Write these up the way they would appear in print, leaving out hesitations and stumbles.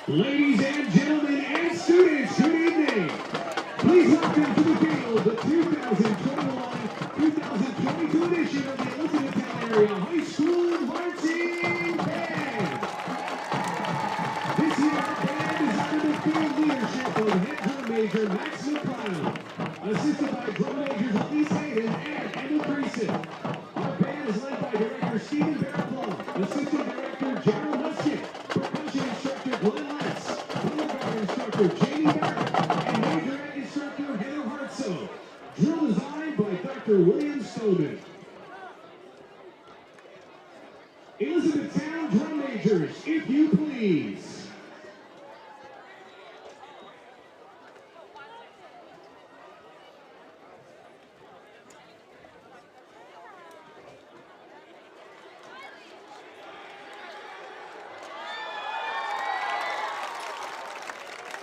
Ladies and gentlemen and students, good evening. Please welcome to the field the 2021-2022 edition of the Elizabethtown Area High School Marching Band. This year, our band is under the field leadership of head drum major Max McCloud, assisted by drum majors Elise Hayden and Kendall Creason. Our band is led by director Stephen Barrowplum, assistant director Gerald Musket, percussion instructor Glenn Letts, color guard instructor Jamie Barrett, and majorette instructor Heather Hartso. Drill designed by Dr. William Stoneman. Elizabethtown drum majors, if you please.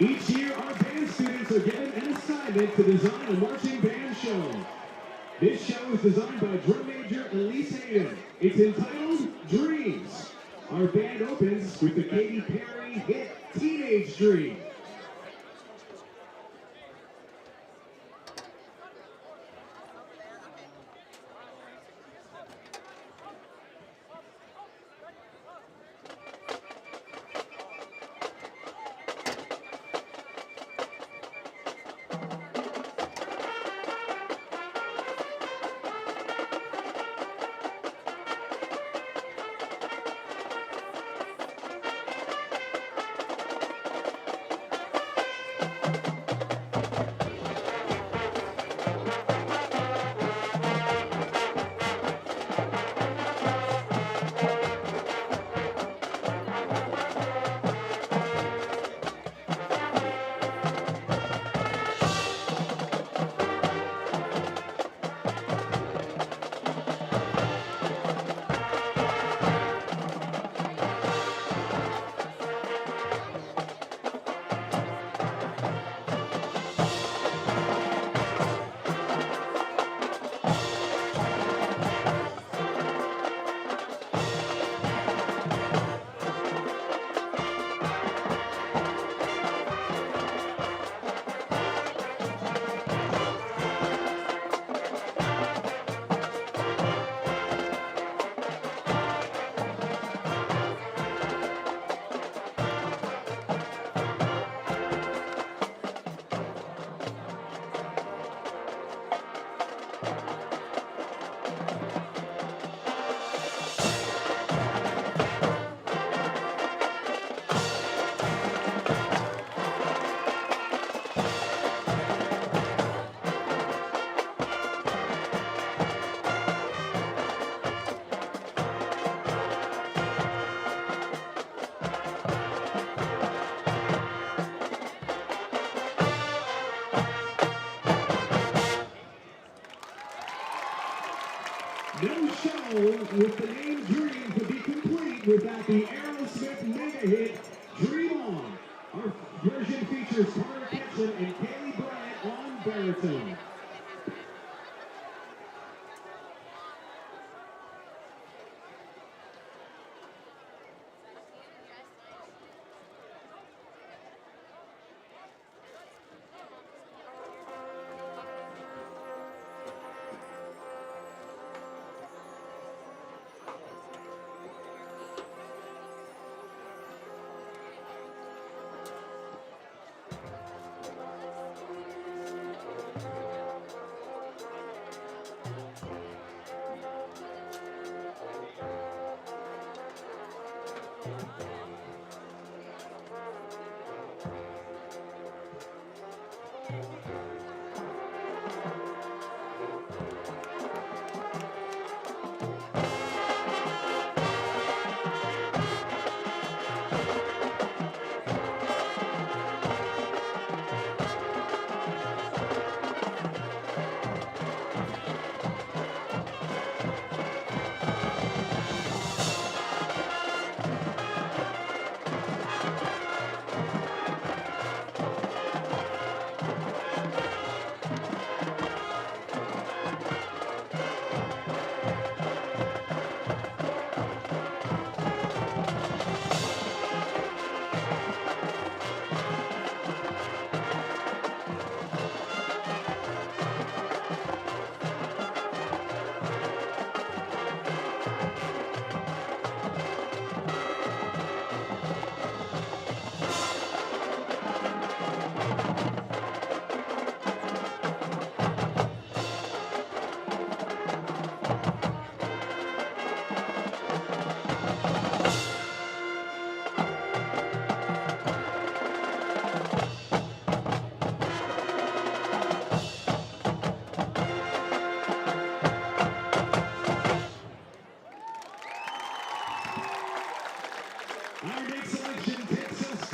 Each year, our band students are given an assignment to design a marching band show. This show is designed by drum major Elise Hayden. It's entitled Dreams. Our band opens with the Katy Perry hit Teenage Dream. No show with the name Dreams would be complete without the Aerosmith mega hit Dream On. Our version features Carter Ketchum and Kaylee Bryant on baritone.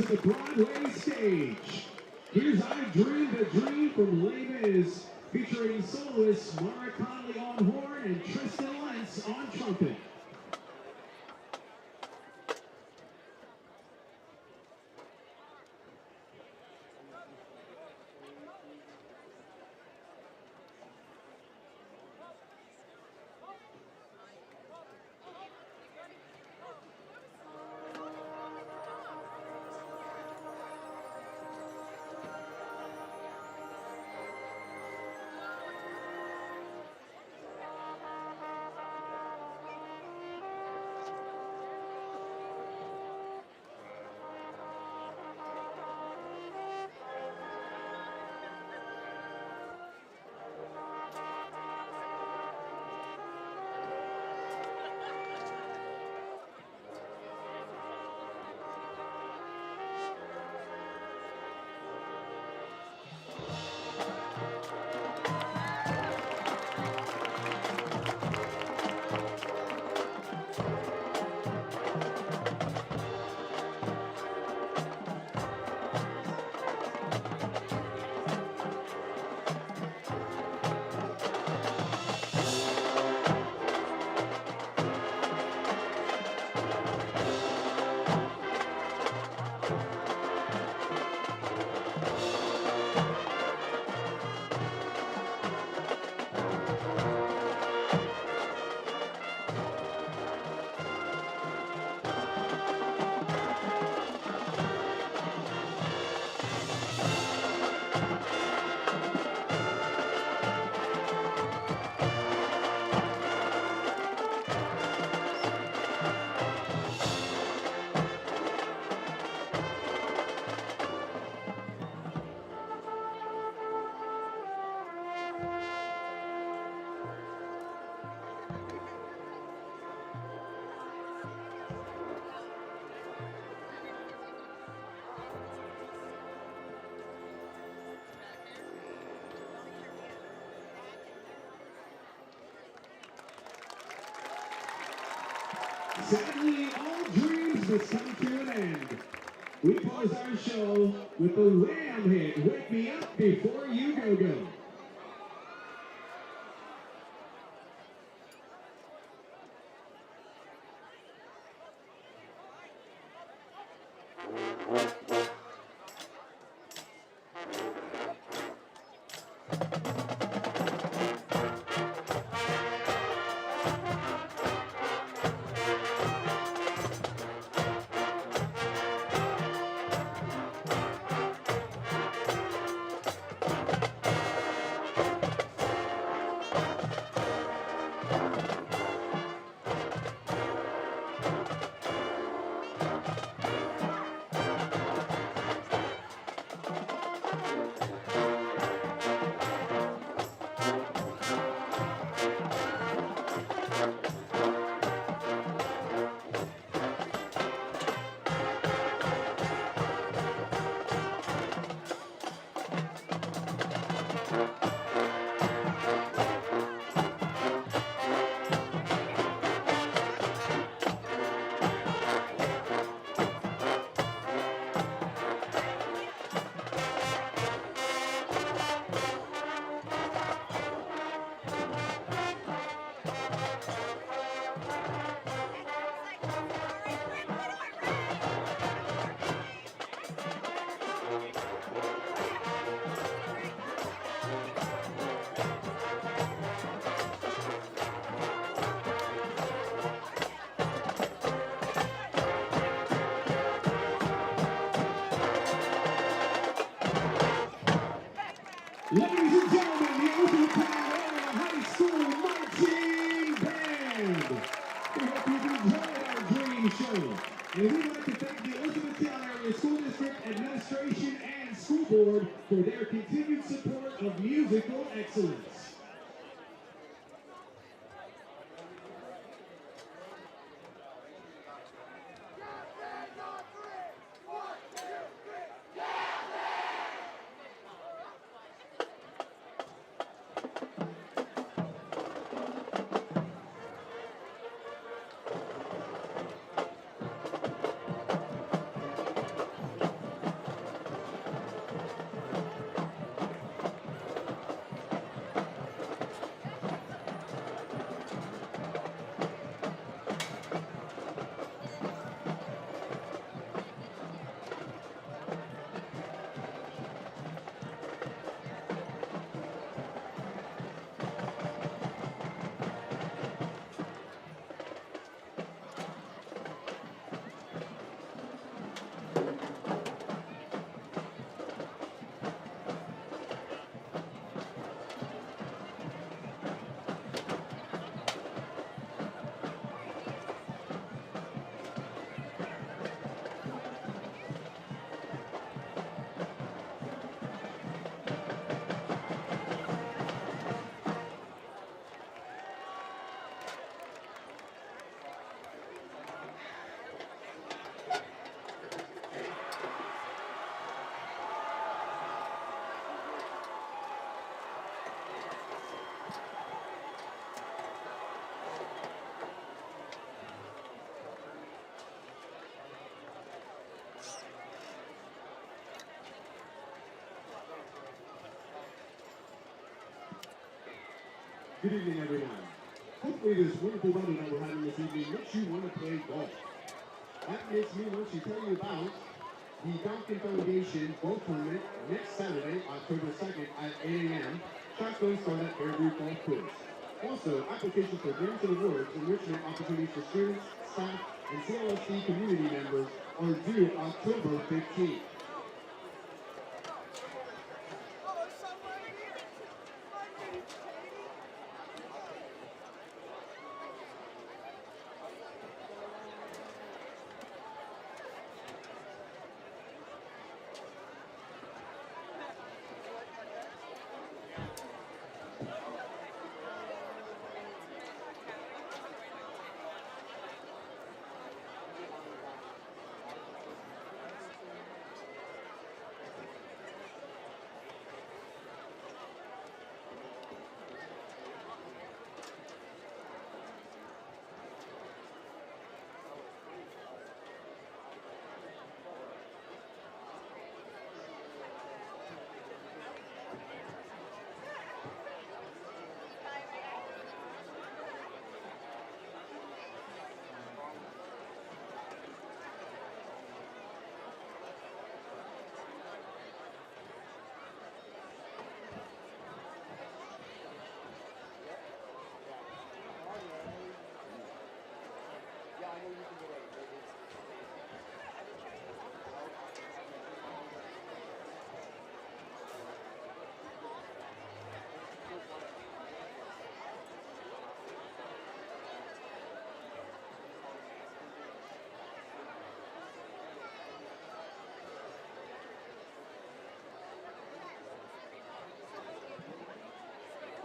to the Broadway stage. Here's I Dreamed a Dream from Les Mis, featuring soloists Mara Conley on horn and Tristan Lentz on trumpet. Sadly, all dreams must come to an end. We close our show with the Lamb hit, Wake Me Up Before You Go Go. Ladies and gentlemen, the Elizabethtown Area High School Marching Band. We hope you've enjoyed our dream show. And we'd like to thank the Elizabethtown Area School District Administration and School Board for their continued support of musical excellence. Good evening, everyone. Hopefully this wonderful weather that we're having this evening makes you want to play golf. That makes me want to tell you about the Falcon Foundation Golf Tournament next Saturday, October 2nd at 8 a.m. Shots don't start at Fairview Golf Course. Also, applications for grants and awards, enrichment opportunities for students, staff, and CLSC community members are due October 15th.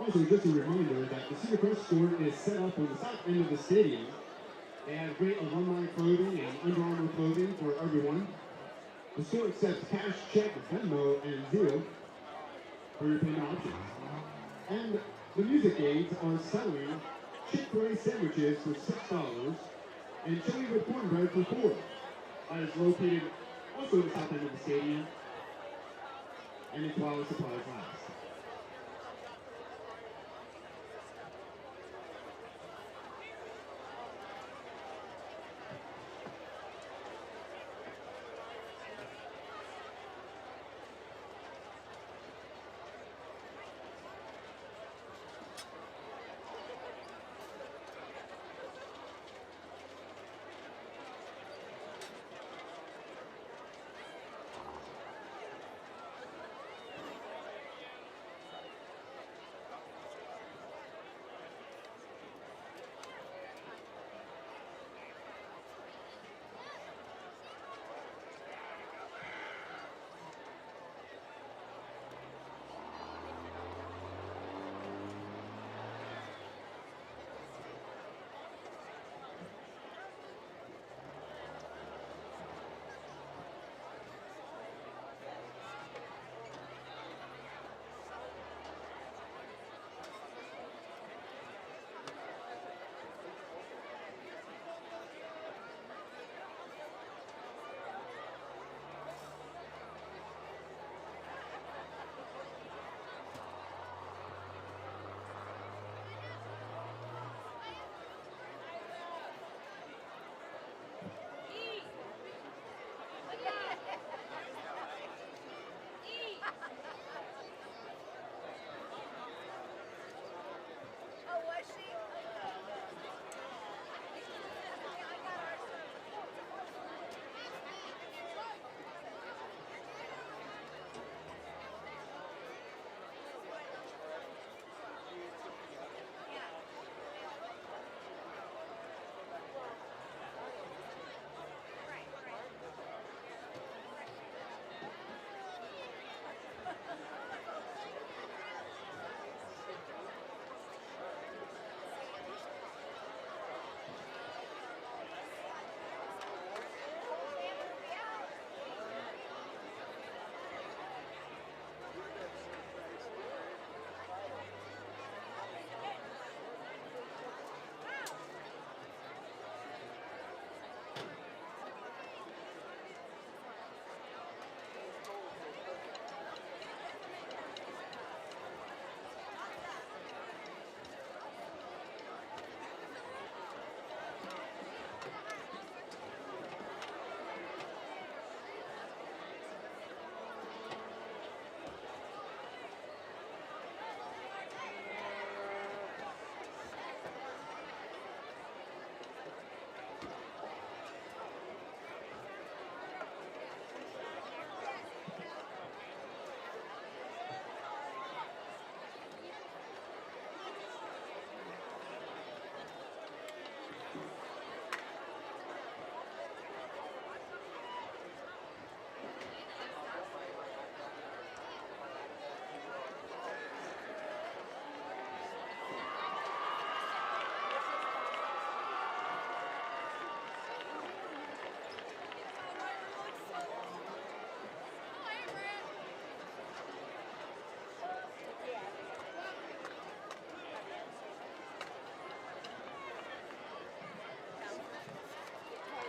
Also, just a reminder that the Cedarcrest store is set up on the south end of the stadium. They have great alumni clothing and Under Armour clothing for everyone. The store accepts cash, check, Venmo, and Zelle for your payment options. And the music aids are selling Chick-fil-A sandwiches for $6 and chili with cornbread for $4. That is located also at the south end of the stadium, and it's while the supplies last.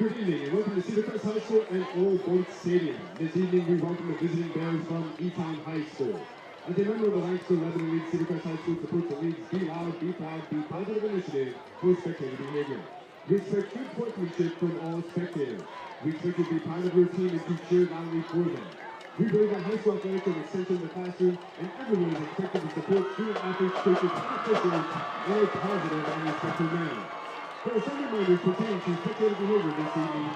Good evening and welcome to Cedar Crest High School and Old Boat Stadium. This evening we welcome the visiting Bears from Eton High School. As a member of the ranks to 11 League, Cedar Crest High School supports the league's Be Loud, Be Proud, Be Positive initiative for spectator behavior. We expect good sportsmanship from all spectators. We expect you to be proud of your team and to cheer loudly for them. We believe that high school athletics are an extension of the classroom, and everyone is expected to support student athletes, coaches, and officials in a positive and respectful manner. There are some reminders pertaining to spectator behavior this evening.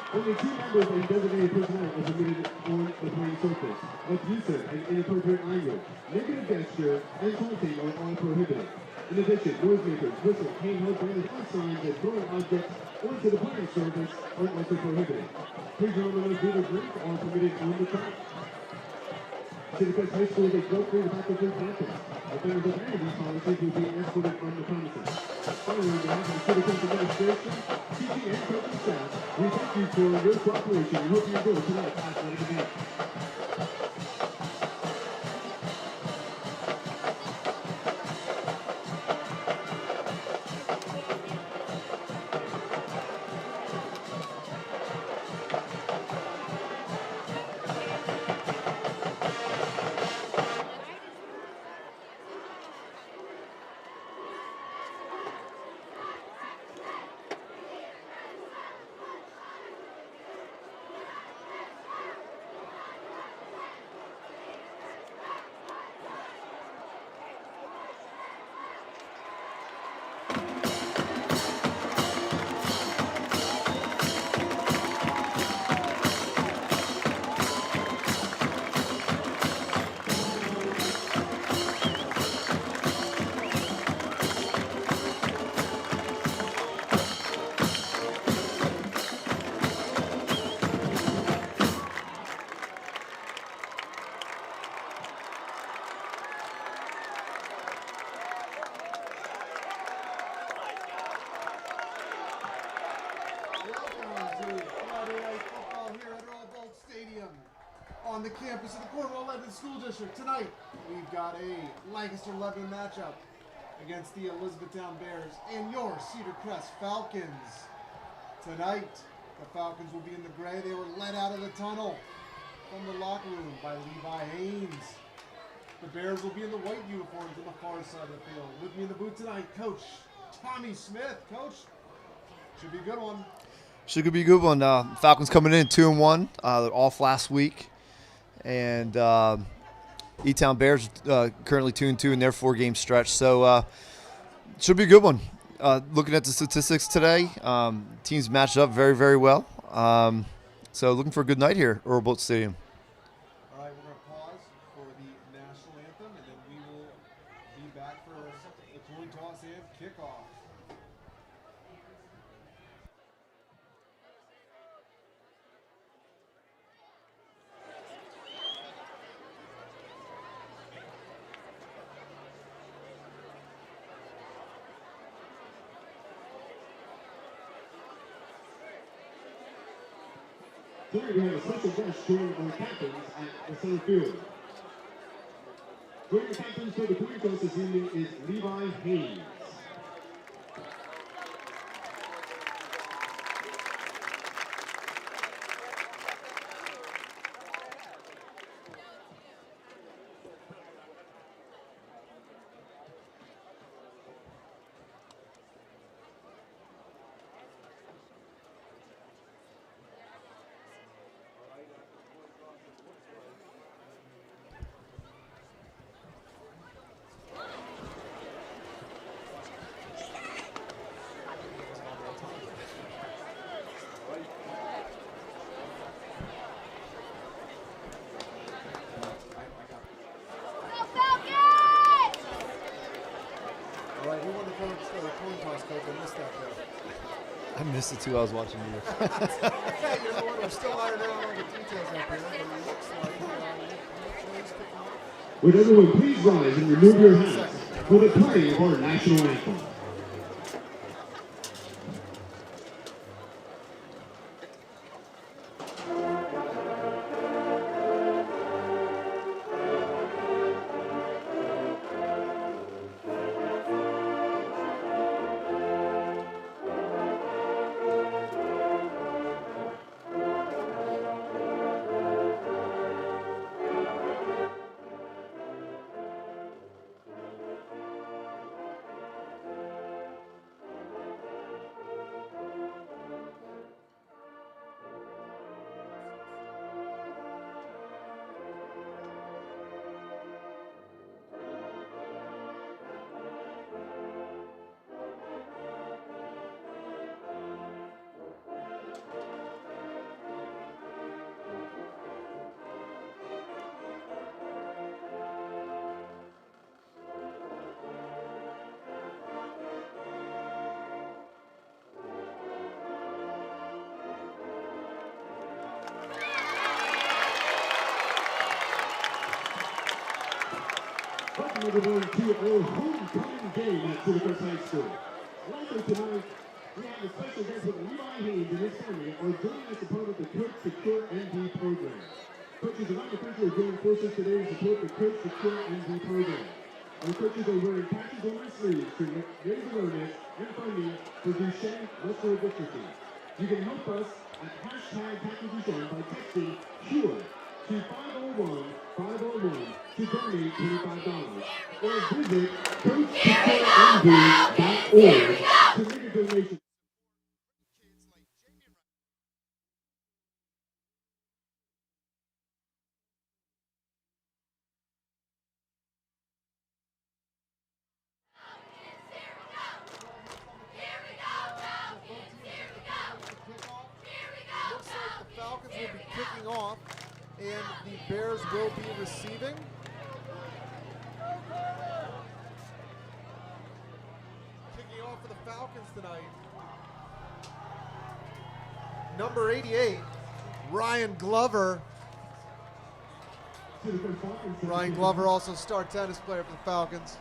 Only 2 members and designated personnel are permitted on the playing surface. Abusive and inappropriate language, negative gesture, and taunting are all prohibited. In addition, noisemakers, whistles, cane held banners, or signs that throwing objects onto the playing surface are also prohibited. Please remember those food or drink are permitted on the track. Cedar Crest High School is a drug-free faculty campus. Offenders of any of these policies will be escorted from the premises. Finally, on behalf of the Cedar Crest administration, teaching and coaching staff, we thank you for your cooperation and hope you enjoy tonight's athletic event. On the campus of the Cornwall Lebanon School District. Tonight, we've got a Lancaster-Lebanon matchup against the Elizabethtown Bears and your Cedar Crest Falcons. Tonight, the Falcons will be in the gray. They were let out of the tunnel from the locker room by Levi Haynes. The Bears will be in the white uniforms on the far side of the field. With me in the booth tonight, Coach Tommy Smith. Coach, should be a good one. Should be a good one. Falcons coming in 2-1. They're off last week. And E-Town Bears currently 2-2 in their 4-game stretch. So should be a good one. Looking at the statistics today, teams matched up very, very well. So looking for a good night here at Earl Bolt Stadium. All right, we're going to pause for the national anthem, and then we will be back for the coin toss and kickoff. Tonight we have a special guest joining our captains at the center field. Joining the captains for the coin toss this evening is Levi Haynes. I missed it too. I was watching you. Okay, you know what? We're still ironing out all the details up here, but it looks like Would everyone please rise and remove your hats for the playing of our national anthem. we're going to our homecoming game at Cedar Crest High School. Also tonight, we have a special guest with Levi Haynes and his family are joining us as part of the Coach Secure ND program. Coaches around the country are joining forces today to support the Coach Secure ND program. Our coaches are wearing patches on their sleeves to raise awareness and funding for Duchenne muscular dystrophy. You can help us at hashtag Tackle Duchenne by texting SURE to 501-501 to donate $25. Or visit CoachSecureND.org to make a donation. Looks like the Falcons will be kicking off and the Bears will be receiving. Kicking off for the Falcons tonight. Number 88, Ryan Glover. Ryan Glover, also star tennis player for the Falcons.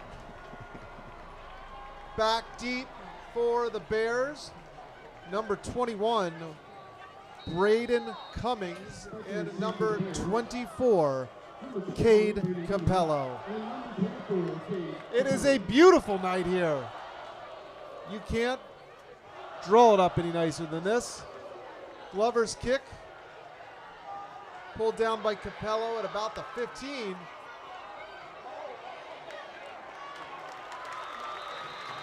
Back deep for the Bears. Number 21, Braden Cummings, and number 24, Cade Capello. It is a beautiful night here. You can't draw it up any nicer than this. Glover's kick, pulled down by Capello at about the 15.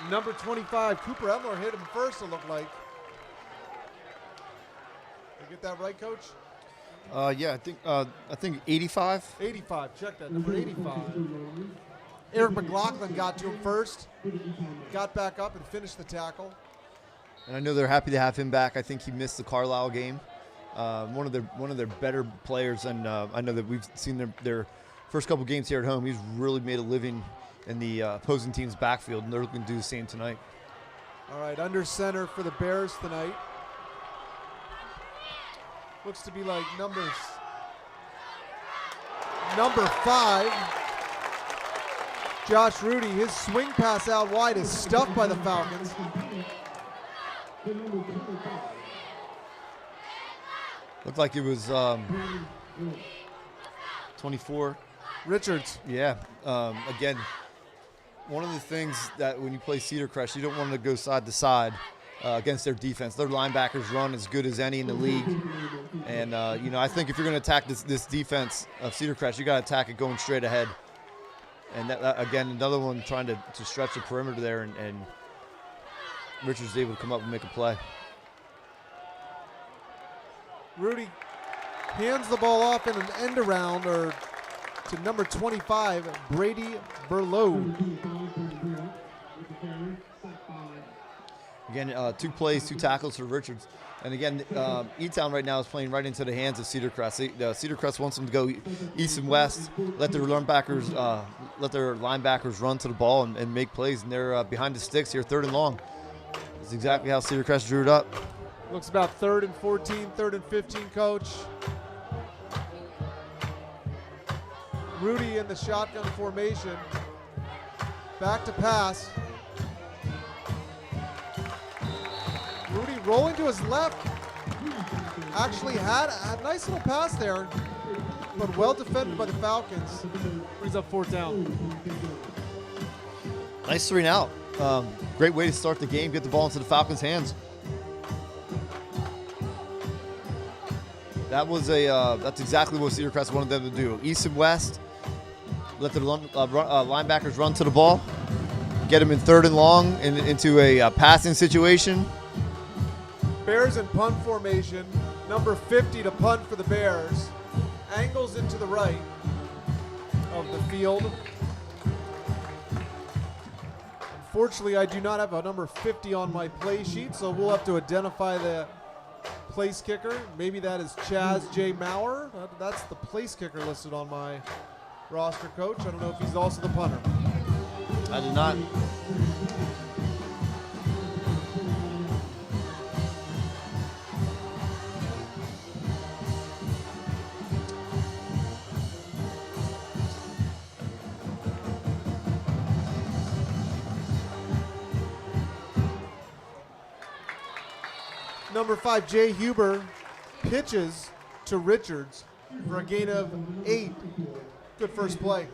Number 25, Cooper Emler hit him first, it looked like. Get that right, Coach? Yeah, I think 85. 85, check that, number 85. Eric McLaughlin got to him first, got back up and finished the tackle. And I know they're happy to have him back. I think he missed the Carlisle game. One of their better players, and I know that we've seen their first couple games here at home. He's really made a living in the opposing team's backfield, and they're looking to do the same tonight. All right, under center for the Bears tonight. Looks to be like number 5. Josh Rudy, his swing pass out wide is stuffed by the Falcons. Looked like it was 24. Richards. Yeah. Again, one of the things that when you play Cedar Crest, you don't want to go side to side against their defense. Their linebackers run as good as any in the league. And, I think if you're going to attack this defense of Cedar Crest, you got to attack it going straight ahead. And, that, again, another one trying to stretch the perimeter there, and Richards is able to come up and make a play. Rudy hands the ball off in an end around to number 25, Brady Berlow. Again, 2 plays, 2 tackles for Richards. And again, E-Town right now is playing right into the hands of Cedar Crest. Cedar Crest wants them to go east and west, let their linebackers run to the ball and make plays. And they're behind the sticks here, 3rd and long. That's exactly how Cedar Crest drew it up. Looks about 3rd and 14, 3rd and 15, Coach. Rudy in the shotgun formation. Back to pass. Rudy rolling to his left. Actually had a nice little pass there, but well defended by the Falcons. Brings up 4th down. Nice 3 and out. Great way to start the game, get the ball into the Falcons' hands. That's exactly what Cedar Crest wanted them to do. East and west, let the linebackers run to the ball, get them in 3rd and long into a passing situation. Bears in punt formation. Number 50 to punt for the Bears. Angles into the right of the field. Unfortunately, I do not have a number 50 on my play sheet, so we'll have to identify the place kicker. Maybe that is Chaz J. Maurer. That's the place kicker listed on my roster, Coach. I don't know if he's also the punter. I did not. Number 5, Jay Huber, pitches to Richards for a gain of 8. Good first play.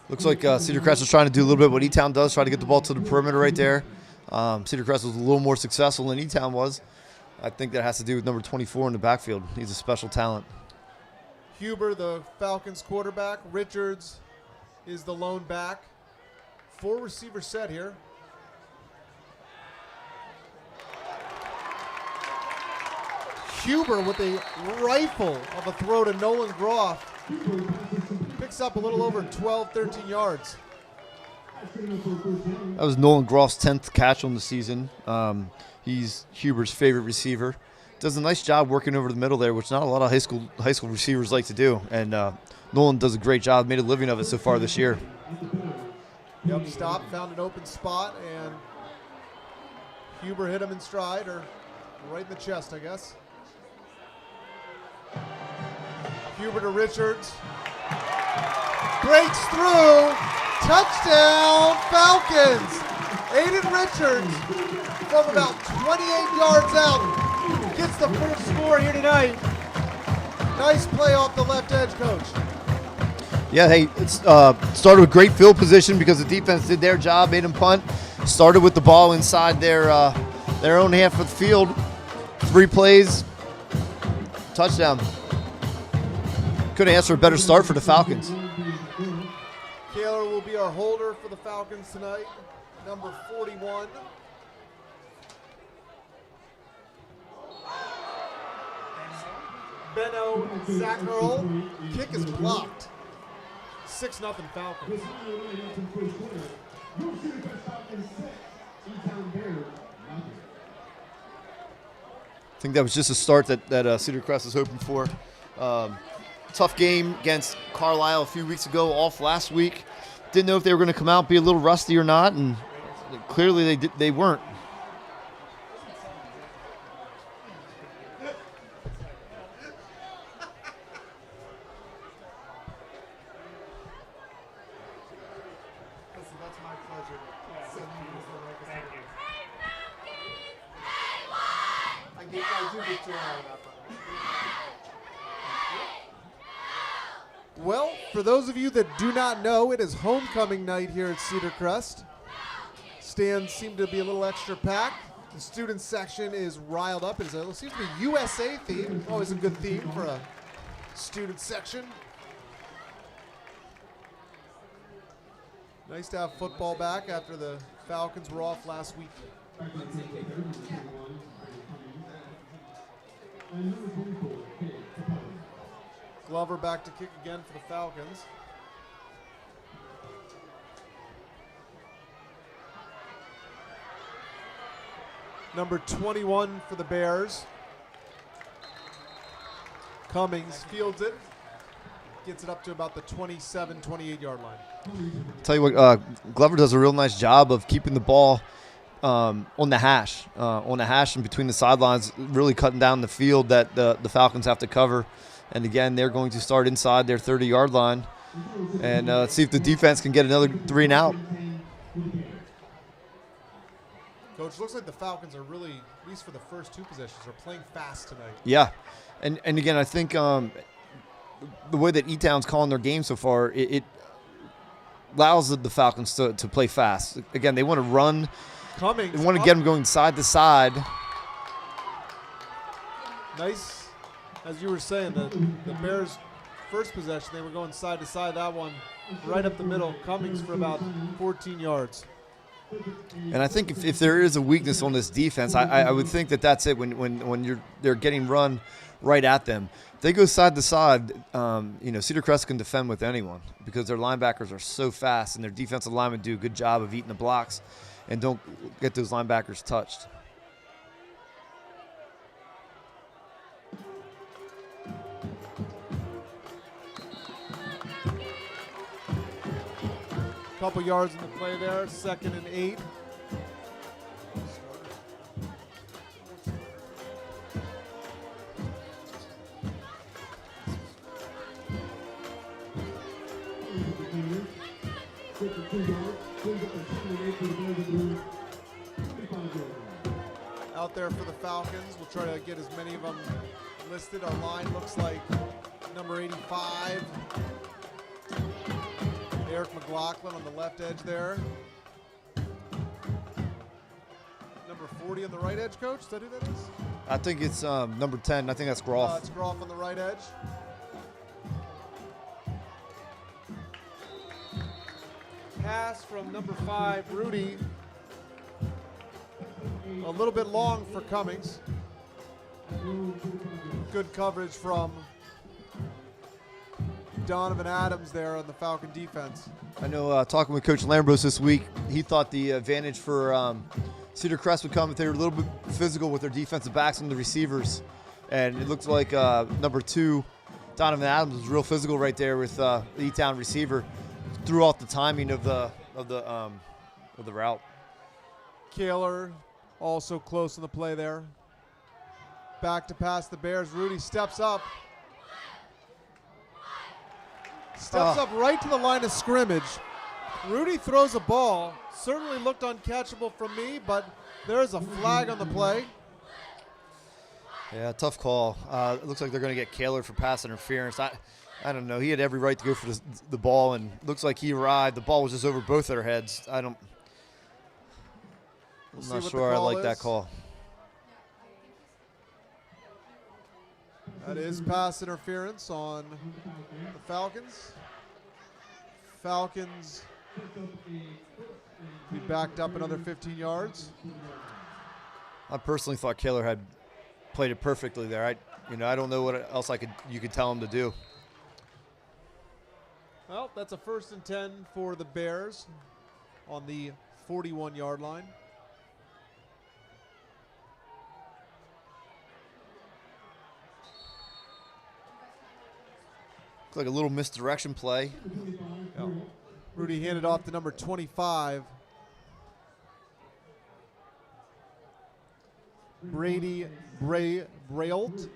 Looks like Cedar Crest was trying to do a little bit what E-Town does, try to get the ball to the perimeter right there. Cedar Crest was a little more successful than E-Town was. I think that has to do with number 24 in the backfield. He's a special talent. Huber, the Falcons quarterback. Richards is the lone back. 4 receiver set here. Huber with a rifle of a throw to Nolan Groff. Picks up a little over 12, 13 yards. That was Nolan Groff's 10th catch on the season. He's Huber's favorite receiver. Does a nice job working over the middle there, which not a lot of high school receivers like to do. And Nolan does a great job, made a living of it so far this year. Yep, stopped, found an open spot, and Huber hit him in stride, or right in the chest, I guess. Huber to Richards. Breaks through. Touchdown, Falcons. Aiden Richards from about 28 yards out gets the first score here tonight. Nice play off the left edge, Coach. Yeah, hey, it started with great field position because the defense did their job, made them punt. Started with the ball inside their own half of the field. 3 plays, touchdown. Couldn't ask for a better start for the Falcons. Kaler will be our holder for the Falcons tonight, number 41. Benno Zacharol. Kick is blocked. 6-0 Falcons. I think that was just a start that Cedar Crest was hoping for. Tough game against Carlisle a few weeks ago, off last week. Didn't know if they were going to come out and be a little rusty or not, and clearly they weren't. Listen, that's my pleasure. Thank you. I do get to that. Well, for those of you that do not know, it is homecoming night here at Cedar Crest. Stands seem to be a little extra packed. The student section is riled up. It seems to be USA theme. Always a good theme for a student section. Nice to have football back after the Falcons were off last week. Glover back to kick again for the Falcons. Number 21 for the Bears. Cummings fields it. Gets it up to about the 27, 28-yard line. Tell you what, Glover does a real nice job of keeping the ball on the hash and between the sidelines, really cutting down the field that the Falcons have to cover. And again, they're going to start inside their 30-yard line. And let's see if the defense can get another 3 and out. Coach, looks like the Falcons are really, at least for the first 2 possessions, are playing fast tonight. Yeah. And again, I think the way that E-Town's calling their game so far, it allows the Falcons to play fast. Again, they want to run. Cummings. They want to get them going side to side. Nice. As you were saying, the Bears' first possession, they were going side to side. That one right up the middle. Cummings for about 14 yards. And I think if there is a weakness on this defense, I would think that's it when they're getting run right at them. If they go side to side, Cedar Crest can defend with anyone because their linebackers are so fast and their defensive linemen do a good job of eating the blocks and don't get those linebackers touched. Couple yards in the play there, 2nd and 8. out there for the Falcons. We'll try to get as many of them listed. Our line looks like number 85, Eric McLaughlin on the left edge there. Number 40 on the right edge, Coach. Is that who that is? I think it's number 10. I think that's Groff. It's Groff on the right edge. Pass from number 5, Rudy. A little bit long for Cummings. Good coverage from Donovan Adams there on the Falcon defense. I know talking with Coach Lambros this week, he thought the advantage for Cedar Crest would come if they were a little bit physical with their defensive backs and the receivers. And it looked like number 2, Donovan Adams, was real physical right there with the E-Town receiver. Threw off the timing of the route. Kaler also close on the play there. Back to pass the Bears. Rudy steps up. Steps up right to the line of scrimmage. Rudy throws a ball. Certainly looked uncatchable from me, but there's a flag on the play. Yeah, tough call. It looks like they're going to get Kaler for pass interference. I don't know. He had every right to go for the ball, and looks like he arrived. The ball was just over both their heads. I'm not sure I like that call. That is pass interference on the Falcons. Falcons be backed up another 15 yards. I personally thought Kaler had played it perfectly there. I don't know what else you could tell him to do. Well, that's a 1st and 10 for the Bears on the 41-yard line. Looks like a little misdirection play. Yep. Rudy handed off to number 25. Brady Brault.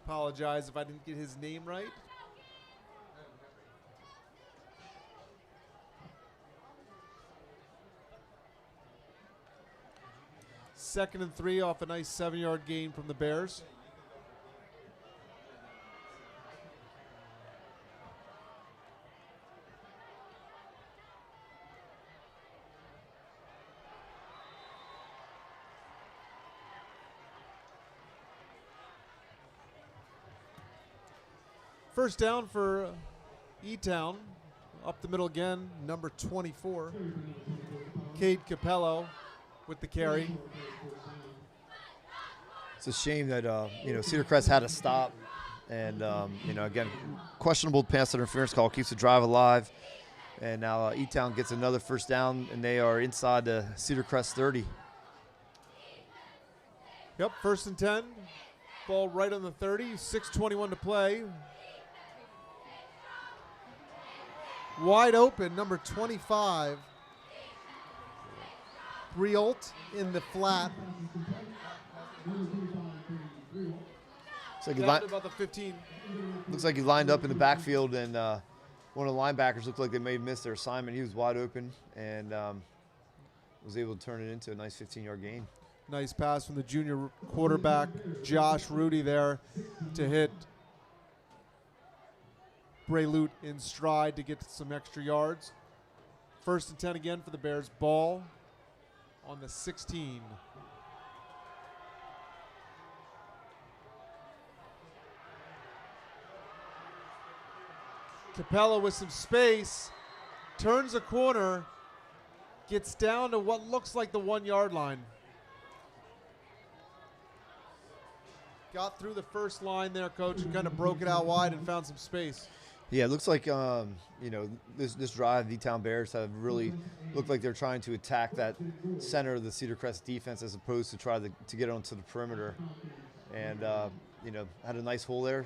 Apologize if I didn't get his name right. Second and 3 off a nice 7-yard gain from the Bears. First down for E-Town. Up the middle again, number 24. Cade Capello with the carry. It's a shame that Cedar Crest had to stop, and again, questionable pass interference call keeps the drive alive, and now E-Town gets another first down, and they are inside the Cedar Crest 30. Yep, 1st and 10. Ball right on the 30. 6:21 to play. Wide open, number 25. Brault in the flat. About the 15. Looks like he lined up in the backfield, and one of the linebackers looked like they may have missed their assignment. He was wide open and was able to turn it into a nice 15-yard gain. Nice pass from the junior quarterback, Josh Rudy, there to hit Brault in stride to get some extra yards. 1st and 10 again for the Bears. Ball on the 16. Capella with some space, turns a corner, gets down to what looks like the 1-yard line. Got through the first line there, Coach, and kind of broke it out wide and found some space. Yeah, it looks like this drive, the E-Town Bears have really looked like they're trying to attack that center of the Cedar Crest defense as opposed to try to get onto the perimeter. And had a nice hole there.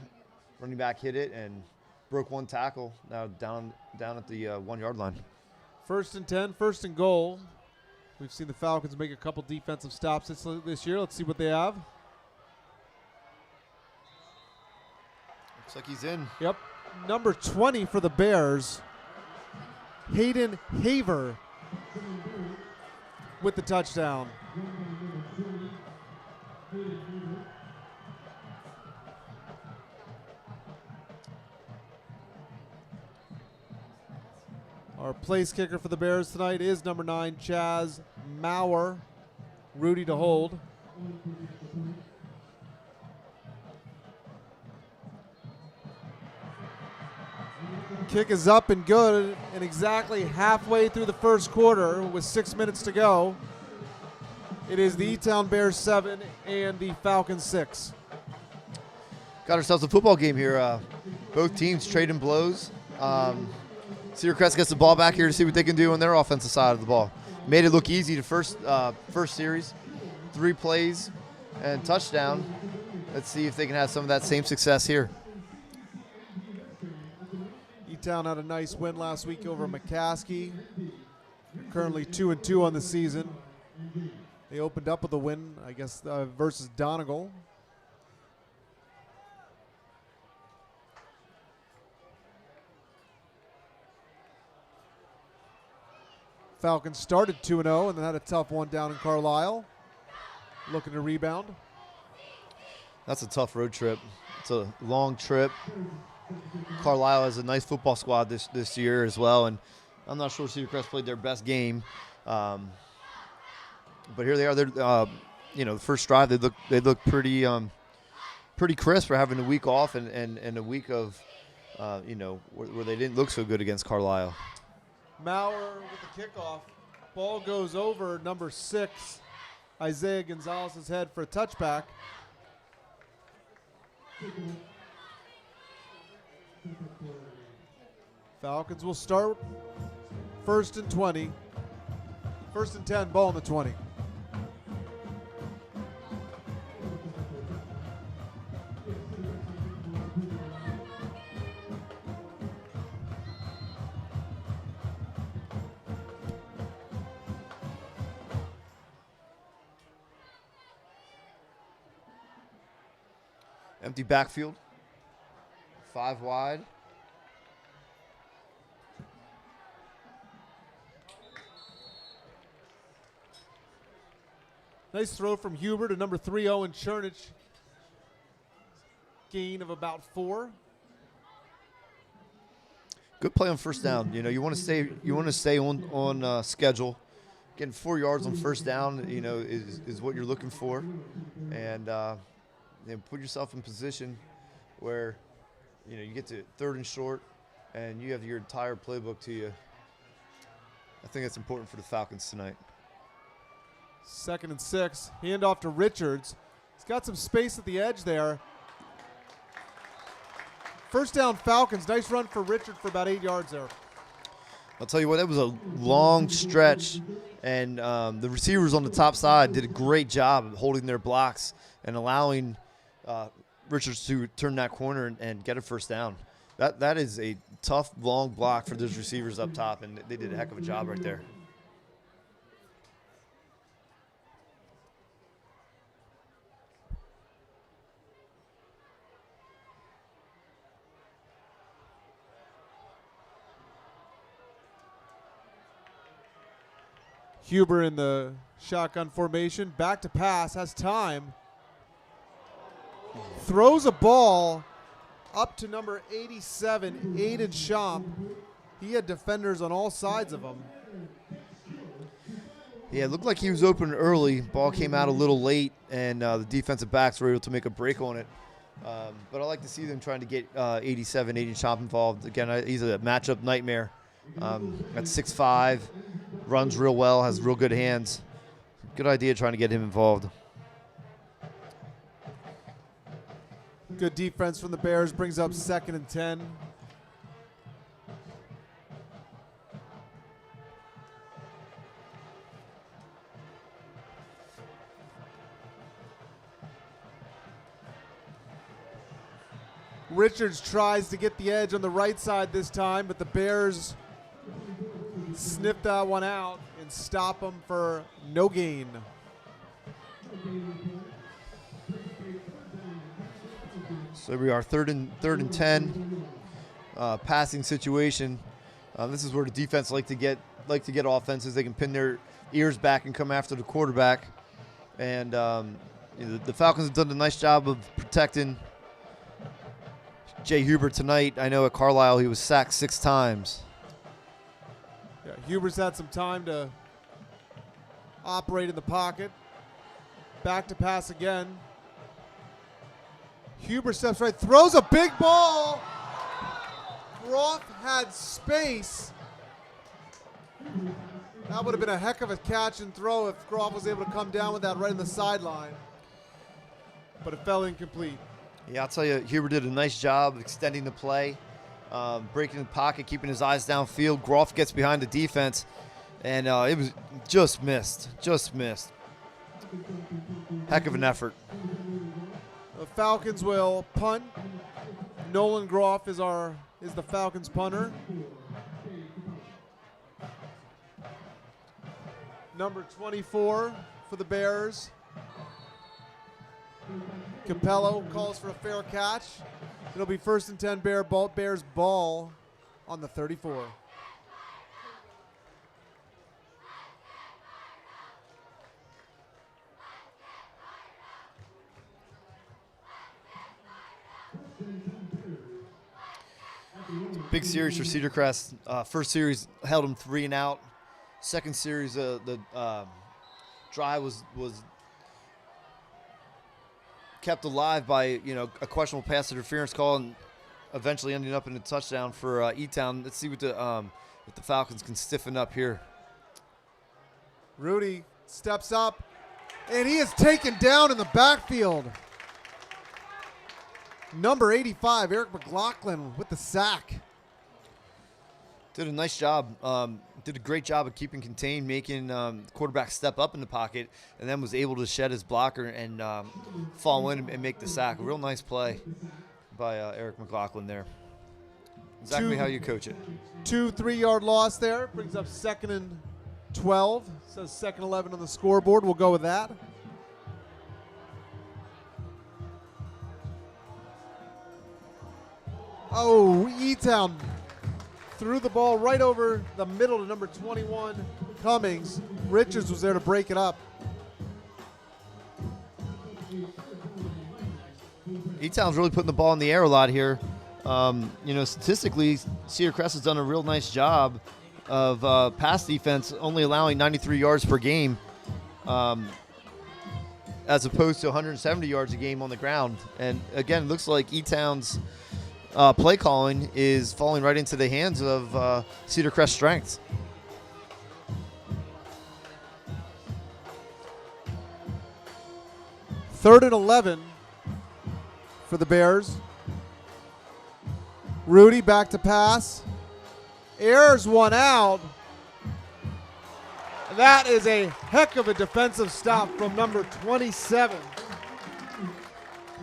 Running back hit it and broke one tackle. Now down at the 1-yard line. 1st and 10, 1st and goal. We've seen the Falcons make a couple defensive stops this year. Let's see what they have. Looks like he's in. Yep. Number 20 for the Bears, Hayden Haver. with the touchdown. Our place kicker for the Bears tonight is number 9, Chaz Maurer. Rudy to hold. Kick is up and good, and exactly halfway through the first quarter with 6 minutes to go. It is the E-Town Bears 7 and the Falcons 6. Got ourselves a football game here. Both teams trading blows. Cedar Crest gets the ball back here to see what they can do on their offensive side of the ball. Made it look easy the first series. 3 plays and touchdown. Let's see if they can have some of that same success here. E-Town had a nice win last week over McCaskey. Currently 2-2 on the season. They opened up with a win, I guess, versus Donegal. Falcons started 2-0 and then had a tough one down in Carlisle. Looking to rebound. That's a tough road trip. It's a long trip. Carlisle has a nice football squad this year as well, and I'm not sure Cedar Crest played their best game. But here they are. They're the first drive they look pretty crisp for having a week off and a week of where they didn't look so good against Carlisle. Maurer with the kickoff. Ball goes over number 6, Isaiah Gonzalez's head for a touchback. Falcons will start 1st and 20. 1st and 10, ball in the 20. Empty backfield. 5 wide. Nice throw from Huber to number 3, Owen Chernich. Gain of about 4. Good play on first down. You want to stay on schedule. Getting 4 yards on first down, is what you're looking for, and put yourself in position where you get to 3rd and short, and you have your entire playbook to you. I think that's important for the Falcons tonight. 2nd and 6. Hand off to Richards. He's got some space at the edge there. First down, Falcons. Nice run for Richard for about 8 yards there. I'll tell you what, that was a long stretch, and the receivers on the top side did a great job of holding their blocks and allowing Richards to turn that corner and get a first down. That is a tough, long block for those receivers up top, and they did a heck of a job right there. Huber in the shotgun formation. Back to pass. Has time. Throws a ball up to number 87, Aiden Schomp. He had defenders on all sides of him. Yeah, it looked like he was open early. Ball came out a little late, and the defensive backs were able to make a break on it. But I like to see them trying to get 87, Aiden Schomp involved. Again, he's a matchup nightmare. At 6'5", runs real well, has real good hands. Good idea trying to get him involved. Good defense from the Bears, brings up 2nd and 10. Richards tries to get the edge on the right side this time, but the Bears sniff that one out and stop him for no gain. So we are third and 10, passing situation. This is where the defense like to get like to get offenses. They can pin their ears back and come after the quarterback. And the Falcons have done a nice job of protecting Jay Huber tonight. I know at Carlisle he was sacked 6 times. Yeah, Huber's had some time to operate in the pocket. Back to pass again. Huber steps right, throws a big ball. Groff had space. That would have been a heck of a catch and throw if Groff was able to come down with that right in the sideline. But it fell incomplete. Yeah, I'll tell you, Huber did a nice job extending the play, breaking the pocket, keeping his eyes downfield. Groff gets behind the defense, and it was just missed. Heck of an effort. The Falcons will punt. Nolan Groff is the Falcons punter. Number 24 for the Bears. Capello calls for a fair catch. It'll be 1st and 10 Bears ball on the 34. Big series for Cedar Crest. First series held them 3 and out. Second series, the drive was kept alive by a questionable pass interference call and eventually ending up in a touchdown for E-Town. Let's see what the Falcons can stiffen up here. Rudy steps up, and he is taken down in the backfield. Number 85, Eric McLaughlin with the sack. Did a nice job. Did a great job of keeping contained, making the quarterback step up in the pocket, and then was able to shed his blocker and fall in and make the sack. A real nice play by Eric McLaughlin there. Exactly how you coach it. 2 3-yard loss there. Brings up 2nd and 12. Says 2nd 11 on the scoreboard. We'll go with that. Oh, E-Town threw the ball right over the middle to number 21, Cummings. Richards was there to break it up. E-Town's really putting the ball in the air a lot here. Statistically, Cedar Crest has done a real nice job of pass defense, only allowing 93 yards per game, as opposed to 170 yards a game on the ground. And again, it looks like E-Town's play calling is falling right into the hands of Cedar Crest strengths. Third and 11 for the Bears. Rudy back to pass. Airs one out. That is a heck of a defensive stop from number 27.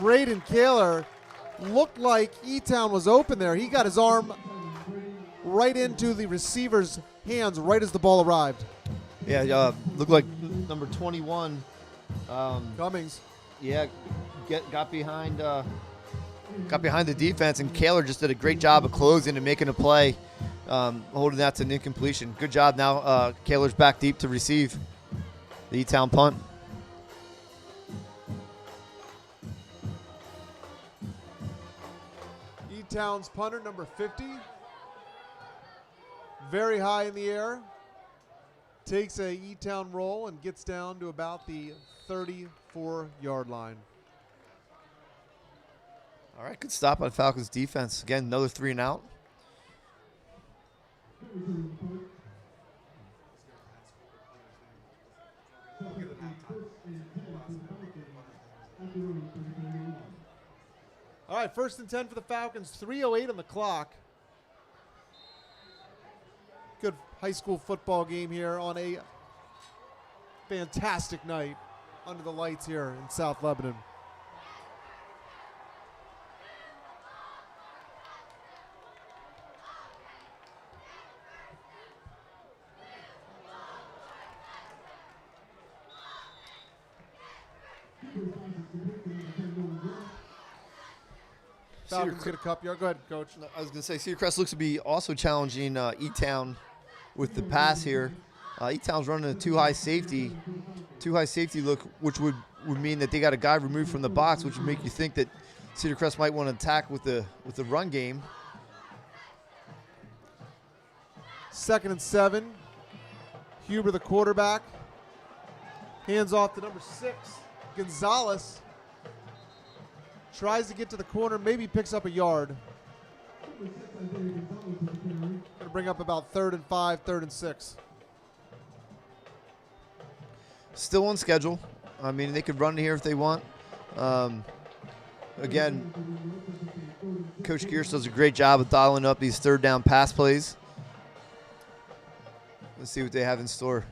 Braden Kaler. Looked like E-Town was open there. He got his arm right into the receiver's hands right as the ball arrived. Yeah, looked like number 21. Cummings. Yeah, got behind the defense, and Kaler just did a great job of closing and making a play, holding that to an incompletion. Good job now. Kaler's back deep to receive the E-Town punt. E-Town's punter, number 50. Very high in the air. Takes a E-Town roll and gets down to about the 34-yard line. All right, good stop on Falcons defense. Again, another 3 and out. All right, 1st and 10 for the Falcons. 3:08 on the clock. Good high school football game here on a fantastic night under the lights here in South Lebanon. Falcons get a cup yard. Go ahead, Coach. I was going to say, Cedar Crest looks to be also challenging E-Town with the pass here. E-Town's running a too high safety look, which would mean that they got a guy removed from the box, which would make you think that Cedar Crest might want to attack with the run game. 2nd and 7. Huber, the quarterback. Hands off to number 6, Gonzalez. Tries to get to the corner, maybe picks up a yard. Going to bring up about 3rd and 5, 3rd and 6. Still on schedule. I mean, they could run here if they want. Again, Coach Gears does a great job of dialing up these 3rd down pass plays. Let's see what they have in store.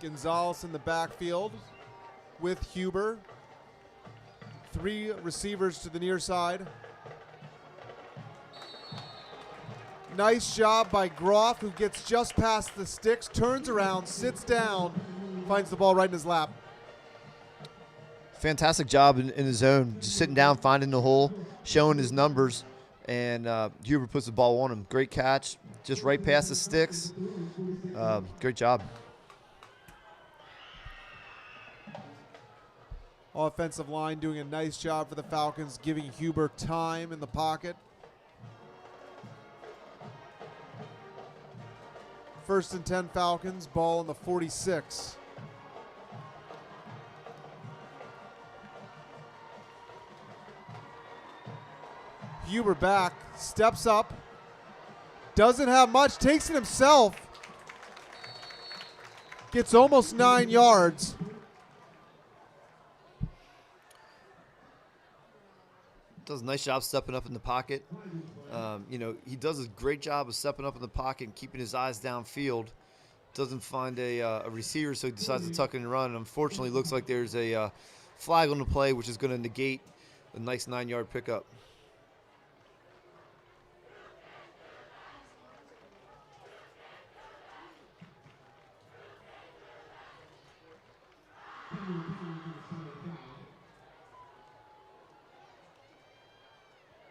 Gonzalez in the backfield with Huber. 3 receivers to the near side. Nice job by Groff, who gets just past the sticks, turns around, sits down, finds the ball right in his lap. Fantastic job in the zone, just sitting down, finding the hole, showing his numbers, and Huber puts the ball on him. Great catch, just right past the sticks. Great job. Offensive line doing a nice job for the Falcons, giving Huber time in the pocket. 1st and 10 Falcons, ball on the 46. Huber back, steps up, doesn't have much, takes it himself. Gets almost 9 yards. Does a nice job stepping up in the pocket. He does a great job of stepping up in the pocket and keeping his eyes downfield. Doesn't find a receiver, so he decides to tuck in and run. And unfortunately, looks like there's a flag on the play, which is going to negate a nice 9-yard pickup.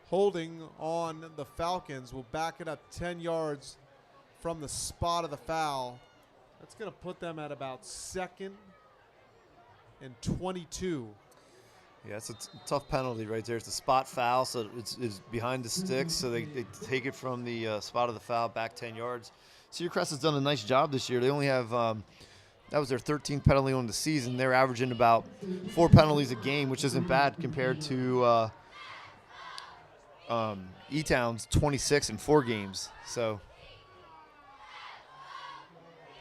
Holding on the Falcons will back it up 10 yards from the spot of the foul. That's going to put them at about 2nd and 22. Yeah, it's a tough penalty right there. It's a spot foul, so it's behind the sticks, so they take it from the spot of the foul back 10 yards. Cedar Crest has done a nice job this year. They only have that was their 13th penalty on the season. They're averaging about 4 penalties a game, which isn't bad compared to E-Town's 26 in 4 games. So,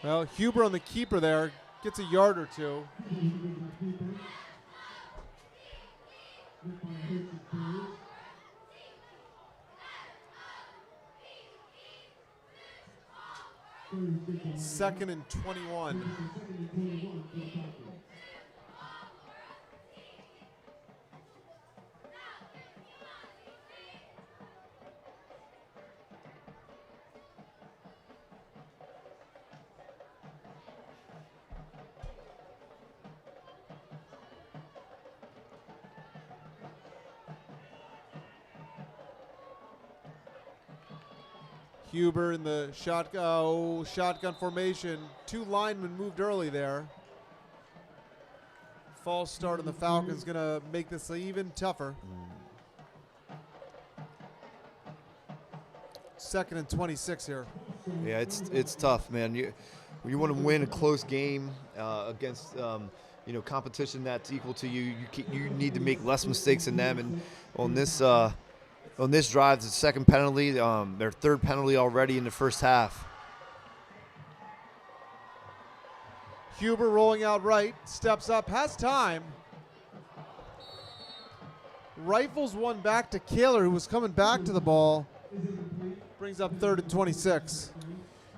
well, Huber on the keeper there gets a yard or 2. Second and 21. Huber in the shotgun formation. 2 linemen moved early there. False start on the Falcons going to make this even tougher. 2nd and 26 here. Yeah, it's tough, man. You want to win a close game against competition that's equal to you. You need to make less mistakes than them. And on this drive, the 2nd penalty, their 3rd penalty already in the first half. Huber rolling out right, steps up, has time. Rifles one back to Kaler, who was coming back to the ball. Brings up 3rd and 26.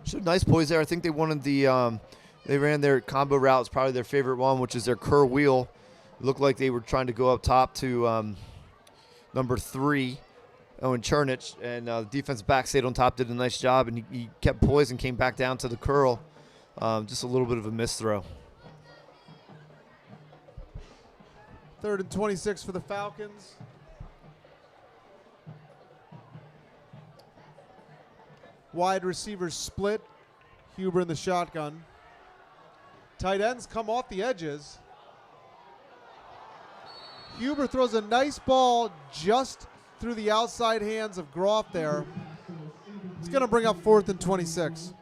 Showed nice poise there. I think they wanted they ran their combo route. It's probably their favorite one, which is their curl wheel. It looked like they were trying to go up top to number 3. Owen Chernich, and the defensive back stayed on top, did a nice job, and he kept poised and came back down to the curl. Just a little bit of a miss throw. 3rd and 26 for the Falcons. Wide receivers split. Huber in the shotgun. Tight ends come off the edges. Huber throws a nice ball just through the outside hands of Groff there. It's going to bring up 4th and 26.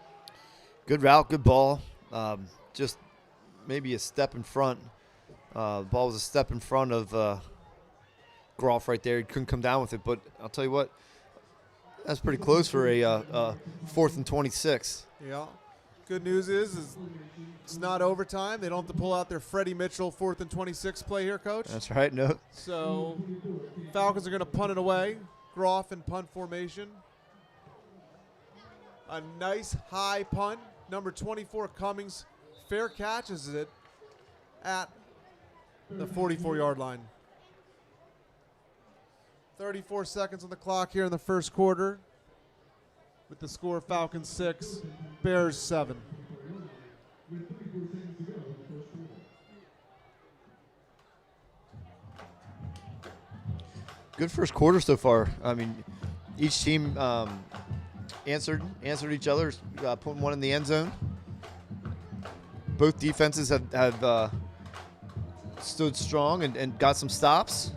Good route, good ball. Just maybe a step in front. The ball was a step in front of Groff right there. He couldn't come down with it, but I'll tell you what, that's pretty close for a 4th and 26. Yeah. Good news is it's not overtime. They don't have to pull out their Freddie Mitchell 4th and 26 play here, Coach. That's right. No. So Falcons are going to punt it away. Groff in punt formation. A nice high punt. Number 24, Cummings, fair catches it at the 44-yard line. 34 seconds on the clock here in the first quarter. With the score, Falcons 6, Bears 7. Good first quarter so far. I mean, each team answered each other, putting one in the end zone. Both defenses have stood strong and got some stops.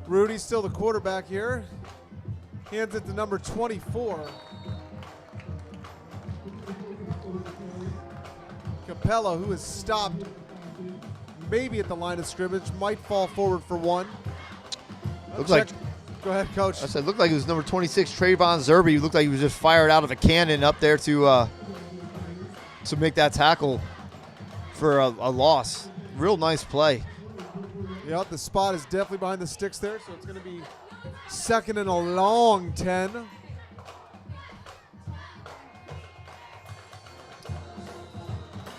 Rudy's still the quarterback here. Hands it to number 24. Capella, who is stopped maybe at the line of scrimmage, might fall forward for one. Looks like, go ahead, Coach. I said, looked like it was number 26, Trayvon Zerby. He looked like he was just fired out of a cannon up there to make that tackle for a loss. Real nice play. Yep, the spot is definitely behind the sticks there, so it's going to be 2nd and a long 10.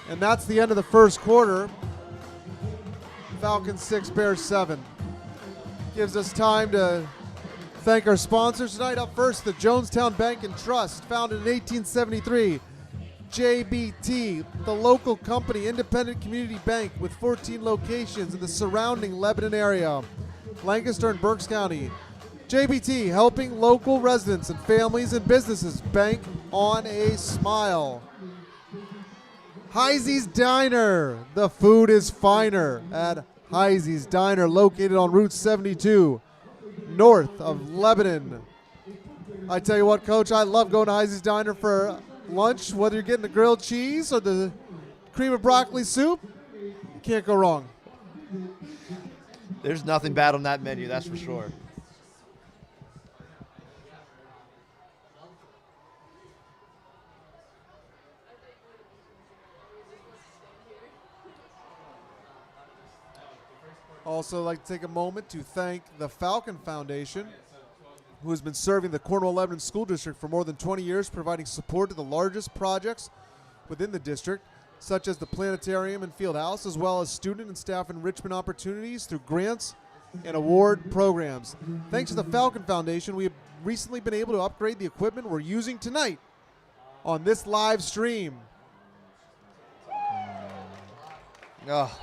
And that's the end of the first quarter. Falcons 6, Bears 7. Gives us time to thank our sponsors tonight. Up first, the Jonestown Bank and Trust, founded in 1873. JBT, the local company, independent community bank with 14 locations in the surrounding Lebanon area, Lancaster and Berks County. JBT, helping local residents and families and businesses bank on a smile. Heise's Diner, the food is finer at Heise's Diner, located on Route 72, north of Lebanon. I tell you what, Coach, I love going to Heise's Diner for lunch, whether you're getting the grilled cheese or the cream of broccoli soup. Can't go wrong. There's nothing bad on that menu, that's for sure. Also, I'd like to take a moment to thank the Falcon Foundation, who has been serving the Cornwall-Lebanon School District for more than 20 years, providing support to the largest projects within the district, such as the planetarium and field house, as well as student and staff enrichment opportunities through grants and award programs. Thanks to the Falcon Foundation, we have recently been able to upgrade the equipment we're using tonight on this live stream. Oh.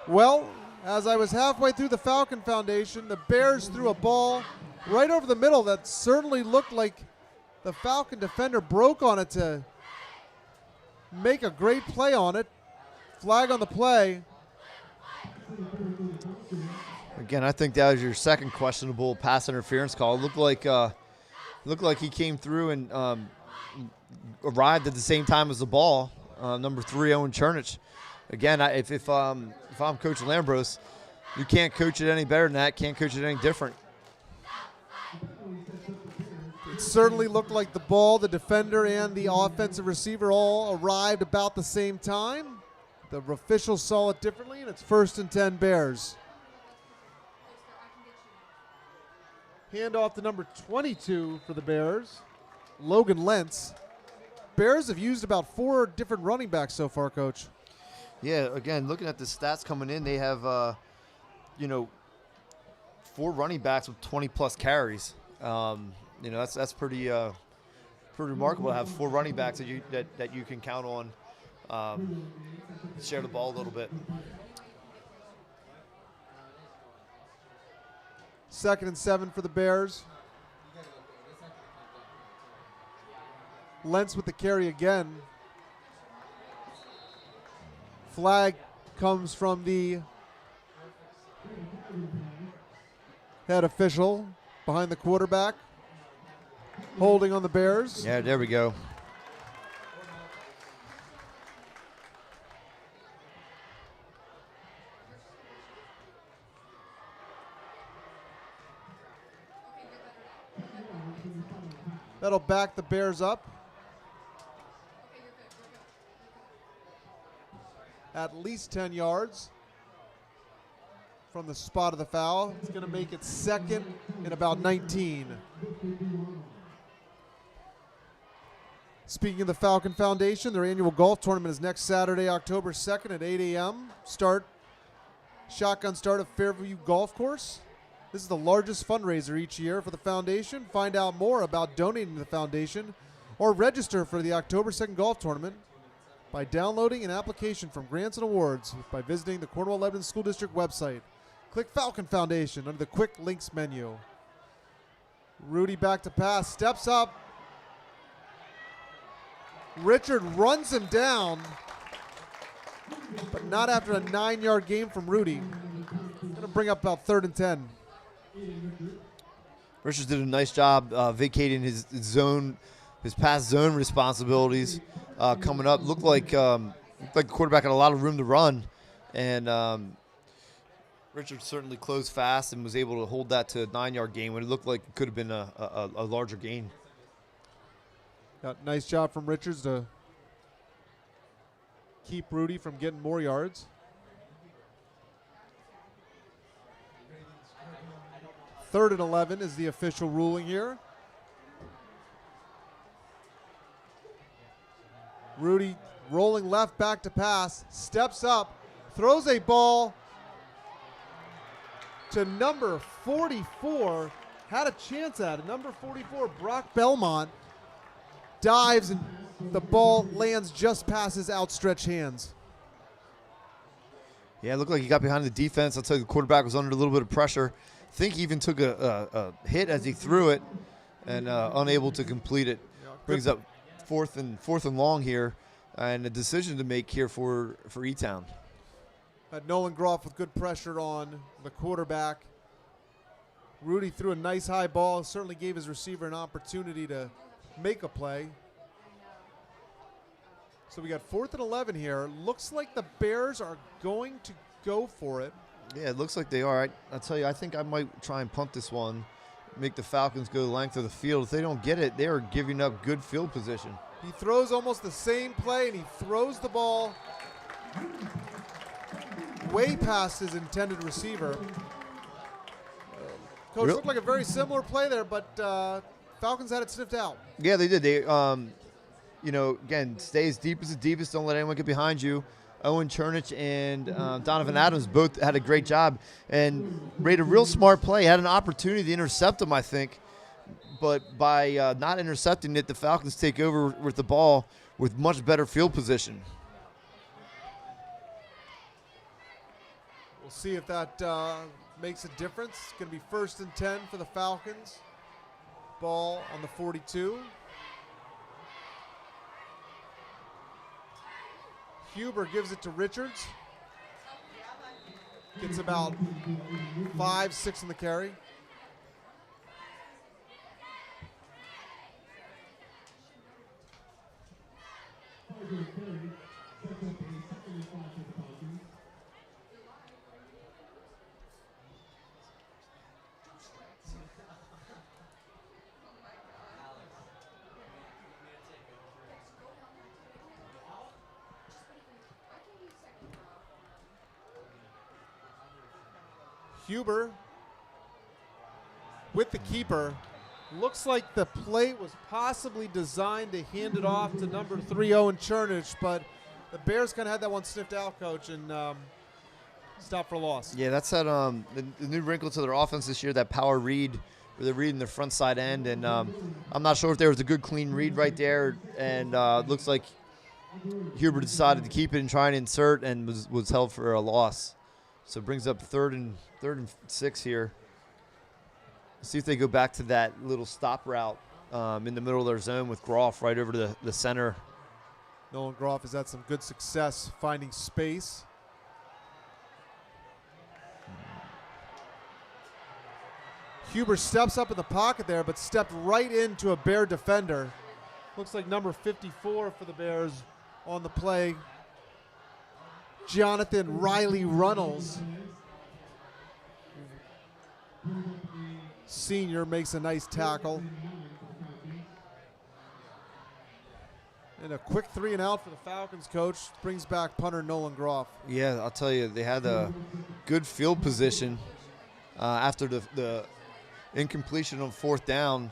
Well, as I was halfway through the Falcon Foundation, the Bears threw a ball right over the middle that certainly looked like the Falcon defender broke on it to make a great play on it. Flag on the play. Again, I think that was your second questionable pass interference call. It looked like he came through and arrived at the same time as the ball. Number 3, Owen Chernich. Again, if I'm Coach Lambros, you can't coach it any better than that. Can't coach it any different. It certainly looked like the ball, the defender, and the offensive receiver all arrived about the same time. The officials saw it differently, and it's 1st and 10 Bears. Hand off to number 22 for the Bears, Logan Lentz. Bears have used about 4 different running backs so far, Coach. Yeah, again, looking at the stats coming in, they have, 4 running backs with 20-plus carries. That's pretty pretty remarkable to have 4 running backs that you can count on share the ball a little bit. 2nd and 7 for the Bears. Lentz with the carry again. Flag comes from the head official behind the quarterback. Holding on the Bears. Yeah, there we go. That'll back the Bears up. At least 10 yards from the spot of the foul. It's going to make it 2nd and about 19. Speaking of the Falcon Foundation, their annual golf tournament is next Saturday, October 2nd at 8 a.m. Shotgun start at Fairview Golf Course. This is the largest fundraiser each year for the foundation. Find out more about donating to the foundation or register for the October 2nd golf tournament by downloading an application from Grants and Awards by visiting the Cornwall Lebanon School District website. Click Falcon Foundation under the Quick Links menu. Rudy back to pass, steps up. Richard runs him down, but not after a 9-yard gain from Rudy. Going to bring up about 3rd and 10. Richards did a nice job vacating his past zone responsibilities coming up. Looked like the quarterback had a lot of room to run, and Richards certainly closed fast and was able to hold that to a 9-yard gain when it looked like it could have been a larger gain. Nice job from Richards to keep Rudy from getting more yards. 3rd and 11 is the official ruling here. Rudy rolling left back to pass, steps up, throws a ball to number 44. Had a chance at it. Number 44, Brock Belmont, dives and the ball lands just past his outstretched hands. Yeah, it looked like he got behind the defense. I'll tell you, the quarterback was under a little bit of pressure. I think he even took a hit as he threw it and unable to complete it. Brings up fourth and long here, and a decision to make here for E-Town. Nolan Groff with good pressure on the quarterback. Rudy threw a nice high ball, certainly gave his receiver an opportunity to make a play. So we got 4th and 11 here. Looks like the Bears are going to go for it. Yeah, it looks like they are. I'll tell you, I think I might try and punt this one, make the Falcons go the length of the field. If they don't get it, they are giving up good field position. He throws almost the same play, and he throws the ball way past his intended receiver. Coach, looked like a very similar play there, but Falcons had it sniffed out. Yeah, they did. They, again, stay as deep as the deepest. Don't let anyone get behind you. Owen Chernich and Donovan Adams both had a great job and made a real smart play. Had an opportunity to intercept him, I think. But by not intercepting it, the Falcons take over with the ball with much better field position. We'll see if that makes a difference. It's going to be 1st and 10 for the Falcons. Ball on the 42. Huber gives it to Richards. Gets about 5-6 in the carry. Huber with the keeper. Looks like the play was possibly designed to hand it off to number 3, Owen Chernich, but the Bears kind of had that one sniffed out, Coach, and stopped for loss. Yeah, that's that the new wrinkle to their offense this year, that power read where they're reading the front side end, and I'm not sure if there was a good clean read right there, and it looks like Huber decided to keep it and try and insert, and was held for a loss. So it brings up third and 6 here. See if they go back to that little stop route in the middle of their zone with Groff right over to the center. Nolan Groff has had some good success finding space. Huber steps up in the pocket there, but stepped right into a Bear defender. Looks like number 54 for the Bears on the play. Jonathan Riley Runnels, senior, makes a nice tackle. And a quick 3 and out for the Falcons, coach. Brings back punter Nolan Groff. Yeah, I'll tell you, they had a good field position after the incompletion on 4th down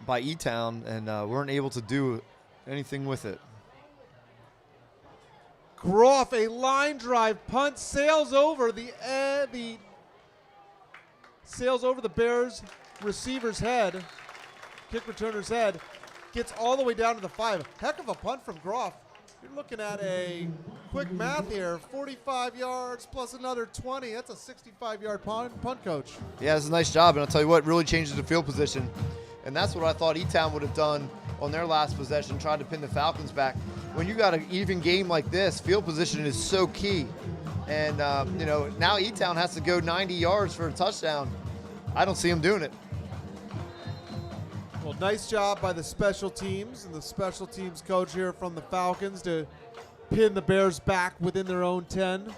by E-Town, and weren't able to do anything with it. Groff, a line drive punt, sails over the Bears receiver's head, kick returner's head, gets all the way down to the 5. Heck of a punt from Groff. You're looking at a quick math here, 45 yards plus another 20. That's a 65-yard punt, coach. Yeah, it's a nice job, and I'll tell you what, really changes the field position. And that's what I thought E-Town would have done on their last possession, tried to pin the Falcons back. When you got an even game like this, field position is so key. And, now E-Town has to go 90 yards for a touchdown. I don't see them doing it. Well, nice job by the special teams and the special teams coach here from the Falcons to pin the Bears back within their own 10.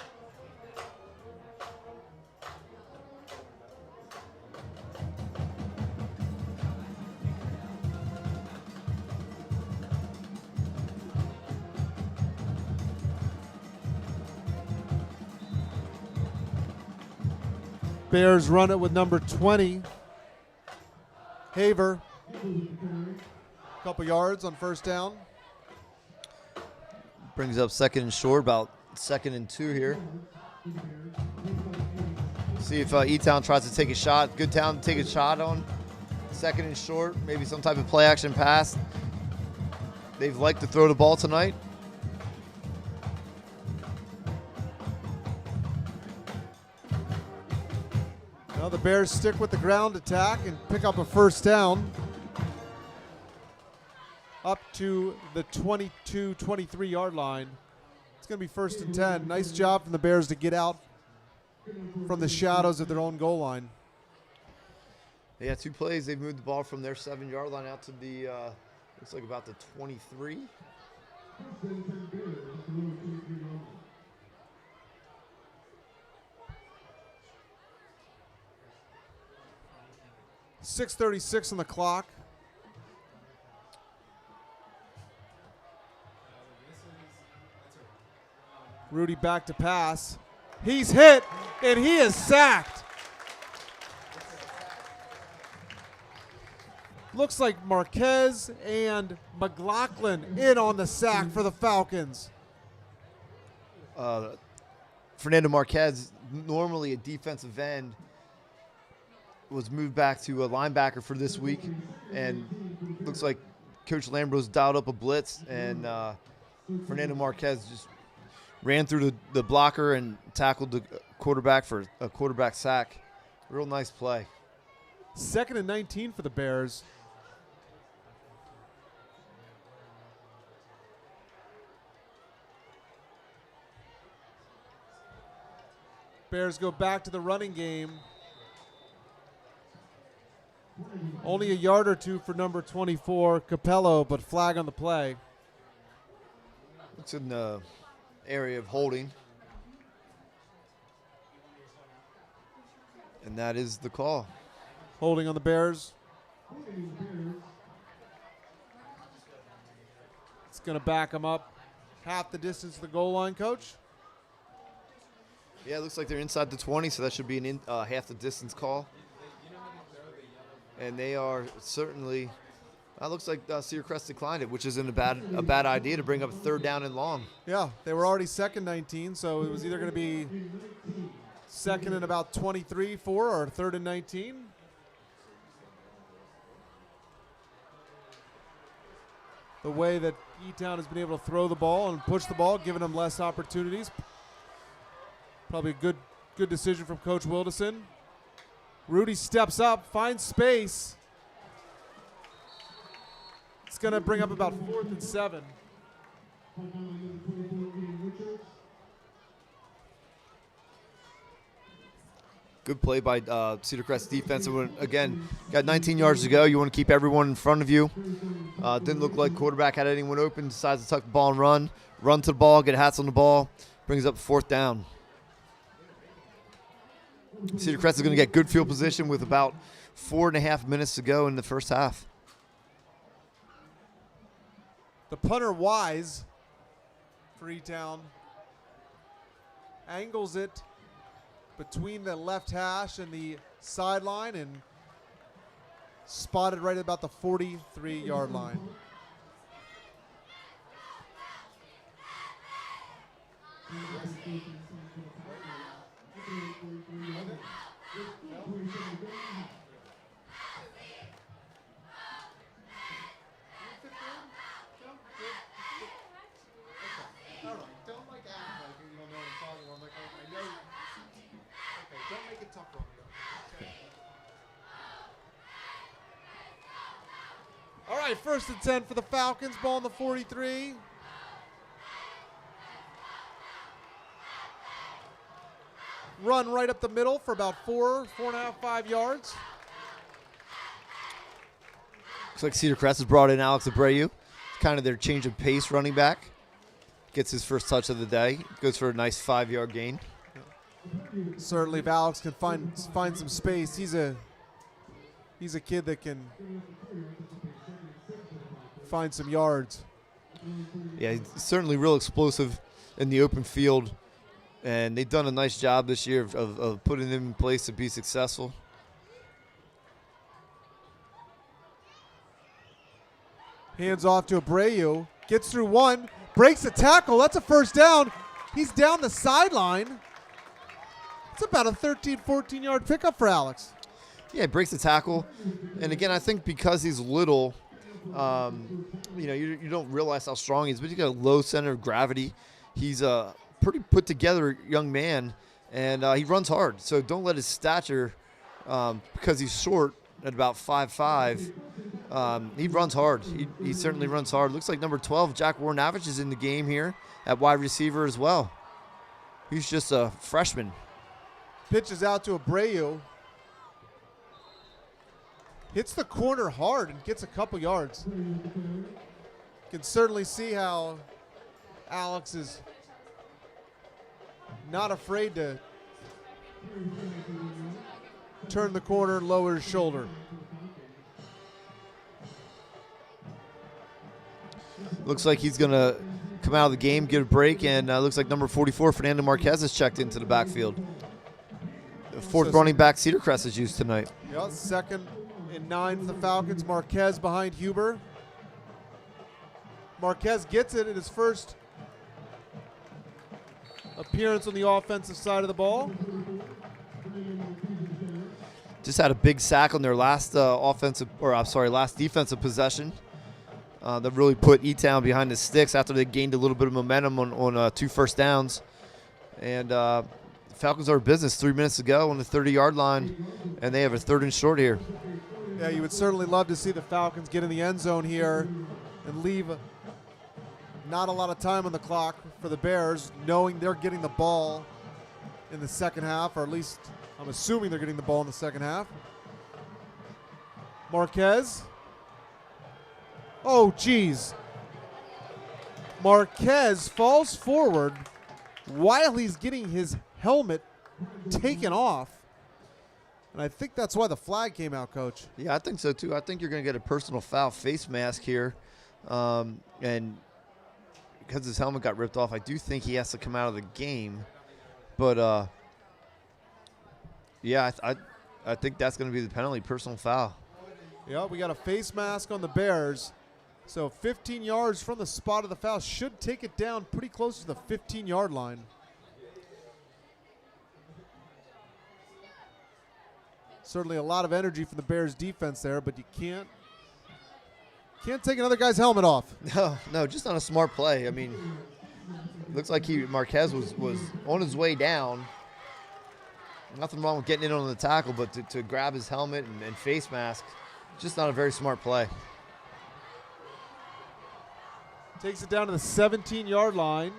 Bears run it with number 20, Haver. Couple yards on 1st down. Brings up 2nd and short, about 2nd and 2 here. See if E-Town tries to take a shot. Good town to take a shot on. 2nd and short, maybe some type of play action pass. They've liked to throw the ball tonight. Now the Bears stick with the ground attack and pick up a 1st down. Up to the 22, 23-yard line. It's going to be 1st and 10. Nice job from the Bears to get out from the shadows of their own goal line. Yeah, 2 plays. They've moved the ball from their 7-yard line out to the, looks like about the 23. 6:36 on the clock. Rudy back to pass. He's hit, and he is sacked. Looks like Marquez and McLaughlin in on the sack for the Falcons. Fernando Marquez, normally a defensive end, was moved back to a linebacker for this week, and looks like Coach Lambros dialed up a blitz, and Fernando Marquez just ran through the blocker and tackled the quarterback for a quarterback sack. Real nice play. 2nd and 19 for the Bears. Bears go back to the running game. Only a yard or 2 for number 24, Capello, but flag on the play. It's in the area of holding. And that is the call. Holding on the Bears. It's going to back them up half the distance to the goal line, Coach. Yeah, it looks like they're inside the 20, so that should be an half the distance call. And they are certainly, looks like Cedar Crest declined it, which isn't a bad idea to bring up 3rd down and long. Yeah, they were already 2nd 19, so it was either going to be 2nd and about 23, 4, or 3rd and 19. the way that E-Town has been able to throw the ball and push the ball, giving them less opportunities. Probably a good decision from Coach Wilderson. Rudy steps up, finds space. It's going to bring up about 4th and 7. Good play by Cedar Crest defense. Again, got 19 yards to go. You want to keep everyone in front of you. Didn't look like quarterback had anyone open. Decides to tuck the ball and run. Run to the ball, get hats on the ball. Brings up 4th down. Cedar Crest is going to get good field position with about 4.5 minutes to go in the first half. The punter, Wise, for E-Town, angles it between the left hash and the sideline and spotted right at about the 43-yard line. All right, 1st and 10 for the Falcons. Ball on the 43. Run right up the middle for about 4.5, 5 yards. Looks like Cedar Crest has brought in Alex Abreu. Kind of their change of pace running back. Gets his first touch of the day. Goes for a nice 5-yard gain. Certainly, if Alex can find some space, he's a kid that can find some yards. Yeah, he's certainly real explosive in the open field, and they've done a nice job this year of putting him in place to be successful. Hands off to Abreu, gets through one, breaks a tackle. That's a 1st down. He's down the sideline. It's about a 13, 14-yard pickup for Alex. Yeah, he breaks the tackle, and again, I think because he's little, you don't realize how strong he is, but he's got a low center of gravity. He's a pretty put together young man, and he runs hard. So don't let his stature, because he's short at about 5'5", he runs hard. He certainly runs hard. Looks like number 12, Jack Warnavich, is in the game here at wide receiver as well. He's just a freshman. Pitches out to Abreu. Hits the corner hard and gets a couple yards. Can certainly see how Alex is not afraid to turn the corner and lower his shoulder. Looks like he's going to come out of the game, get a break, and looks like number 44, Fernando Marquez, has checked into the backfield. The 4th running back Cedar Crest is used tonight. Yeah, 2nd and 9 for the Falcons. Marquez behind Huber. Marquez gets it in his first appearance on the offensive side of the ball. Just had a big sack on their last last defensive possession. That really put E-Town behind the sticks after they gained a little bit of momentum on 2 first downs. And Falcons are in business. 3 minutes to go on the 30-yard line, and they have a 3rd and short here. Yeah, you would certainly love to see the Falcons get in the end zone here and leave not a lot of time on the clock for the Bears, knowing they're getting the ball in the second half, or at least I'm assuming they're getting the ball in the second half. Marquez. Oh, geez. Marquez falls forward while he's getting his helmet taken off. And I think that's why the flag came out, Coach. Yeah, I think so, too. I think you're going to get a personal foul face mask here. And because his helmet got ripped off, I do think he has to come out of the game. But, yeah, I think that's going to be the penalty, personal foul. Yeah, we got a face mask on the Bears. So 15 yards from the spot of the foul. Should take it down pretty close to the 15-yard line. Certainly a lot of energy from the Bears defense there, but you can't Can't take another guy's helmet off. No, just on a smart play. I mean, it looks like Marquez was on his way down. Nothing wrong with getting in on the tackle, but to grab his helmet and face mask, just not a very smart play. Takes it down to the 17-yard line.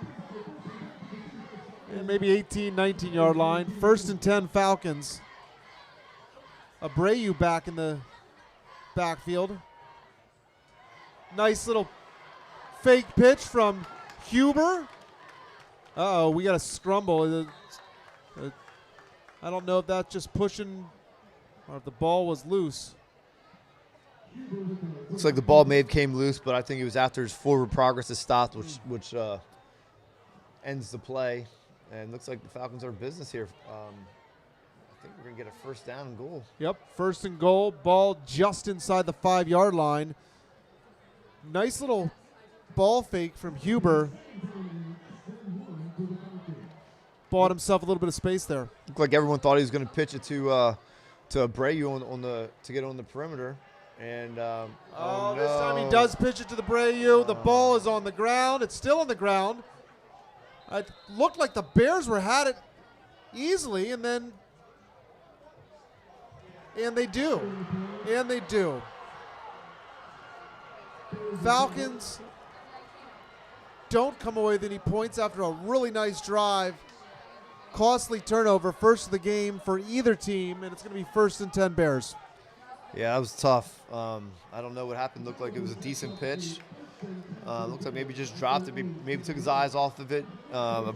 And maybe 18, 19-yard line. 1st and 10 Falcons. Abreu back in the backfield. Nice little fake pitch from Huber. Uh-oh, we got a scramble. I don't know if that's just pushing or if the ball was loose. Looks like the ball may have came loose, but I think it was after his forward progress is stopped, which ends the play. And looks like the Falcons are in business here. I think we're going to get a 1st down and goal. Yep, 1st and goal. Ball just inside the 5-yard line. Nice little ball fake from Huber. Bought himself a little bit of space there. Looked like everyone thought he was going to pitch it to Abreu to get on the perimeter. And this no. time he does pitch it to the Abreu. The ball is on the ground. It's still on the ground. It looked like the Bears had it easily, and they do. Falcons don't come away with any points after a really nice drive. Costly turnover, first of the game for either team, and it's going to be 1st and 10 Bears. Yeah, that was tough. I don't know what happened. Looked like it was a decent pitch. Looks like maybe just dropped it. Maybe took his eyes off of it.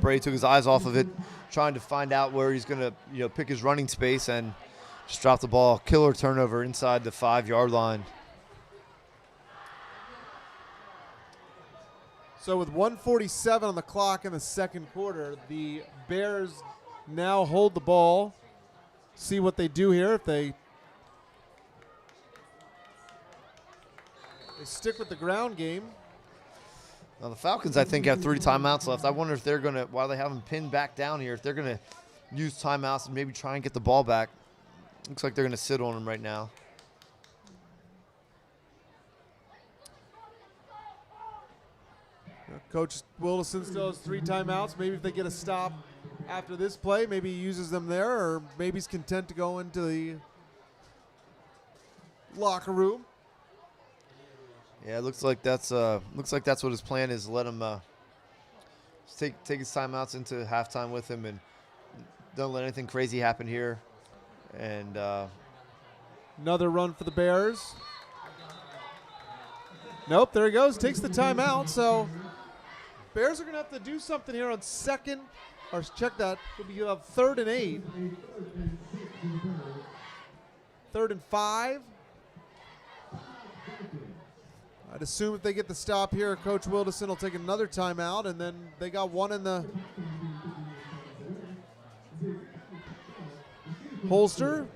Brady took his eyes off of it, trying to find out where he's going to pick his running space, and just dropped the ball. Killer turnover inside the 5-yard line. So with 1:47 on the clock in the 2nd quarter, the Bears now hold the ball. See what they do here. If they stick with the ground game. Now the Falcons, I think, have 3 timeouts left. I wonder if they're going to, while they have them pinned back down here, if they're going to use timeouts and maybe try and get the ball back. Looks like they're going to sit on them right now. Coach Wilson still has 3 timeouts. Maybe if they get a stop after this play, maybe he uses them there, or maybe he's content to go into the locker room. Yeah, it looks like that's what his plan is. Let him take his timeouts into halftime with him, and don't let anything crazy happen here. And another run for the Bears. Nope, there he goes. Takes the timeout. So Bears are going to have to do something here on 2nd, or check that. It'll be 3rd and 8. 3rd and 5. I'd assume if they get the stop here, Coach Wilderson will take another timeout, and then they got one in the holster.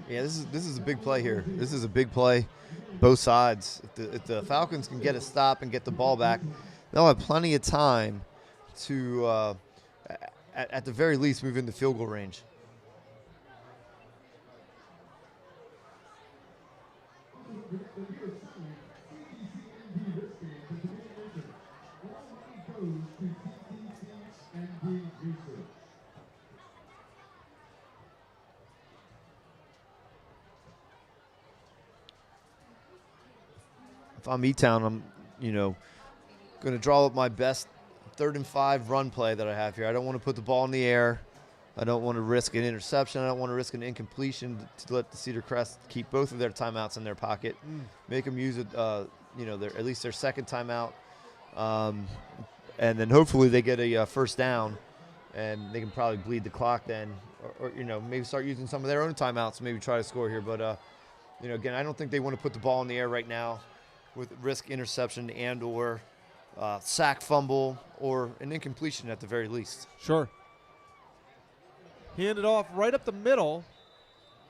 Yeah, this is a big play here. This is a big play, both sides. If the Falcons can get a stop and get the ball back, they'll have plenty of time to, at the very least, move into field goal range. If I'm E-Town, I'm, going to draw up my best 3rd and 5 run play that I have here. I don't want to put the ball in the air. I don't want to risk an interception. I don't want to risk an incompletion to let the Cedar Crest keep both of their timeouts in their pocket. Make them use it, at least their 2nd timeout. And then hopefully they get a 1st down, and they can probably bleed the clock then. Or maybe start using some of their own timeouts, maybe try to score here. But, again, I don't think they want to put the ball in the air right now with risk interception and or sack, fumble, or an incompletion at the very least. Sure. Hand it off right up the middle.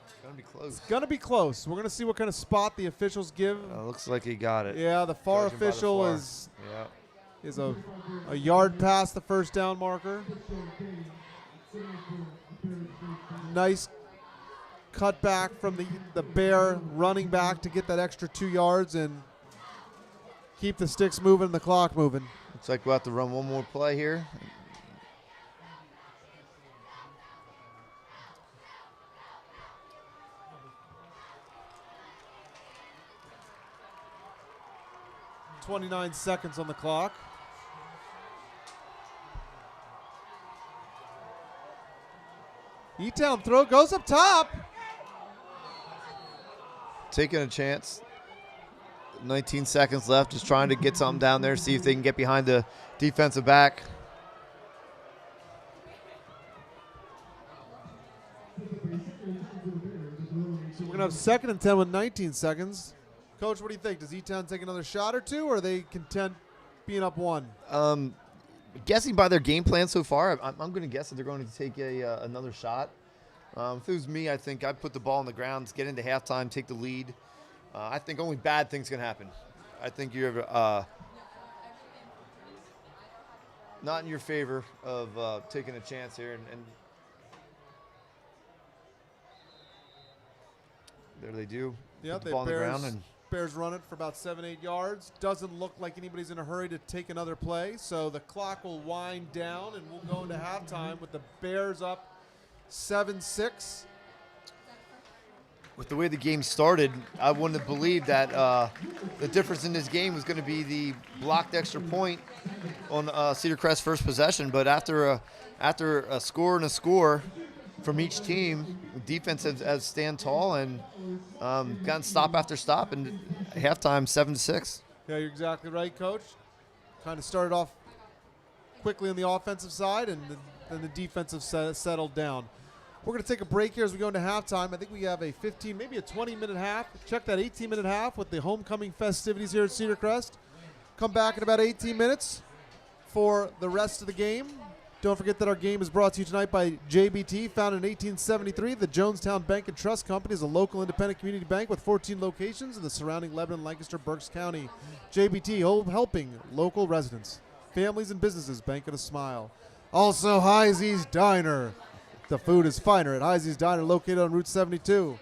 It's going to be close. It's going to be close. We're going to see what kind of spot the officials give. Looks like he got it. Yeah, the far Judging by the official far. is a yard past the 1st down marker. Nice cut back from the Bear running back to get that extra 2 yards and keep the sticks moving and the clock moving. Looks like we'll have to run one more play here. .29 seconds on the clock. E-Town throw goes up top. Taking a chance. 19 seconds left, just trying to get something down there, see if they can get behind the defensive back. So we're going to have 2nd and 10 with 19 seconds. Coach, what do you think? Does E-Town take another shot or two, or are they content being up 1? Guessing by their game plan so far, I'm going to guess that they're going to take another shot. If it was me, I think I'd put the ball on the ground, get into halftime, take the lead. I think only bad things can happen. I think you're not in your favor of taking a chance here. And there they do. Yeah, put the ball on the ground. And Bears run it for about 7-8 yards. Doesn't look like anybody's in a hurry to take another play. So the clock will wind down, and we'll go into halftime with the Bears up 7-6. With the way the game started, I wouldn't have believed that the difference in this game was going to be the blocked extra point on Cedarcrest's first possession. But after a score and a score from each team, defense has stand tall and gotten stop after stop, and halftime 7-6. Yeah, you're exactly right, Coach. Kind of started off quickly on the offensive side, and then the defensive settled down. We're going to take a break here as we go into halftime. I think we have a 15, maybe a 20-minute half. Check that 18-minute half with the homecoming festivities here at Cedar Crest. Come back in about 18 minutes for the rest of the game. Don't forget that our game is brought to you tonight by JBT, founded in 1873. The Jonestown Bank and Trust Company is a local independent community bank with 14 locations in the surrounding Lebanon, Lancaster, Berks County. JBT, helping local residents, families, and businesses bank with a smile. Also, Heisey's Diner. The food is finer at Heisey's Diner, located on Route 72.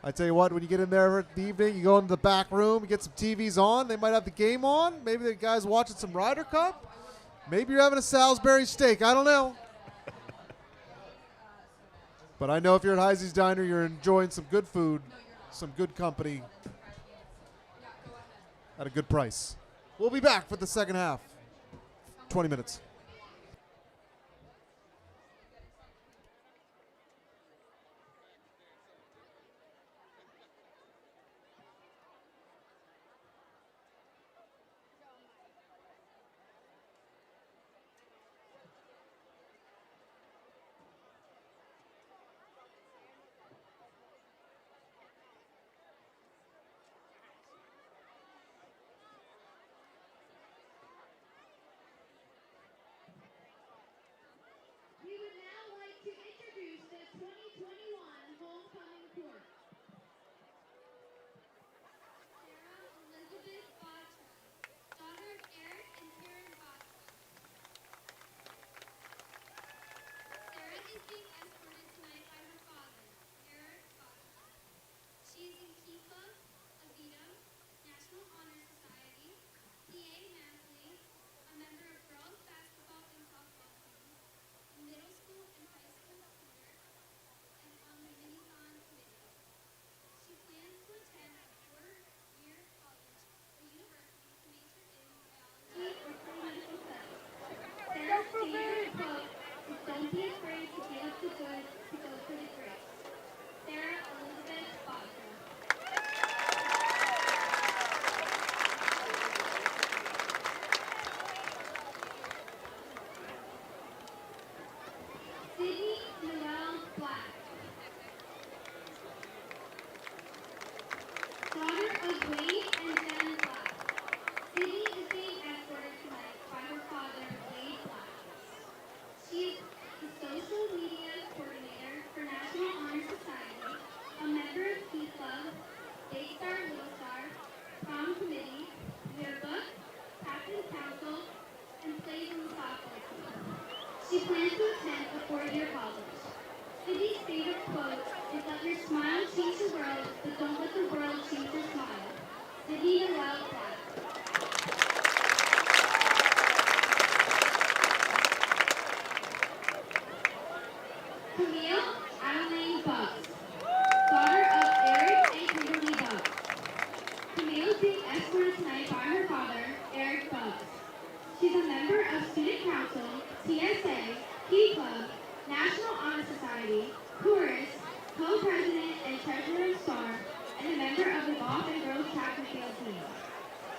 I tell you what, when you get in there at the evening, you go into the back room, you get some TVs on. They might have the game on. Maybe the guy's watching some Ryder Cup. Maybe you're having a Salisbury steak. I don't know. But I know if you're at Heisey's Diner, you're enjoying some good food, some good company at a good price. We'll be back for the second half. 20 minutes. Don't be afraid to get up to good to go for the grace. Sarah Elizabeth Foster. Sydney Noel Black. Daughter of Wade and Jen Black. Sydney is being escorted tonight by her father, Wade Black. She is the social media coordinator for National Honor Society, a member of Key Club, Big Star Little Star, Prom Committee, Yearbook, Captain's Council, and plays on the softball team. She plans to attend a four-year college. Sydney's favorite quote is let your smile change the world, but don't let the world change your smile. Sydney Noel Platt. Camille Adeline Bucks, daughter of Eric and Kimberly Bucks. Camille is being escorted tonight by her father, Eric Bucks. She's a member of Student Council, TSA, Key Club, National Honor Society, Chorus, co-president and treasurer of STAR, and a member of the golf and girls track and field team.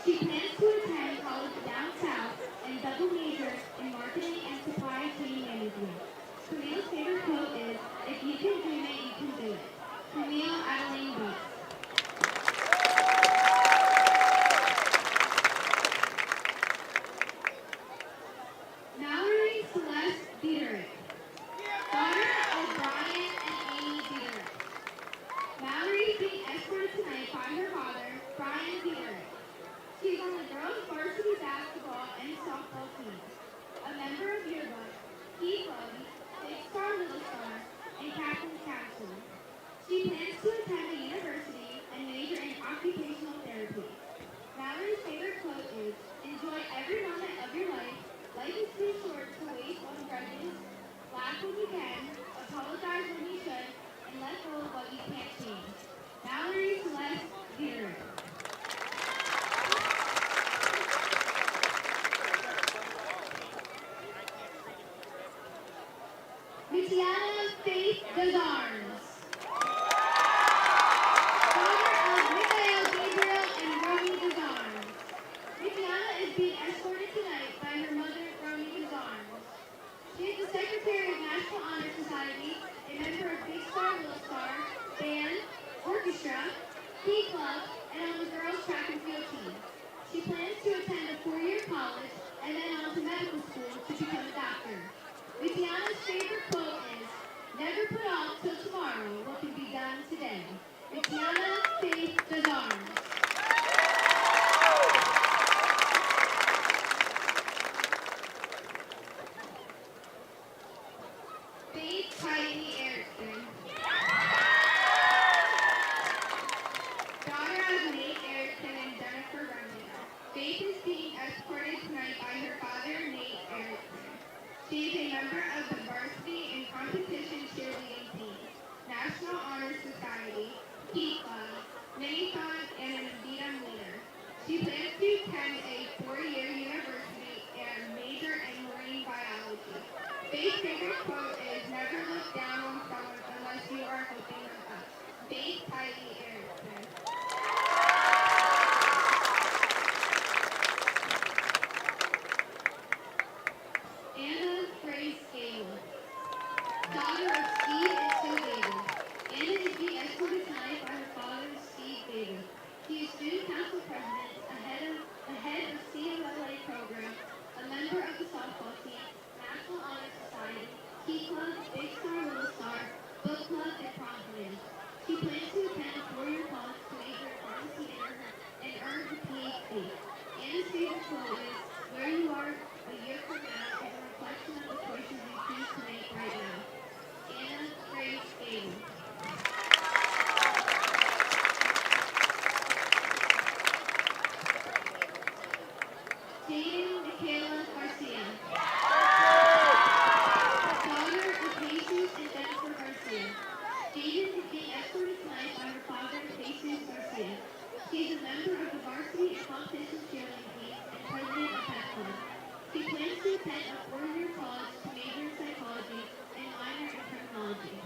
She plans to attend college down south and double major in marketing and supply chain management. Camille's favorite quote is, "If you can dream it, you can do it." Camille Adeline Bucks. Mallory Celeste Dieterich, daughter of Brian and Amy Dieterich. Mallory is being escorted tonight by her father, Brian Dieterich. She is on the girls' varsity basketball and softball teams, a member of yearbook, Key Club, Big Star Little Star, and Captain's Council. She plans to attend a university and major in occupational therapy. Mallory's favorite quote is, "Enjoy every moment of your life. Life is too short to waste on grudges. Laugh when you can, apologize when you should, and let go of what you can't change." Mallory Celeste Dieterich. Michiana Faith Desarnes, daughter of Michael Gabriel and Romy Desarnes. Michiana is being escorted tonight by her mother, Romy Desarnes. She is the secretary of National Honor Society, a member of Big Star Little Star, band, orchestra, Key Club, and on the girls' track and field team. She plans to attend a 4-year college and then on to medical school to become a doctor. Michiana's favorite quote is, "Never put off till tomorrow what can be done today." Michiana Faith Desarnes. Faith Heidi Erickson, daughter of Nate Erickson and Jennifer Runyon. Faith is being escorted tonight by her father, Nate Erickson. She is a member of the varsity and competition cheerleading team, National Honor Society, Key Club, Mini-Thon, and an Avita leader. She plans to attend a 4-year university and major in marine biology. Faith's favorite quote is, "Never look down on someone unless you are hoping them up." Faith Heidi Erickson. Anna Grace Gable, daughter of Steve and Sue Gable. Anna is being escorted tonight by her father, Steve Gable. He is student council president, the head of COLA program, a member of the softball team, National Honor Society, Key Club, Big Star Little Star, Book Club, and Prom Committee. She plans to attend a 4-year college to major in pharmacy and earn her PhD. Anna's favorite quote is, "Where you are a year from now is a reflection of the choices you choose to make right now." Anna Grace Gable. Jaden Michaela Garcia, daughter of Jesus and Jennifer Garcia. Jaden is being escorted tonight by her father, Jesus Garcia. She is a member of the varsity and competition cheerleading team and president of Pep Club. She plans to attend a 4-year college to major in psychology and minor in criminology.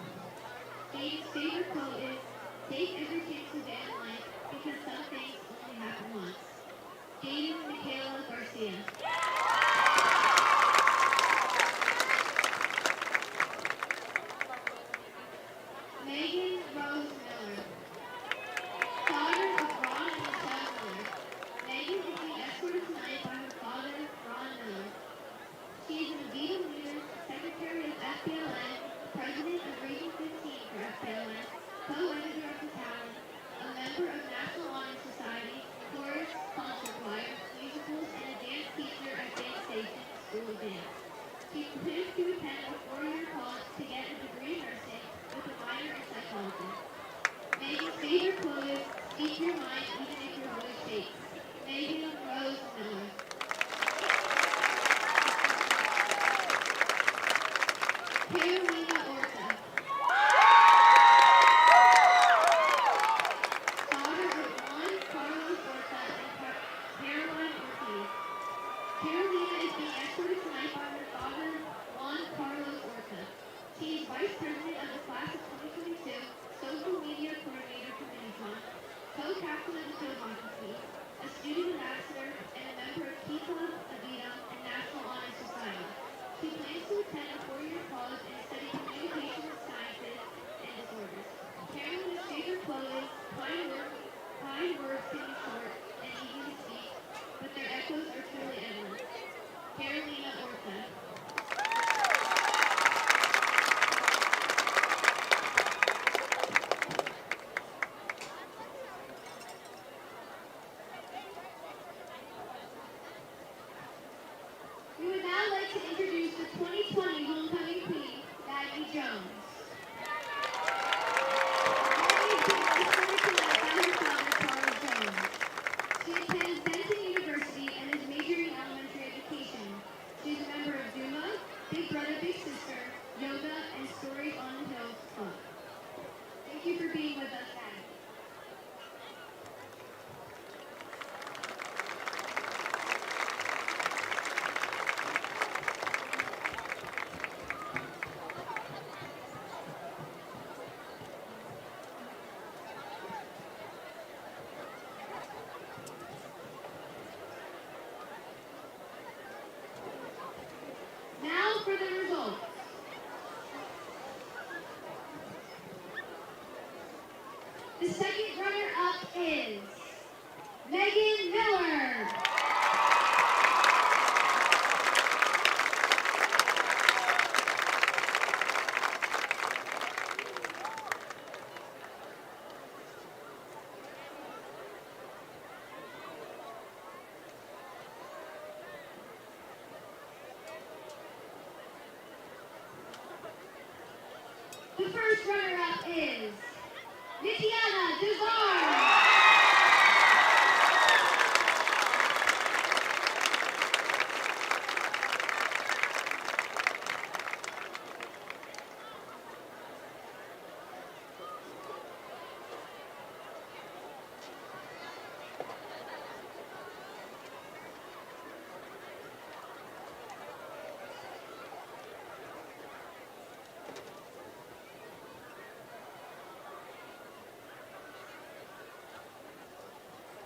Jaden's favorite quote is, "Take every chance you get in life because some things only happen once." Jaden Michaela Garcia. Megan Rose Miller, daughter of Ron and Michelle Miller. Megan is being escorted tonight by her father, Ron Miller. She is an Avita leader, secretary of FBLN, president of Region 15 for FBLN, co-editor of the Talent, a member of National Honor Society, chorus, concert choir, musicals, and a dance teacher at Dance Station School of Dance. She plans to attend a 4-year college to get a degree in nursing with a minor in psychology. Megan, save your clothes, speak your mind even if your voice shakes. Megan Rose Miller. Carolina Orta. Daughter of Juan Carlos Orta and Caroline Ortiz. Carolina is being escorted tonight by her father, Juan Carlos Orta. She is Vice President of the Class of 2022, Social Media Coordinator for Minnetonka, co-captain of the field hockey team, a student ambassador, and a member of Key Club, Avita, and National Honor Society. She plans to attend a four-year college and study communication sciences and disorders. Carolina Cedar Crest, kind words can be short and easy to speak, but their echoes are truly endless. Carolina Orta. We would now like to introduce the 2020 homecoming queen, Maggie Jones. Maggie is being escorted tonight by her father, Charles Jones. She attends Benton University and is majoring in elementary education. She is a member of Zumba, Big Brother, Big Sister, Yoga, and Stories on the Hills Club. Thank you for being with us, Maggie. Now for the results. The second runner-up is Megan Miller. The first runner-up is Nikiana Duzar.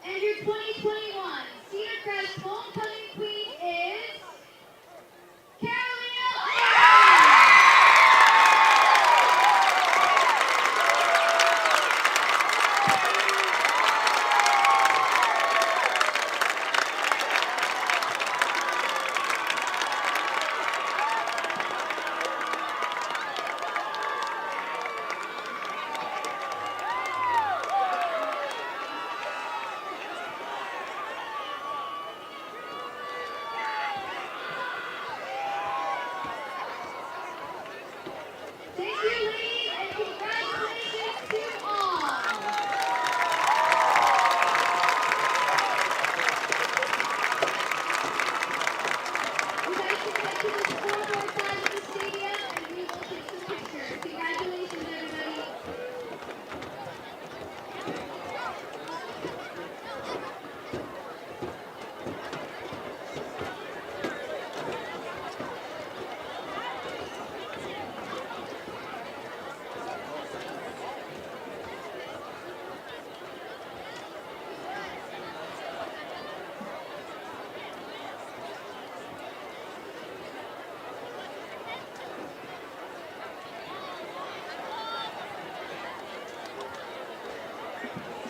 And your 2021 Cedar Crest homecoming queen is Carolina Orta. Thank you, ladies, and congratulations to all. You guys can head to the scoreboard side of the stadium and we will take some pictures. Congratulations, everybody.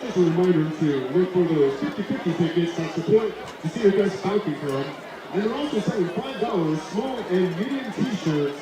Just a reminder to look for those 50/50 tickets that support the Cedar Crest Biking Club. And they're also selling $5 small and medium t-shirts.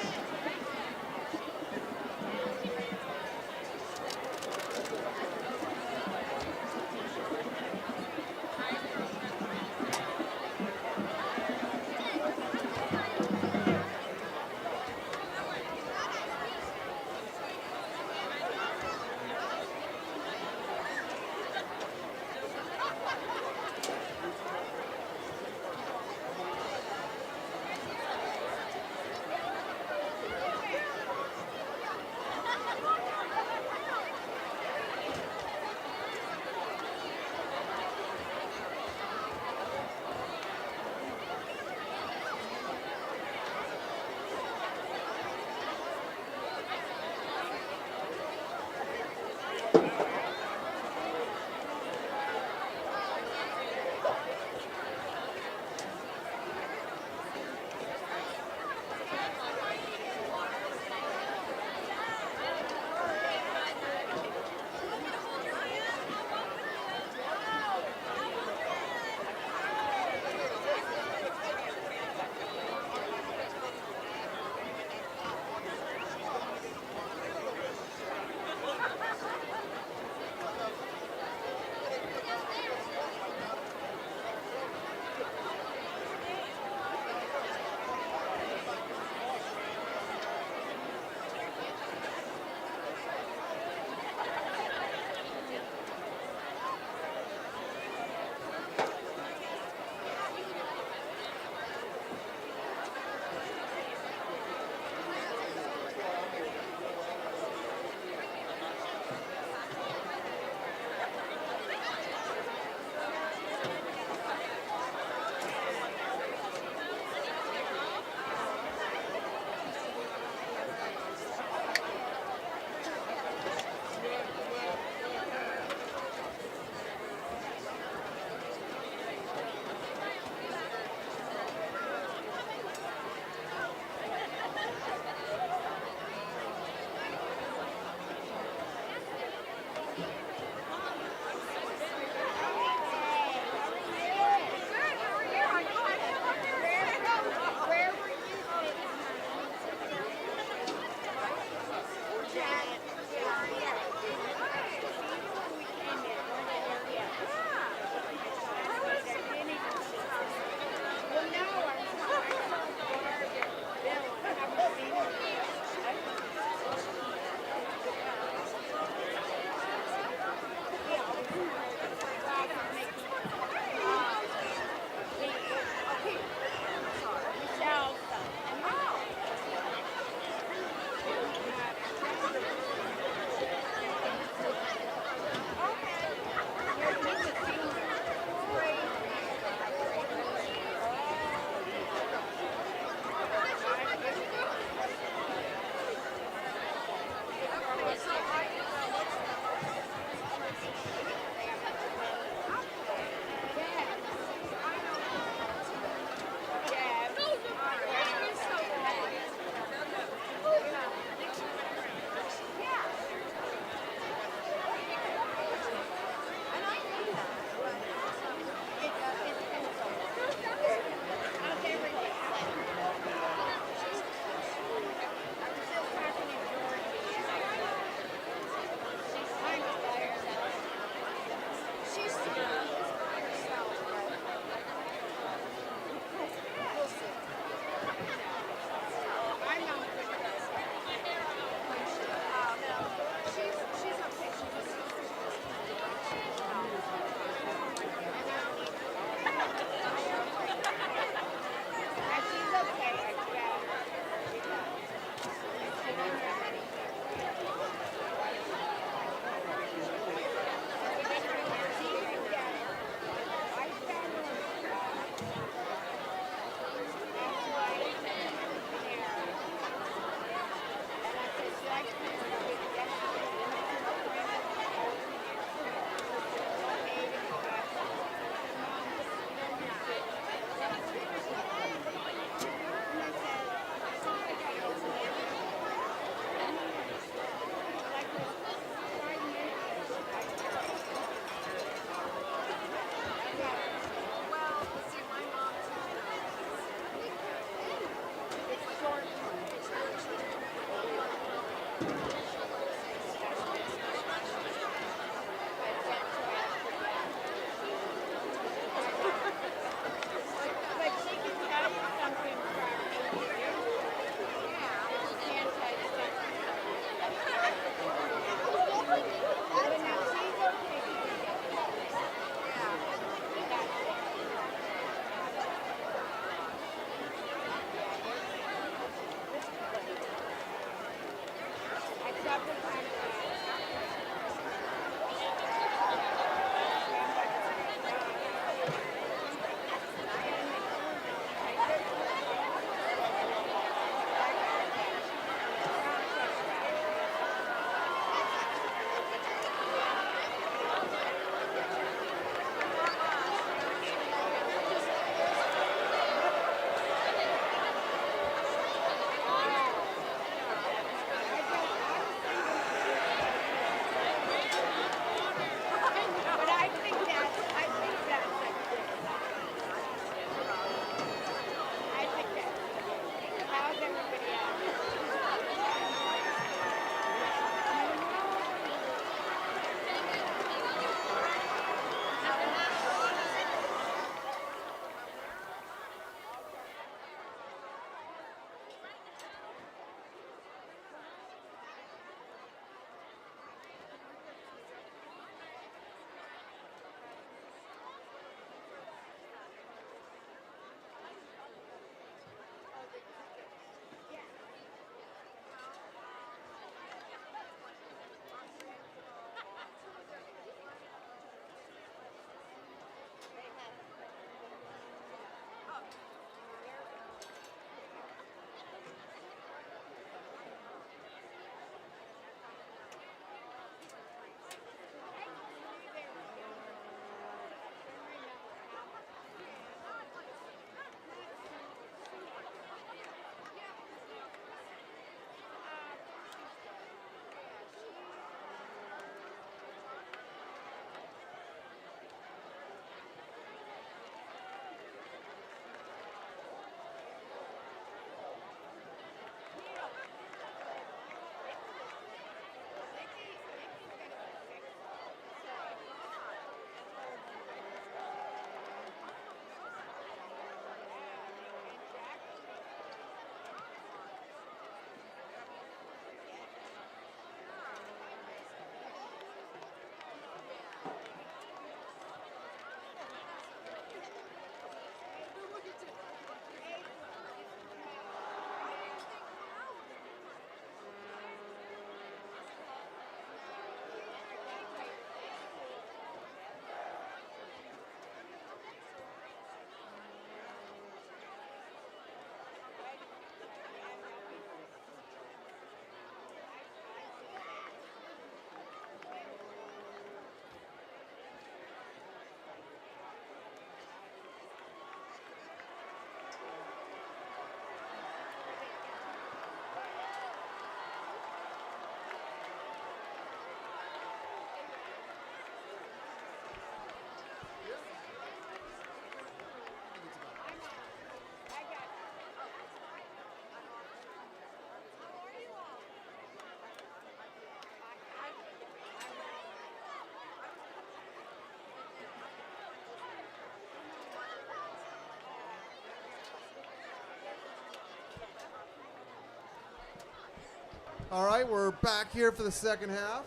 All right, we're back here for the second half.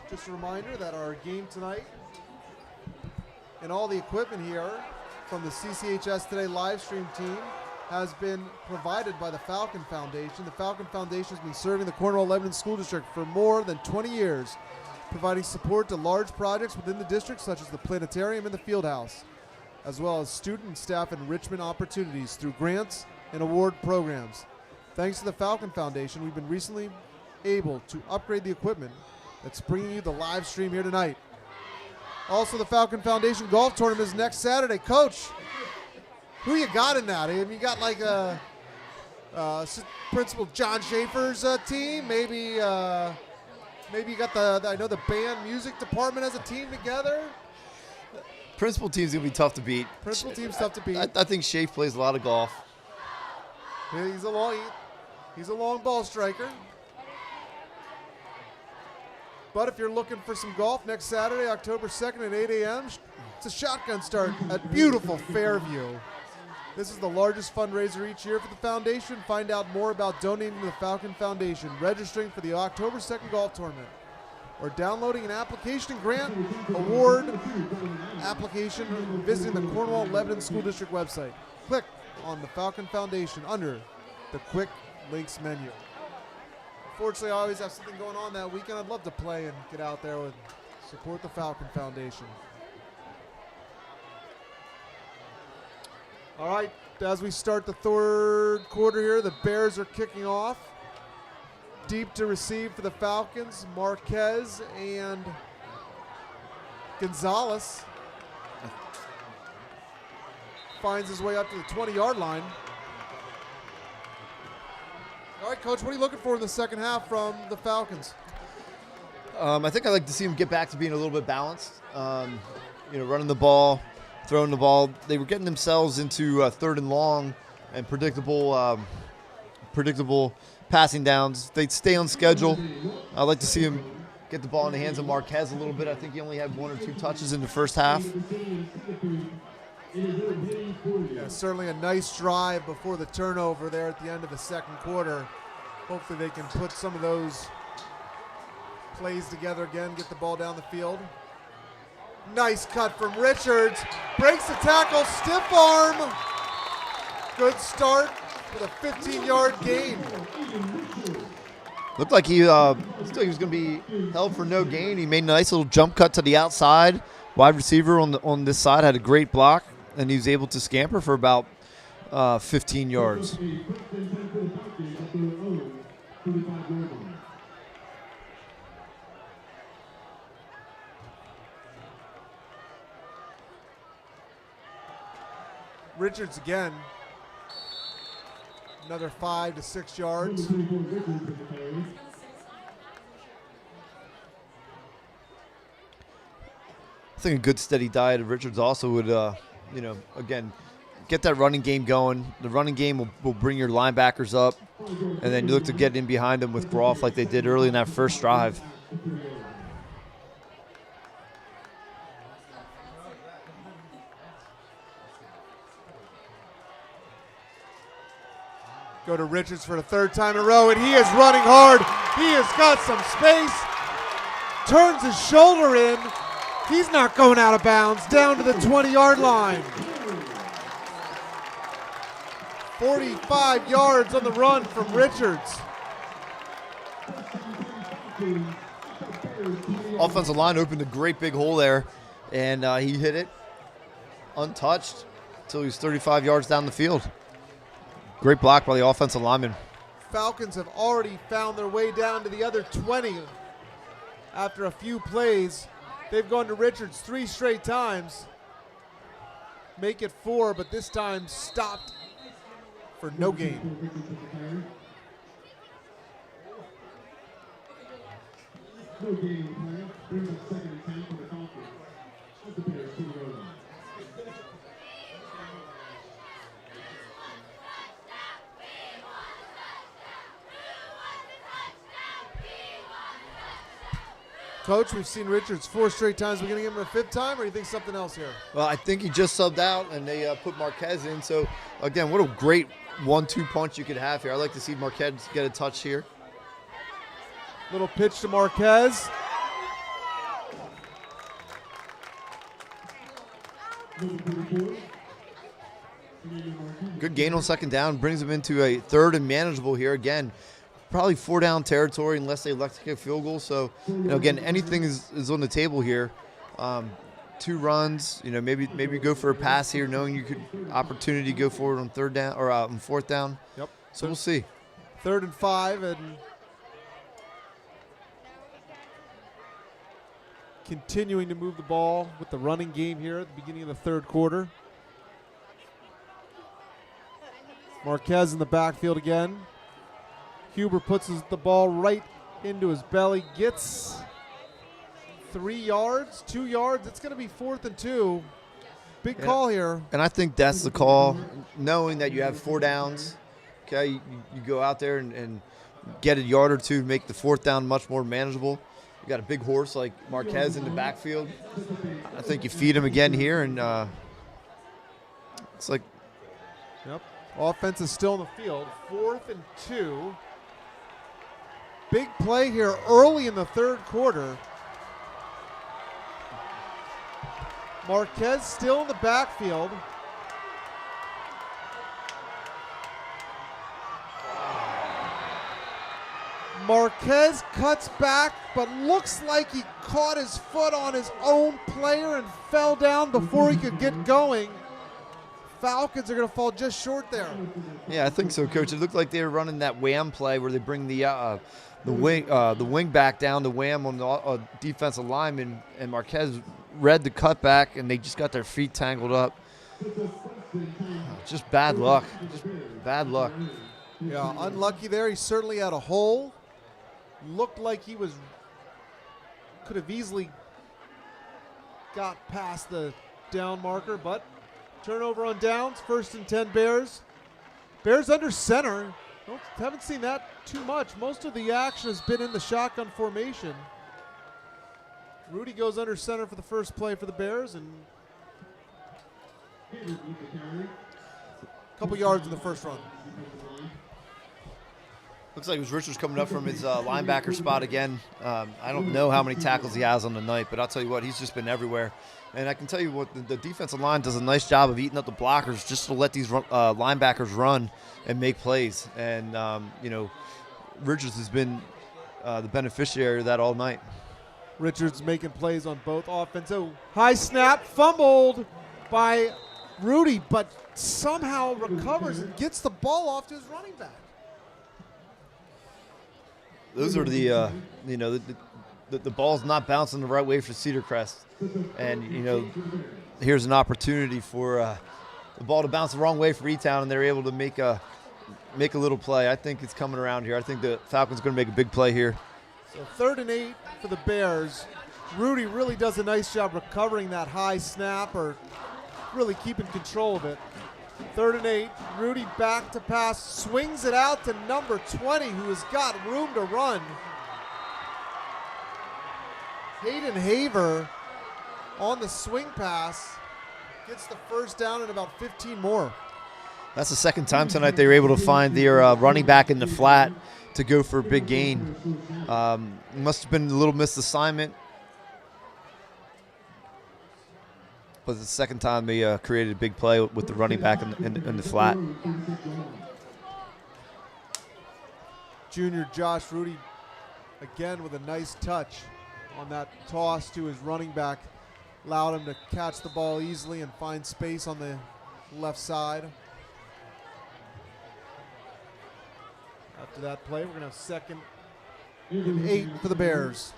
Just a reminder that our game tonight and all the equipment here from the CCHS Today live stream team has been provided by the Falcon Foundation. The Falcon Foundation has been serving the Cornwall-Lebanon School District for more than 20 years, providing support to large projects within the district such as the planetarium and the field house, as well as student and staff enrichment opportunities through grants and award programs. Thanks to the Falcon Foundation, we've been recently able to upgrade the equipment that's bringing you the live stream here tonight. Also, the Falcon Foundation Golf Tournament is next Saturday. Coach, who you got in that? Have you got like a Principal John Schaefer's team? Maybe you got I know the band music department has a team together. Principal team's going to be tough to beat. Principal team's tough to beat. I think Schaefer plays a lot of golf. He's a long ball striker. But if you're looking for some golf next Saturday, October 2nd at 8 a.m., it's a shotgun start at beautiful Fairview. This is the largest fundraiser each year for the foundation. Find out more about donating to the Falcon Foundation, registering for the October 2nd golf tournament, or downloading an application and grant award application and visiting the Cornwall Lebanon School District website. Click on the Falcon Foundation under the Quick Links menu. Unfortunately, I always have something going on that weekend. I'd love to play and get out there and support the Falcon Foundation. All right, as we start the third quarter here, the Bears are kicking off. Deep to receive for the Falcons, Marquez and Gonzalez. Finds his way up to the 20-yard line. All right, Coach, what are you looking for in the second half from the Falcons? I think I'd like to see them get back to being a little bit balanced. Running the ball, throwing the ball. They were getting themselves into third and long and predictable passing downs. They'd stay on schedule. I'd like to see them get the ball in the hands of Marquez a little bit. I think he only had 1 or 2 touches in the first half. Yeah, certainly a nice drive before the turnover there at the end of the second quarter. Hopefully they can put some of those plays together again, get the ball down the field. Nice cut from Richards. Breaks the tackle, stiff arm. Good start with a 15-yard gain. Looked like he was going to be held for no gain. He made a nice little jump cut to the outside. Wide receiver on this side had a great block, and he was able to scamper for about 15 yards. Richards again. Another 5 to 6 yards. I think a good steady diet of Richards also would, again, get that running game going. The running game will bring your linebackers up, and then you look to get in behind them with Groff like they did early in that first drive. Go to Richards for the third time in a row, and he is running hard. He has got some space. Turns his shoulder in. He's not going out of bounds. Down to the 20-yard line. 45 yards on the run from Richards. Offensive line opened a great big hole there, and he hit it untouched until he was 35 yards down the field. Great block by the offensive lineman. Falcons have already found their way down to the other 20 after a few plays. They've gone to Richards 3 straight times. Make it 4, but this time stopped for no gain. No gain on the play. Brings up second and 10 for the Falcons. At the Bears 2-yard line. Coach, we've seen Richards 4 straight times. We're going to give him a 5th time, or do you think something else here? Well, I think he just subbed out, and they put Marquez in. So, again, what a great 1-2 punch you could have here. I'd like to see Marquez get a touch here. Little pitch to Marquez. Good gain on second down. Brings them into a third and manageable here. Again, probably 4-down territory unless they elect to kick a field goal. So, again, anything is on the table here. 2 runs, maybe go for a pass here, knowing you could opportunity to go forward on third down or on 4th down. Yep. So we'll see. 3rd and 5, and continuing to move the ball with the running game here at the beginning of the 3rd quarter. Marquez in the backfield again. Huber puts the ball right into his belly, gets 3 yards, 2 yards. It's going to be 4th and 2. Big call here. And I think that's the call, knowing that you have 4 downs. Okay, you go out there and get a yard or two, make the 4th down much more manageable. got a big horse like Marquez in the backfield. I think you feed him again here, and it's like. Yep. Offense is still in the field. 4th and 2. Big play here early in the third quarter. Marquez still in the backfield. Marquez cuts back, but looks like he caught his foot on his own player and fell down before he could get going. Falcons are going to fall just short there. Yeah, I think so, Coach. It looked like they were running that wham play where they bring the wing back down to wham on the defensive lineman, and Marquez read the cutback, and they just got their feet tangled up. Just bad luck. Just bad luck. Yeah, unlucky there. He certainly had a hole. Looked like he could have easily got past the down marker, but turnover on downs. 1st and 10 Bears. Bears under center. Haven't seen that too much. Most of the action has been in the shotgun formation. Rudy goes under center for the first play for the Bears, and a couple yards in the first run. Looks like it was Richards coming up from his linebacker spot again. I don't know how many tackles he has on the night, but I'll tell you what, he's just been everywhere. And I can tell you what, the defensive line does a nice job of eating up the blockers just to let these linebackers run and make plays. And, Richards has been the beneficiary of that all night. Richards making plays on both offensive. High snap, fumbled by Rudy, but somehow recovers and gets the ball off to his running back. Those are the ball's not bouncing the right way for Cedar Crest. And, here's an opportunity for the ball to bounce the wrong way for E-Town, and they're able to make a little play. I think it's coming around here. I think the Falcons going to make a big play here. So 3rd and 8 for the Bears. Rudy really does a nice job recovering that high snap, or really keeping control of it. 3rd and 8. Rudy back to pass, swings it out to number 20, who has got room to run. Hayden Haver on the swing pass gets the first down and about 15 more. That's the second time tonight they were able to find their running back in the flat to go for a big gain. Must have been a little missed assignment. But the second time they created a big play with the running back in the flat. Junior Josh Rudy again with a nice touch on that toss to his running back. Allowed him to catch the ball easily and find space on the left side. After that play, we're going to have 2nd and 8 for the Bears.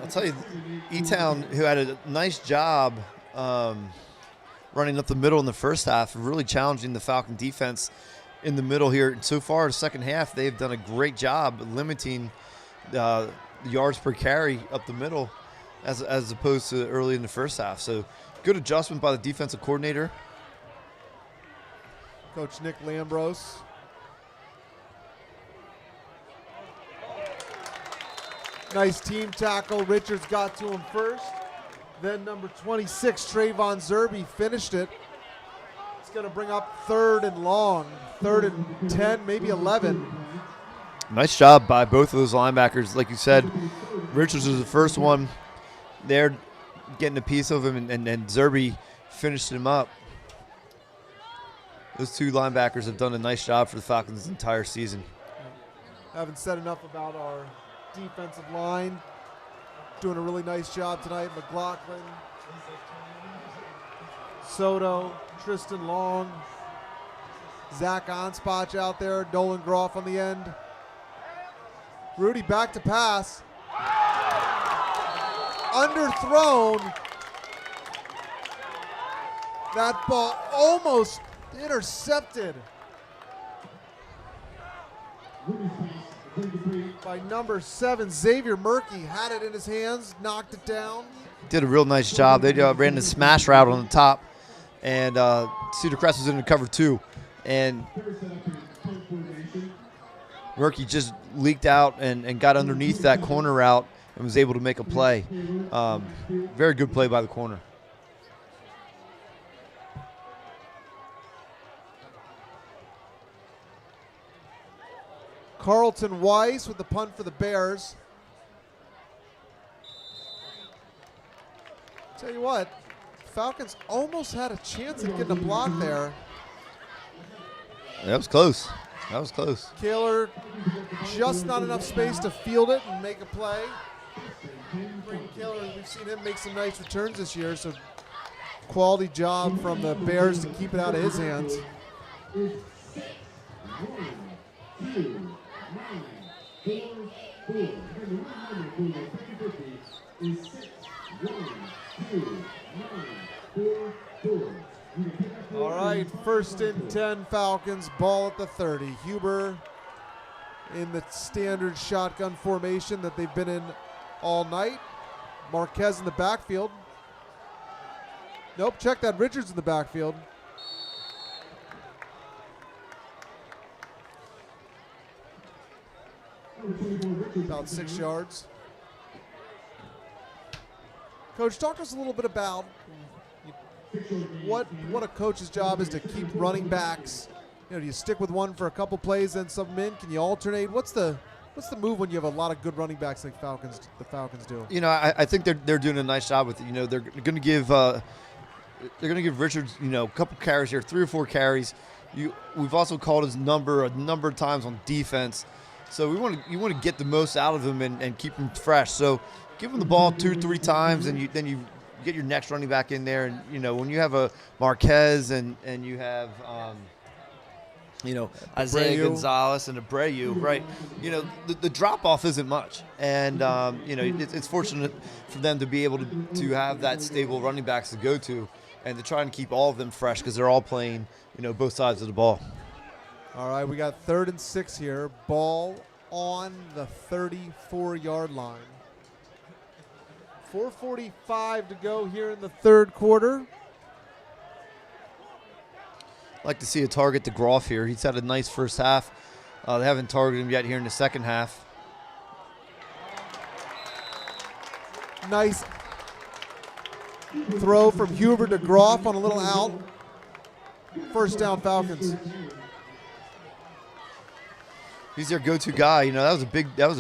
I'll tell you, E-Town, who had a nice job running up the middle in the first half, really challenging the Falcon defense in the middle here. So far, the second half, they've done a great job limiting the yards per carry up the middle as opposed to early in the first half. So good adjustment by the defensive coordinator. Coach Nick Lambros. Nice team tackle. Richards got to him first. Then number 26, Trayvon Zerby, finished it. It's going to bring up 3rd and long. 3rd and 10, maybe 11. Nice job by both of those linebackers. Like you said, Richards was the first one. They're getting a piece of him, and Zerby finished him up. Those two linebackers have done a nice job for the Falcons the entire season. Haven't said enough about our defensive line. Doing a really nice job tonight. McLaughlin, Soto, Tristan Long, Zach Onspach out there, Dolan Groff on the end. Rudy back to pass. Underthrown. That ball almost intercepted by number 7, Xavier Murphy. Had it in his hands, knocked it down. Did a real nice job. They ran the smash route on the top, and Cedar Crest was in the cover 2. And Murky just leaked out and got underneath that corner route and was able to make a play. Very good play by the corner. Carlton Weiss with the punt for the Bears. Tell you what, Falcons almost had a chance at getting a block there. That was close. That was close. Kaler just not enough space to field it and make a play. Brayden Kaler, we've seen him make some nice returns this year, so quality job from the Bears to keep it out of his hands. All right, 1st and 10 Falcons, ball at the 30. Huber in the standard shotgun formation that they've been in all night. Marquez in the backfield. Nope, check that. Richards in the backfield. About 6 yards. Coach, talk to us a little bit about what a coach's job is to keep running backs. You know, do you stick with one for a couple plays and sub them in? Can you alternate? What's the move when you have a lot of good running backs like the Falcons do? You know, I think they're doing a nice job with it. You know, they're going to give Richards, you know, a couple carries here, 3 or 4 carries. We've also called his number a number of times on defense. So you want to get the most out of him and keep him fresh. So give him the ball 2 or 3 times, and then you get your next running back in there. And you know, when you have a Marquez and you have you know, Isaiah Gonzalez and Abreu, right? You know, the drop off isn't much, and you know, it's fortunate for them to be able to have that stable running backs to go to, and to try and keep all of them fresh because they're all playing, you know, both sides of the ball. All right, we got 3rd and 6 here. Ball on the 34-yard line. 4:45 to go here in the 3rd quarter. I'd like to see a target to Groff here. He's had a nice first half. They haven't targeted him yet here in the second half. Nice throw from Huber to Groff on a little out. 1st down Falcons. He's their go-to guy. You know, that was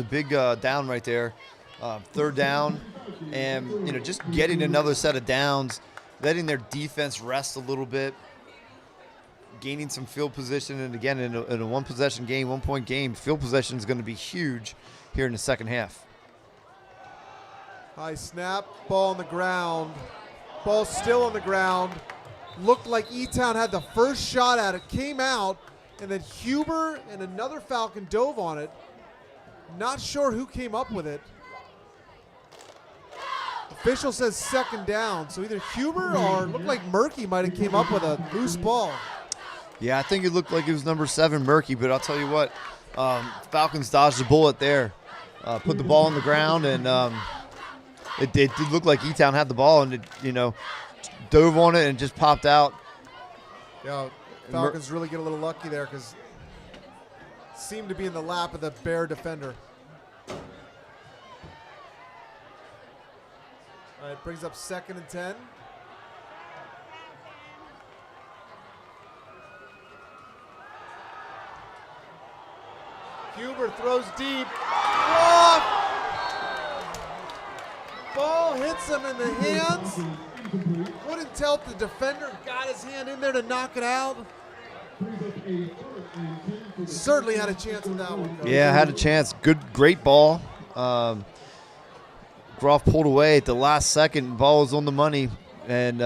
a big down right there. 3rd down, and you know, just getting another set of downs, letting their defense rest a little bit, gaining some field position, and again, in a one-possession game, 1-point game, field possession is going to be huge here in the second half. High snap, ball on the ground. Ball still on the ground. Looked like E-Town had the first shot at it, came out, and then Huber and another Falcon dove on it. Not sure who came up with it. Official says 2nd down, so either Huber or looked like Murky might have came up with a loose ball. Yeah, I think it looked like it was number 7, Murky, but I'll tell you what, Falcons dodged a bullet there. Put the ball on the ground, and it did look like E-Town had the ball, and it, you know, dove on it and just popped out. Yeah, Falcons really get a little lucky there because it seemed to be in the lap of the Bear defender. All right, brings up 2nd and 10. Huber throws deep. Off! Ball hits him in the hands. Couldn't tell if the defender got his hand in there to knock it out. Certainly had a chance with that one, Coach. Yeah, had a chance. Great ball. Groff pulled away at the last second. Ball was on the money, and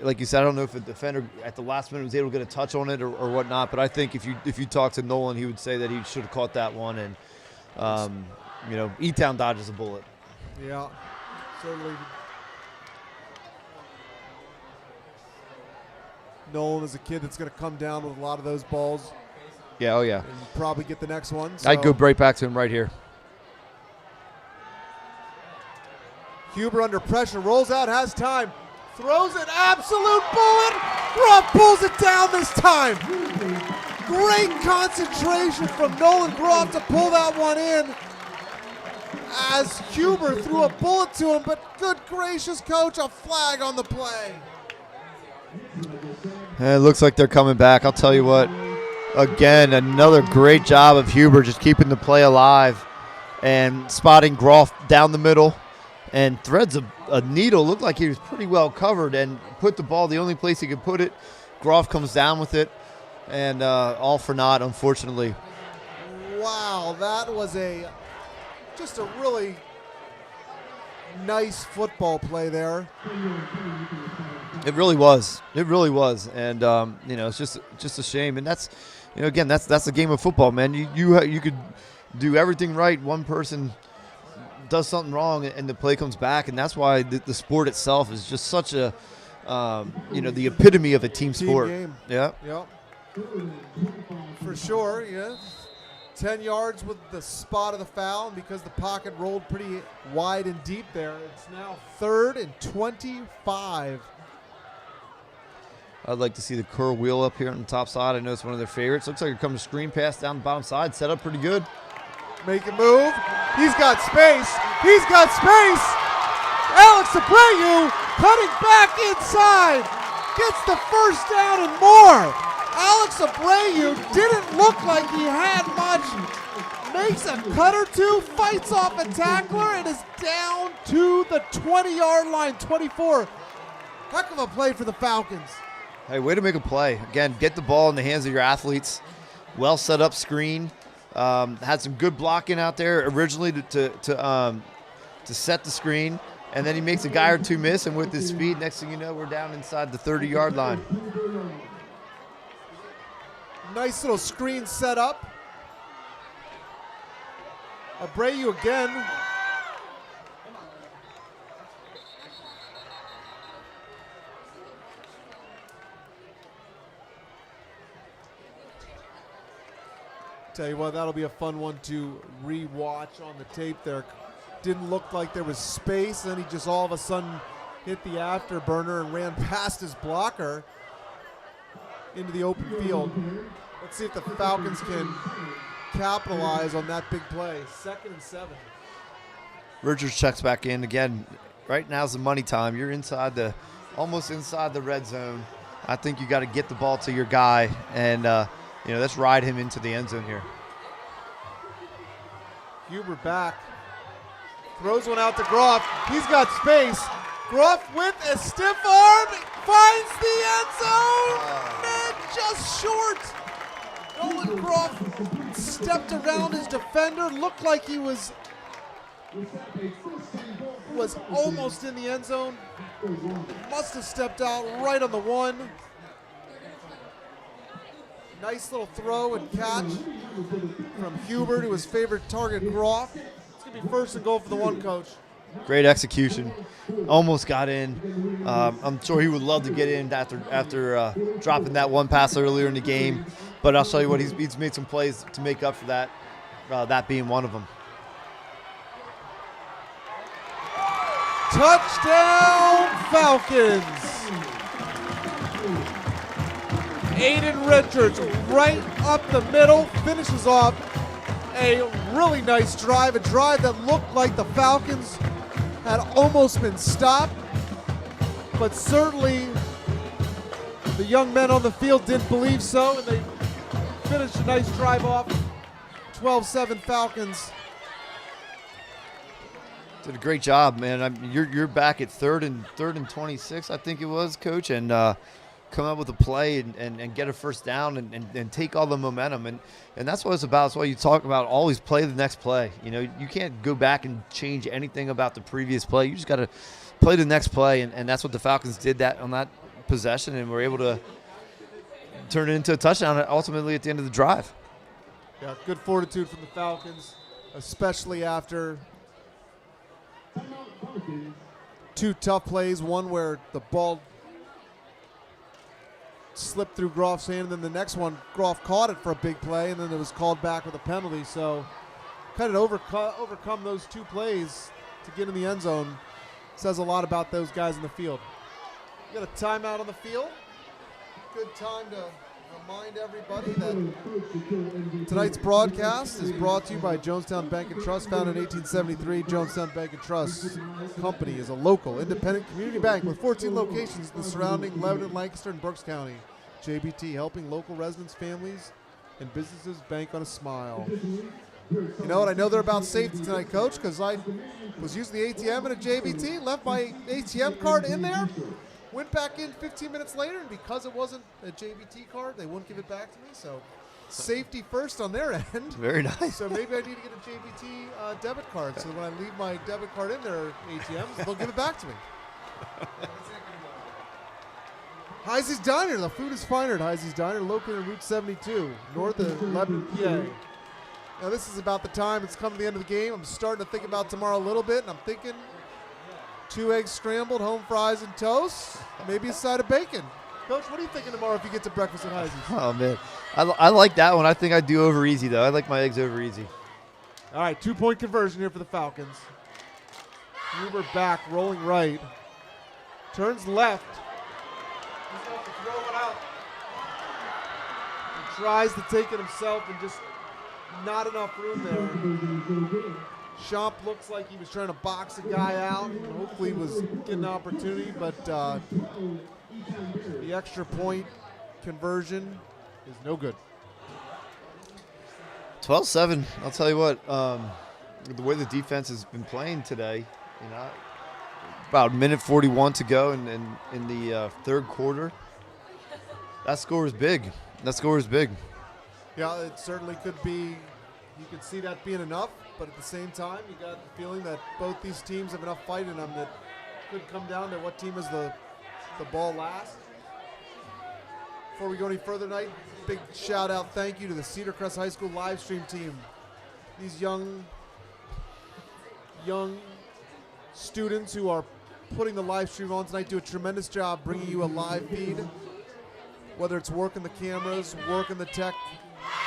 like you said, I don't know if the defender at the last minute was able to get a touch on it or whatnot. But I think if you talk to Nolan, he would say that he should have caught that one. And you know, E-Town dodges a bullet. Yeah, certainly. Nolan is a kid that's going to come down with a lot of those balls. Yeah, oh yeah. And probably get the next one. So. I'd go right back to him right here. Huber under pressure, rolls out, has time, throws an absolute bullet. Groff pulls it down this time. Great concentration from Nolan Groff to pull that one in as Huber threw a bullet to him, but good gracious, coach, a flag on the play. It looks like they're coming back. I'll tell you what, again, another great job of Huber just keeping the play alive and spotting Groff down the middle and threads a needle. Looked like he was pretty well covered and put the ball the only place he could put it. Groff comes down with it, and all for naught, unfortunately. Wow, that was just a really nice football play there. It really was. It really was, and it's just a shame. And that's, again, that's the game of football, man. You could do everything right. One person does something wrong, and the play comes back, and that's why the sport itself is just such a, the epitome of a team sport. Game. Yeah. Yep. For sure. Yeah. 10 yards with the spot of the foul, and because the pocket rolled pretty wide and deep there, it's now 3rd and 25. I'd like to see the curl wheel up here on the top side. I know it's one of their favorites. Looks like it comes screen pass down the bottom side. Set up pretty good. Make a move. He's got space. He's got space. Alex Abreu cutting back inside. Gets the first down and more. Alex Abreu didn't look like he had much. Makes a cut or two, fights off a tackler, and is down to the 20-yard line, 24. Heck of a play for the Falcons. Hey, way to make a play. Again, get the ball in the hands of your athletes. Well set up screen. Had some good blocking out there originally to set the screen. And then he makes a guy or two miss, and with his speed, next thing you know, we're down inside the 30-yard line. Nice little screen set up. Abreu again. Tell you what, that'll be a fun one to re-watch on the tape there. Didn't look like there was space, and then he just all of a sudden hit the afterburner and ran past his blocker into the open field. Let's see if the Falcons can capitalize on that big play. 2nd and 7. Richards checks back in again. Right now's the money time. You're almost inside the red zone. I think you got to get the ball to your guy, and let's ride him into the end zone here. Huber back. Throws one out to Groff. He's got space. Groff with a stiff arm finds the end zone. And just short. Nolan Groff stepped around his defender. Looked like he was almost in the end zone. Must have stepped out right on the one. Nice little throw and catch from Huber to his favorite target, Groff. It's going to be 1st and goal for the one, coach. Great execution. Almost got in. I'm sure he would love to get in after dropping that one pass earlier in the game. But I'll show you what, he's made some plays to make up for that, that being one of them. Touchdown, Falcons. Aiden Richards right up the middle, finishes off a really nice drive, a drive that looked like the Falcons had almost been stopped, but certainly the young men on the field didn't believe so, and they finished a nice drive off. 12-7 Falcons. Did a great job, man. You're back at 3rd and 26, I think it was, Coach, and come up with a play and get a first down and take all the momentum. And that's what it's about. That's why you talk about always play the next play. You can't go back and change anything about the previous play. You just got to play the next play, and that's what the Falcons did that on that possession, and were able to turn it into a touchdown ultimately at the end of the drive. Yeah, good fortitude from the Falcons, especially after 2 tough plays, one where the ball slipped through Groff's hand, and then the next one, Groff caught it for a big play, and then it was called back with a penalty. So kind of overcome those 2 plays to get in the end zone says a lot about those guys in the field. We got a timeout on the field. Good time to remind everybody that tonight's broadcast is brought to you by Jonestown Bank and Trust. Founded in 1873, Jonestown Bank and Trust Company is a local, independent community bank with 14 locations in the surrounding Lebanon, Lancaster, and Berks County. JBT, helping local residents, families, and businesses bank on a smile. You know what? I know they're about safety tonight, Coach, because I was using the ATM at a JBT, left my ATM card in there, went back in 15 minutes later, and because it wasn't a JBT card, they wouldn't give it back to me. So safety first on their end. Very nice. So maybe I need to get a JBT debit card, so when I leave my debit card in their ATMs, they'll give it back to me. Heisey's Diner. The food is finer at Heisey's Diner, located on Route 72, north of Lebanon, PA. Now this is about the time it's come to the end of the game. I'm starting to think about tomorrow a little bit, and I'm thinking 2 eggs scrambled, home fries and toast, maybe a side of bacon. Coach, what are you thinking tomorrow if you get to breakfast at Heisey's? Oh, man. I like that one. I think I do over easy, though. I like my eggs over easy. All right, 2-point conversion here for the Falcons. Huber back, rolling right. Turns left. He's going to throw it out. He tries to take it himself and just not enough room there. Schomp looks like he was trying to box a guy out. Hopefully he was getting an opportunity, but the extra point conversion is no good. 12-7. I'll tell you what, the way the defense has been playing today, you know, about a minute 41 to go in the third quarter. That score is big. Yeah, it certainly could be. You could see that being enough, but at the same time, you got the feeling that both these teams have enough fight in them that could come down to what team has the ball last. Before we go any further tonight, big shout out, thank you to the Cedar Crest High School live stream team. These young students who are putting the live stream on tonight do a tremendous job bringing you a live feed. Whether it's working the cameras, working the tech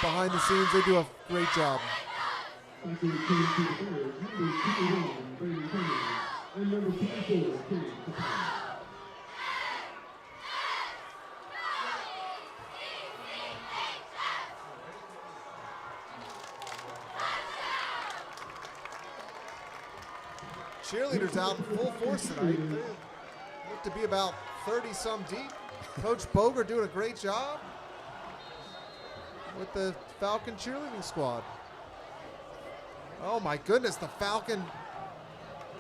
behind the scenes, they do a great job. Cheerleaders out in full force tonight. They look to be about 30-some deep. Coach Boger doing a great job with the Falcon cheerleading squad. Oh my goodness, the Falcon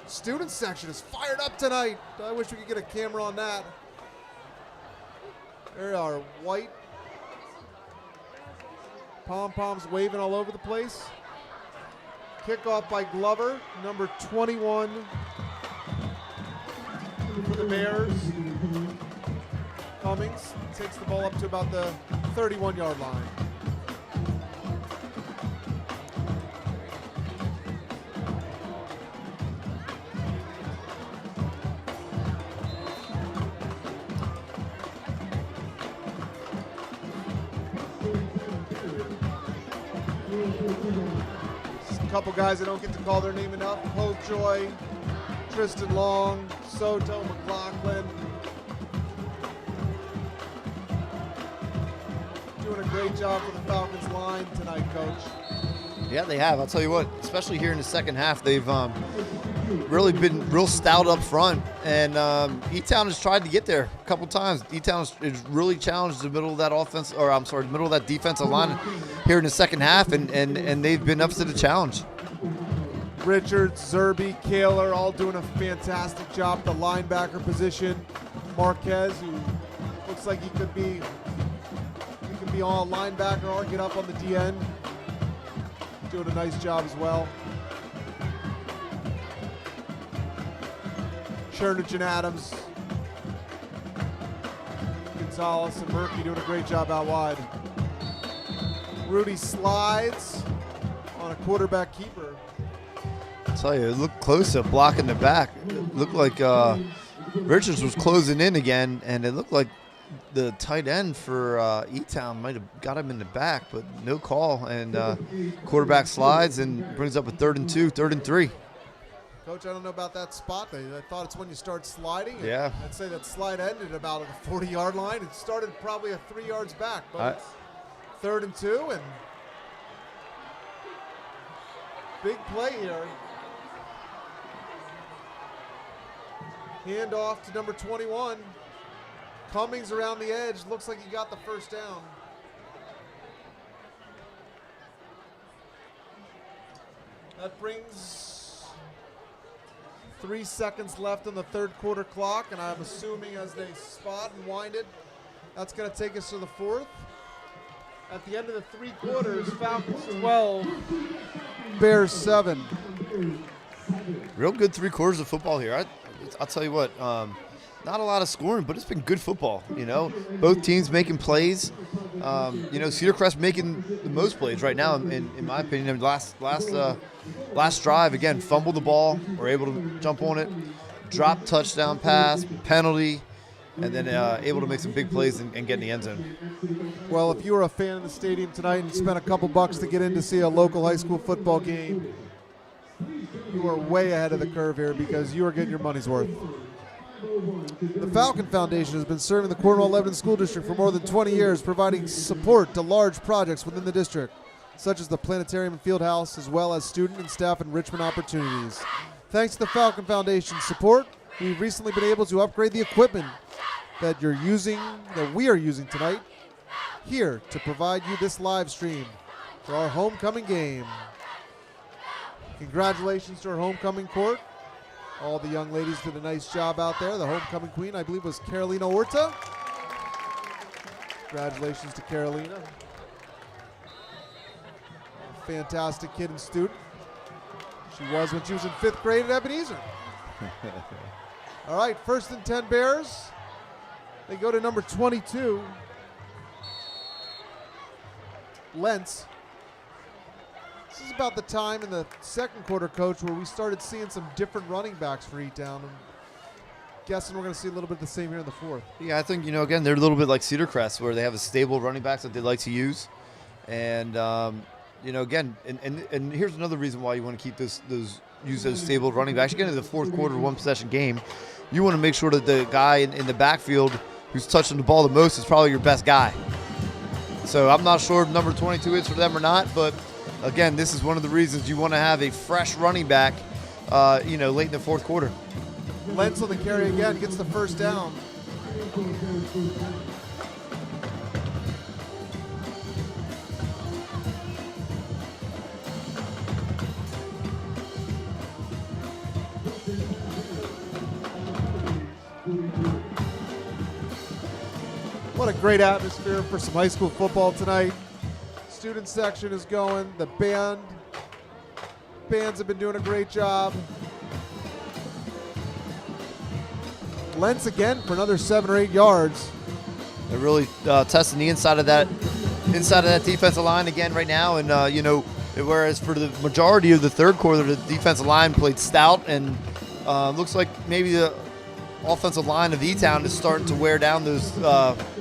student section is fired up tonight. I wish we could get a camera on that. There are white pom-poms waving all over the place. Kickoff by Glover, number 21 for the Bears. Cummings takes the ball up to about the 31-yard line. A couple guys I don't get to call their name enough. Popejoy, Tristan Long, Soto, McLaughlin. Doing a great job for the Falcons line tonight, Coach. Yeah, they have. I'll tell you what, especially here in the second half, they've really been real stout up front. And E-Town has tried to get there a couple times. E-Town has really challenged the middle of that the middle of that defensive line here in the second half, and they've been up to the challenge. Richards, Zerby, Kaler all doing a fantastic job at the linebacker position. Marquez, who looks like he could be on linebacker or get up on the DN. Doing a nice job as well. Chernich and Adams. Gonzalez and Murphy doing a great job out wide. Rudy slides on a quarterback keeper. I'll tell you, it looked close to blocking the back. It looked like Richards was closing in again, and it looked like the tight end for E-Town might have got him in the back, but no call. And quarterback slides and brings up a 3rd and 2, 3rd and 3. Coach, I don't know about that spot. I thought it's when you start sliding. Yeah. I'd say that slide ended about at the 40-yard line. It started probably 3 yards back, but it's 3rd and 2, and big play here. Hand off to number 21. Cummings around the edge. Looks like he got the first down. That brings 3 seconds left on the 3rd quarter clock, and I'm assuming as they spot and wind it, that's going to take us to the 4th. At the end of the 3 quarters, Falcons 12, Bears 7. Real good 3 quarters of football here. I'll tell you what, not a lot of scoring, but it's been good football. You know, both teams making plays. You know, Cedar Crest making the most plays right now, in my opinion. And last drive, again, fumbled the ball, were able to jump on it, drop touchdown pass, penalty, and then able to make some big plays and get in the end zone. Well, if you were a fan of the stadium tonight and spent a couple bucks to get in to see a local high school football game, you are way ahead of the curve here because you are getting your money's worth. The Falcon Foundation has been serving the Cornwall Lebanon School District for more than 20 years, providing support to large projects within the district, such as the planetarium and field house, as well as student and staff enrichment opportunities. Thanks to the Falcon Foundation's support, we've recently been able to upgrade the equipment that we are using tonight here to provide you this live stream for our homecoming game. Congratulations to our homecoming court. All the young ladies did a nice job out there. The homecoming queen, I believe, was Carolina Orta. Congratulations to Carolina. A fantastic kid and student. She was when she was in 5th grade at Ebenezer. All right, 1st and 10 Bears. They go to number 22, Lentz. This is about the time in the 2nd quarter, Coach, where we started seeing some different running backs for E-Town. I'm guessing we're going to see a little bit of the same here in the 4th. Yeah, I think, you know, again, they're a little bit like Cedar Crest, where they have a stable running backs that they like to use. And, you know, again, and here's another reason why you want to keep use those stable running backs. You get into the 4th quarter, 1-possession game, you want to make sure that the guy in the backfield who's touching the ball the most is probably your best guy. So I'm not sure if number 22 is for them or not, but again, this is one of the reasons you want to have a fresh running back, you know, late in the 4th quarter. Lentz on the carry again, gets the first down. What a great atmosphere for some high school football tonight. Student section is going. The bands have been doing a great job. Lentz again for another 7 or 8 yards. They're really testing the inside of that defensive line again right now, and you know, whereas for the majority of the 3rd quarter, the defensive line played stout, and looks like maybe the offensive line of E-Town is starting to wear down those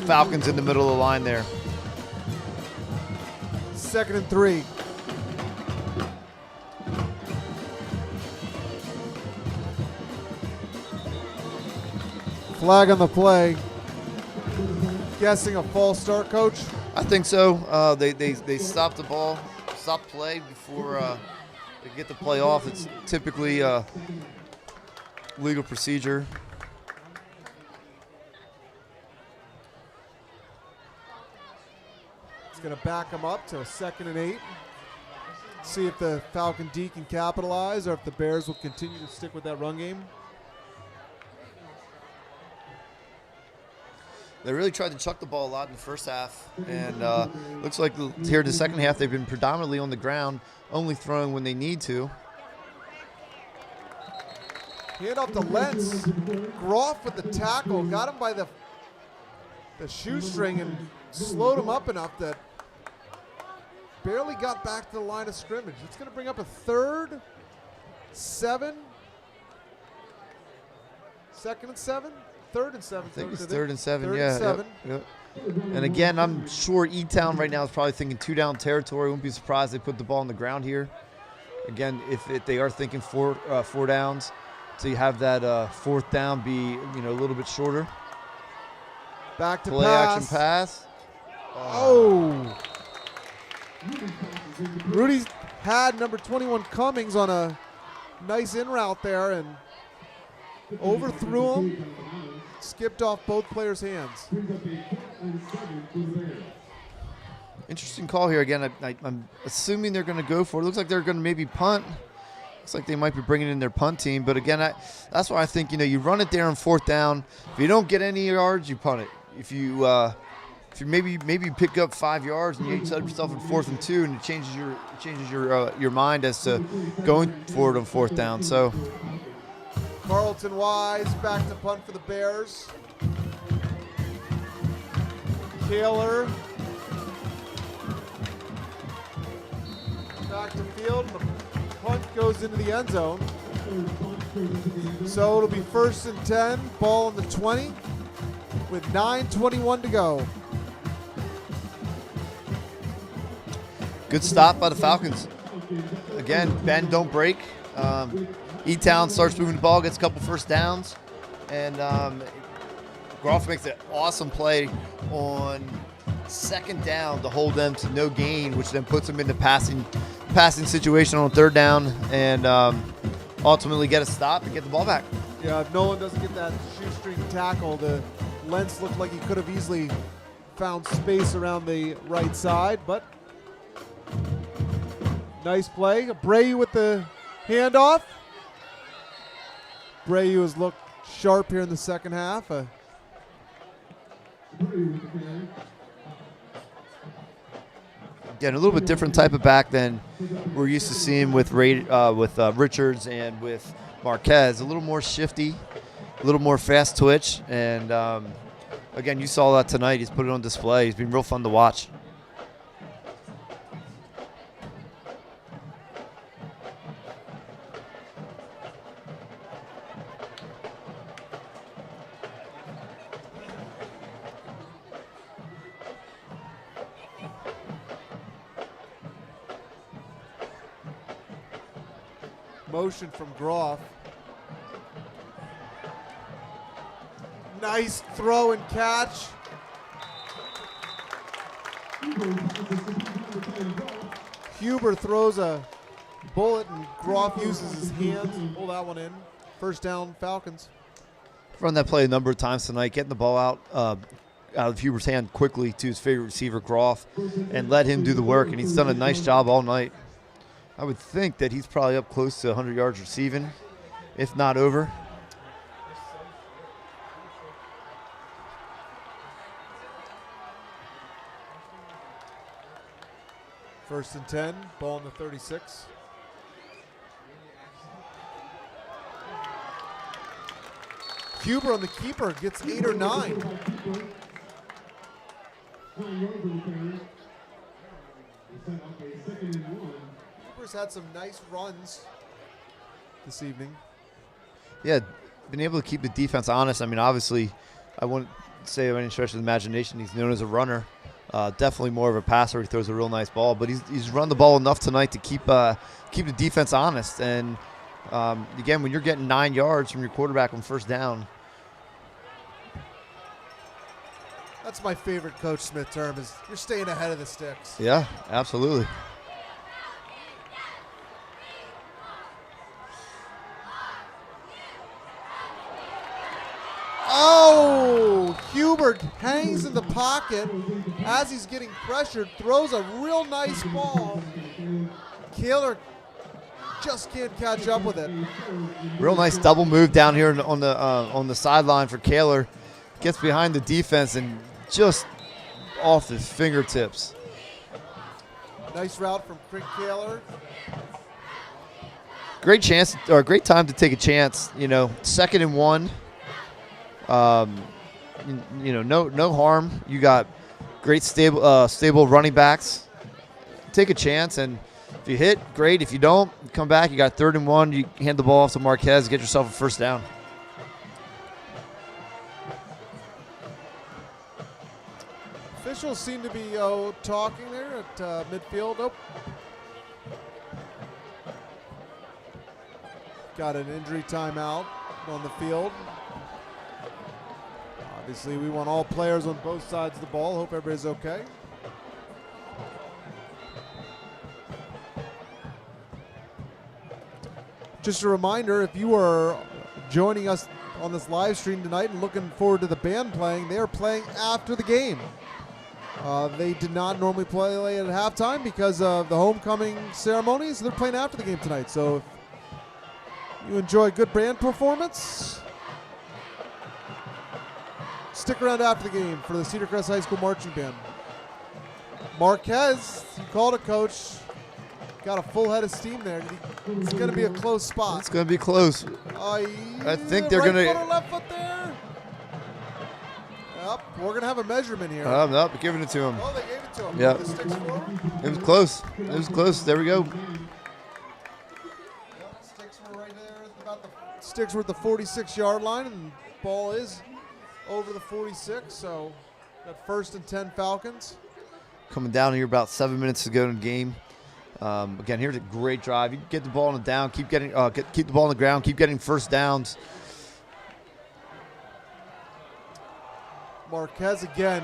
Falcons in the middle of the line there. 2nd and 3. Flag on the play. Guessing a false start, Coach? I think so. They stopped the ball, stopped play before they get the play off. It's typically legal procedure. Going to back them up to a 2nd and 8. See if the Falcon D can capitalize or if the Bears will continue to stick with that run game. They really tried to chuck the ball a lot in the first half, and looks like here in the second half they've been predominantly on the ground, only throwing when they need to. Hand off to Lentz. Groff with the tackle, got him by the shoestring and slowed him up enough that barely got back to the line of scrimmage. It's going to bring up a 3rd, 7. 2nd and 7? 3rd and 7. I think it's 3rd and 7, 3rd yeah. and 7. Yep. And again, I'm sure E-Town right now is probably thinking 2 down territory. Wouldn't be surprised they put the ball on the ground here. again, if they are thinking four downs, so you have that fourth down be a little bit shorter. Back to Play pass. action pass. Oh. Rudy's had number 21 Cummings on a nice in route there and overthrew him. Skipped off both players' hands. Interesting call here again. I'm assuming they're going to go for it. Looks like they're going to maybe punt. Looks like they might be bringing in their punt team. But again, that's why I think you run it there on fourth down. If you don't get any yards, you punt it. If you maybe pick up 5 yards and you set yourself in 4th and 2, and it changes your mind as to going for it on fourth down. So Carlton Wise back to punt for the Bears. Kaler back to field. The punt goes into the end zone. So it'll be 1st and 10. Ball on the 20 with 9:21 to go. good stop by the Falcons. Again, bend, don't break. E-Town starts moving the ball, gets a couple first downs, and Groff makes an awesome play on second down to hold them to no gain, which then puts them in the passing situation on third down, and ultimately get a stop and get the ball back. Yeah, if Nolan doesn't get that shoestring tackle, the Lentz looked like he could have easily found space around the right side, but nice play. Brayu with the handoff. Brayu has looked sharp here in the second half. Again, a little bit different type of back than we're used to seeing with Richards and with Marquez. A little more shifty, a little more fast twitch, and again, you saw that tonight. He's put it on display. He's been real fun to watch. Motion from Groff. Nice throw and catch. Huber throws a bullet and Groff uses his hands to pull that one in. First down, Falcons. Run that play a number of times tonight, getting the ball out of Huber's hand quickly to his favorite receiver, Groff, and let him do the work, and he's done a nice job all night. I would think that he's probably up close to 100 yards receiving, if not over. First and 10, ball on the 36. Huber on the keeper gets 8 or 9. Huber's had some nice runs this evening. Yeah, been able to keep the defense honest. I mean, obviously, I wouldn't say by any stretch of the imagination he's known as a runner. Definitely more of a passer. He throws a real nice ball, but he's run the ball enough tonight to keep the defense honest. And again, when you're getting 9 yards from your quarterback on first down, That's my favorite Coach Smith term, is you're staying ahead of the sticks. yeah, absolutely. Oh, Hubert hangs in the pocket as he's getting pressured, throws a real nice ball. Kaler just can't catch up with it. Real nice double move down here on the sideline for Kaler. Gets behind the defense and just off his fingertips. Nice route from Crick Kaler. Great chance, or great time to take a chance. 2nd and 1. No harm. You got great stable running backs. Take a chance, and if you hit, great. If you don't, come back. You got 3rd and 1. You hand the ball off to Marquez, get yourself a first down. Officials seem to be talking there at midfield. Oh. got an injury timeout on the field. Obviously, we want all players on both sides of the ball. Hope everybody's okay. Just a reminder, if you are joining us on this live stream tonight and looking forward to the band playing, they are playing after the game. They did not normally play at halftime because of the homecoming ceremony, so they're playing after the game tonight. So if you enjoy good band performance, stick around after the game for the Cedar Crest High School Marching Band. Marquez, he called a coach, got a full head of steam there. It's going to be a close spot. It's going to be close. I think they're going to. Right foot or left foot there? Yep, we're going to have a measurement here. No, giving it to him. Oh, they gave it to him. Yep. The sticks forward. It was close. It was close. There we go. Yep, sticks were right there. Sticks were at the 46-yard line, and the ball is over the 46. So that 1st and 10 Falcons. Coming down here about 7 minutes to go in the game. Again, here's a great drive. You get the ball on the down, keep the ball on the ground, keep getting first downs. Marquez again.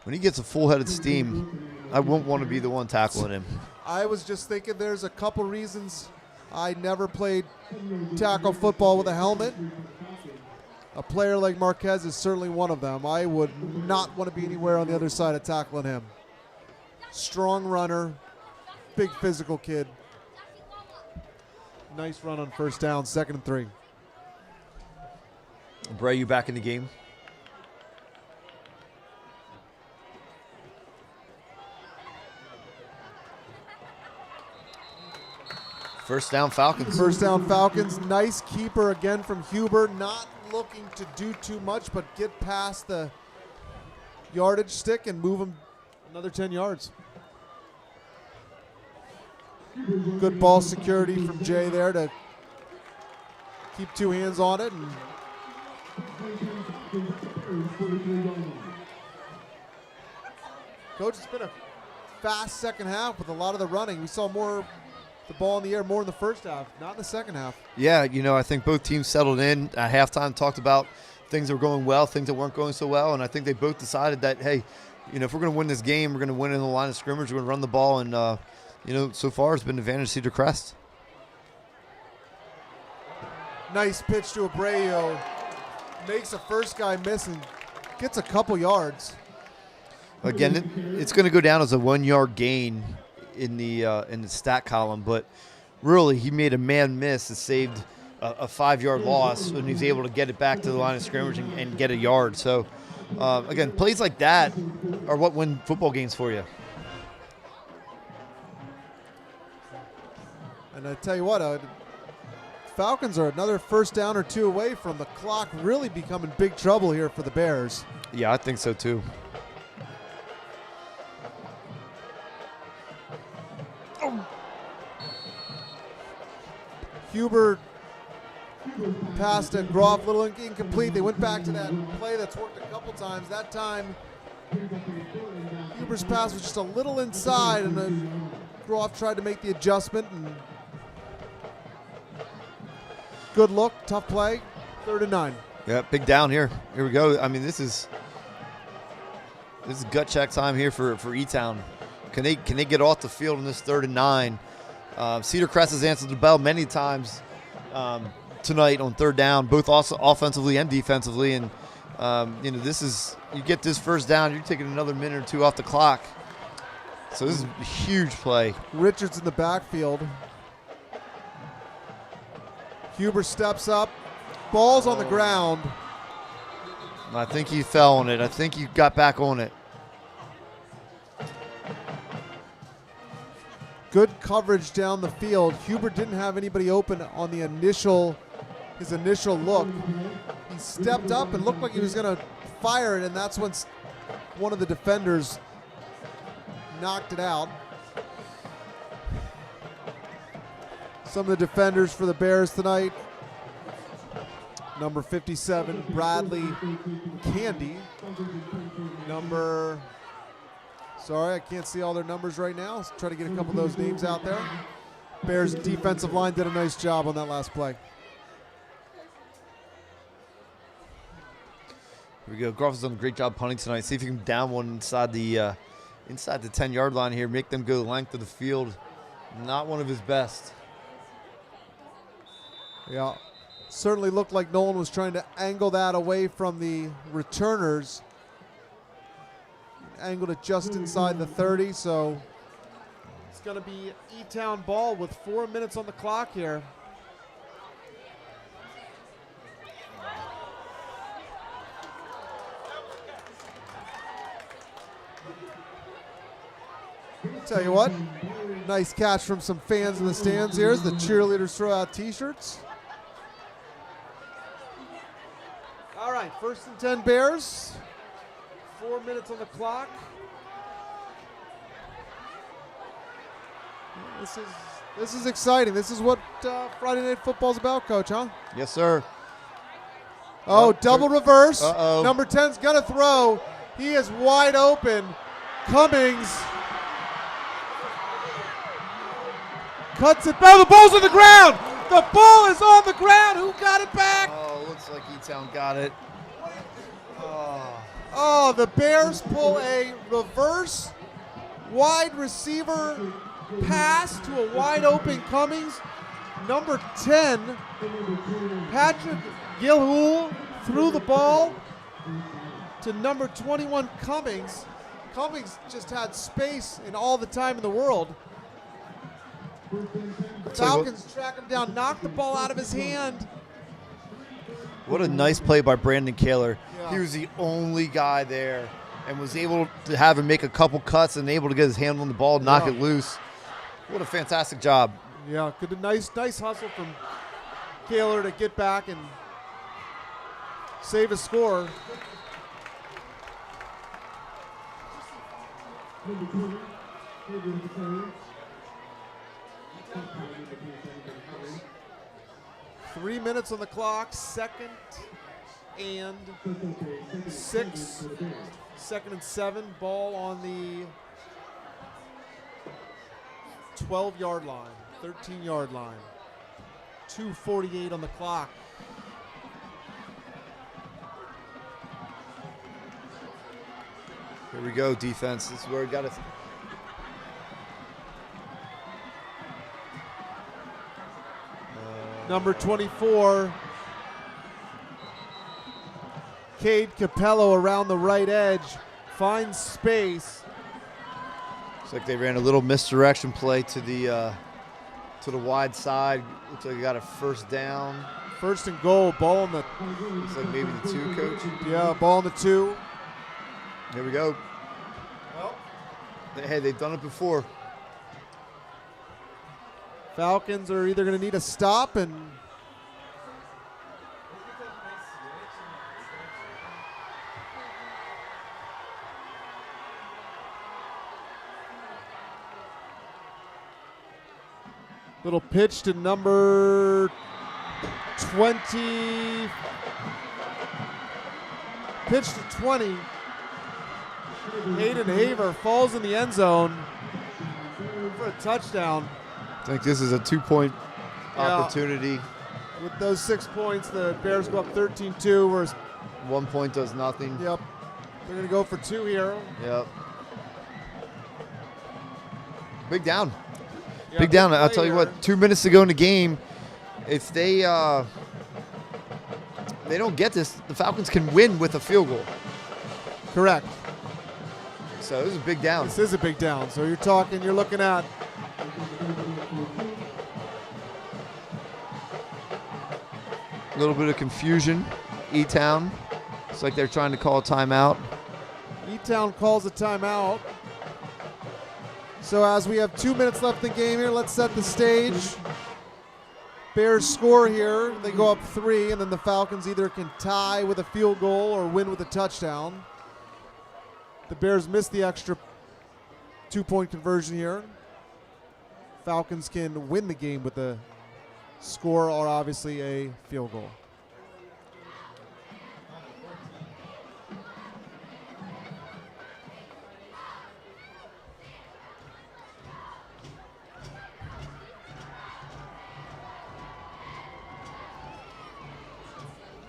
When he gets a full head of steam, I won't want to be the one tackling him. I was just thinking there's a couple reasons I never played tackle football with a helmet. A player like Marquez is certainly one of them. I would not want to be anywhere on the other side of tackling him. Strong runner, big physical kid. Nice run on first down, 2nd and 3. Bray, you back in the game? First down Falcons. First down Falcons. Nice keeper again from Huber. Not looking to do too much, but get past the yardage stick and move him another 10 yards. Good ball security from Jay there to keep 2 hands on it. And Coach, it's been a fast second half with a lot of the running. We saw more the ball in the air more in the first half, not in the second half. Yeah, I think both teams settled in at halftime, talked about things that were going well, things that weren't going so well, and I think they both decided that, hey, if we're going to win this game, we're going to win in the line of scrimmage, we're going to run the ball, and so far it's been an advantage Cedar Crest. Nice pitch to Abreu. Makes the first guy miss and gets a couple yards. Again, it's going to go down as a 1-yard gain in the stat column, but really he made a man miss that saved a 5-yard loss when he was able to get it back to the line of scrimmage and get a yard. So, again, plays like that are what win football games for you. And I tell you what, Falcons are another first down or 2 away from the clock really becoming big trouble here for the Bears. Yeah, I think so too. Huber passed to Groff, a little incomplete. They went back to that play that's worked a couple times. That time, Huber's pass was just a little inside, and then Groff tried to make the adjustment. And good look, tough play, 3rd and 9. Yeah, big down here. Here we go. I mean, this is gut check time here for E-Town. Can they get off the field in this 3rd and 9? Cedar Crest has answered the bell many times tonight on 3rd down, both also offensively and defensively. And this is, you get this first down, you're taking another minute or 2 off the clock. So this is a huge play. Richards in the backfield. Huber steps up, ball's on the ground. I think he fell on it. I think he got back on it. Good coverage down the field. Huber didn't have anybody open on his initial look. He stepped up and looked like he was going to fire it, and that's when one of the defenders knocked it out. Some of the defenders for the Bears tonight. Number 57, Bradley Candy. Number Sorry, I can't see all their numbers right now. Let's try to get a couple of those names out there. Bears defensive line did a nice job on that last play. Here we go. Groff's done a great job punting tonight. See if you can down one inside the 10-yard line here. Make them go the length of the field. Not one of his best. Yeah, certainly looked like Nolan was trying to angle that away from the returners. Angled it just inside the 30, so it's going to be E-Town ball with 4 minutes on the clock here. Tell you what, nice catch from some fans in the stands here as the cheerleaders throw out t-shirts. All right, 1st and 10 Bears. 4 minutes on the clock. This is exciting. This is what Friday Night Football's about, Coach, huh? Yes, sir. Oh, double reverse. Uh-oh. Number 10's gonna throw. He is wide open. Cummings cuts it. Oh, the ball's on the ground. The ball is on the ground. Who got it back? Oh, looks like E-Town got it. Oh, the Bears pull a reverse wide receiver pass to a wide open Cummings. Number 10, Patrick Gilhool threw the ball to number 21, Cummings. Cummings just had space and all the time in the world. Falcons track him down, knock the ball out of his hand. What a nice play by Brandon Kaler. Yeah. He was the only guy there and was able to have him make a couple cuts and able to get his hand on the ball, knock it loose. What a fantastic job. Yeah, good, nice hustle from Kaler to get back and save a score. Number 3 minutes on the clock, 2nd and 6, 2nd and 7, ball on the 12-yard line, 13-yard line, 2:48 on the clock. Here we go, defense. This is where we got to. Number 24, Cade Capello around the right edge, finds space. Looks like they ran a little misdirection play to the wide side. Looks like they got a first down. 1st and goal, ball on the. Looks like maybe the 2, Coach. Yeah, ball on the 2. Here we go. Well, Hey, they've done it before. Falcons are either going to need a stop and little pitch to number 20. Pitch to 20. Hayden Haver falls in the end zone for a touchdown. I think this is a 2-point Yeah. opportunity. With those 6 points, the Bears go up 13-2. Whereas, 1 point does nothing. yep, they're going to go for 2 here. Yep. Big down. Yeah, Big down. I'll play tell you here. what, 2 minutes to go in the game. If they don't get this, the Falcons can win with a field goal. Correct. So this is a big down. This is a big down. So you're looking at A little bit of confusion. E-Town. It's like they're trying to call a timeout. E-Town calls a timeout. So as we have 2 minutes left in the game here, let's set the stage. Bears score here. They go up 3, and then the Falcons either can tie with a field goal or win with a touchdown. The Bears miss the extra 2-point conversion here. Falcons can win the game with a score or obviously a field goal.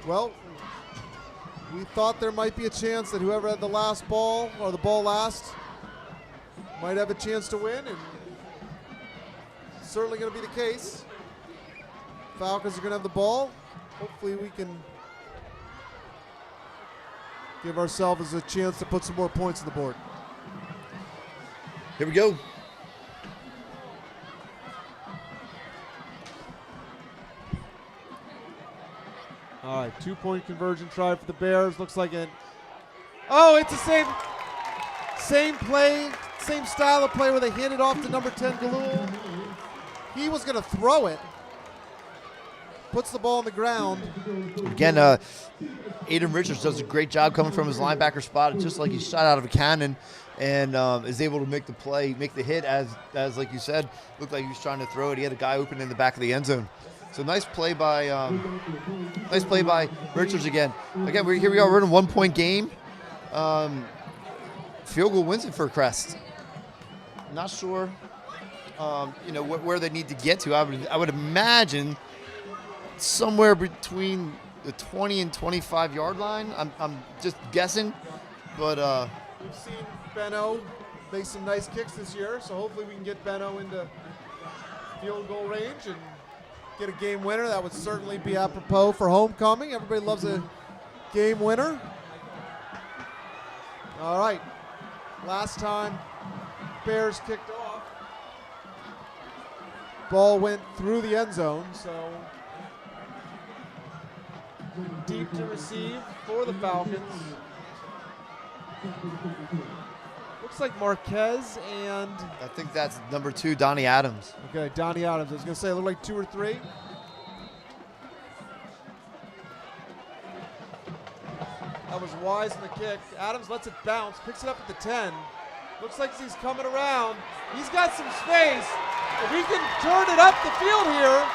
Well, we thought there might be a chance that whoever had the last ball or the ball last might have a chance to win, and certainly going to be the case. Falcons are going to have the ball. Hopefully we can give ourselves a chance to put some more points on the board. Here we go. All right, 2-point conversion try for the Bears. Looks like it. Oh, it's the same play, same style of play where they hand it off to number 10, Galul. He was going to throw it. Puts the ball on the ground. Again, Aiden Richards does a great job coming from his linebacker spot. It's just like he's shot out of a cannon, and is able to make the play, make the hit as like you said, looked like he was trying to throw it. He had a guy open in the back of the end zone. So nice play by Richards again. Again, here we are. We're in a 1-point game. Field goal wins it for Crest. Not sure, where they need to get to. I would imagine somewhere between the 20 and 25 yard line. I'm just guessing, but we've seen Benno make some nice kicks this year, so hopefully we can get Benno into field goal range and get a game winner. That would certainly be apropos for homecoming. Everybody loves a game winner. All right, last time Bears kicked off, ball went through the end zone, so deep to receive for the Falcons. Looks like Marquez and... I think that's number 2, Donnie Adams. Okay, Donnie Adams. I was going to say it looked like 2 or 3. That was wise in the kick. Adams lets it bounce, picks it up at the 10. Looks like he's coming around. He's got some space. If he can turn it up the field here.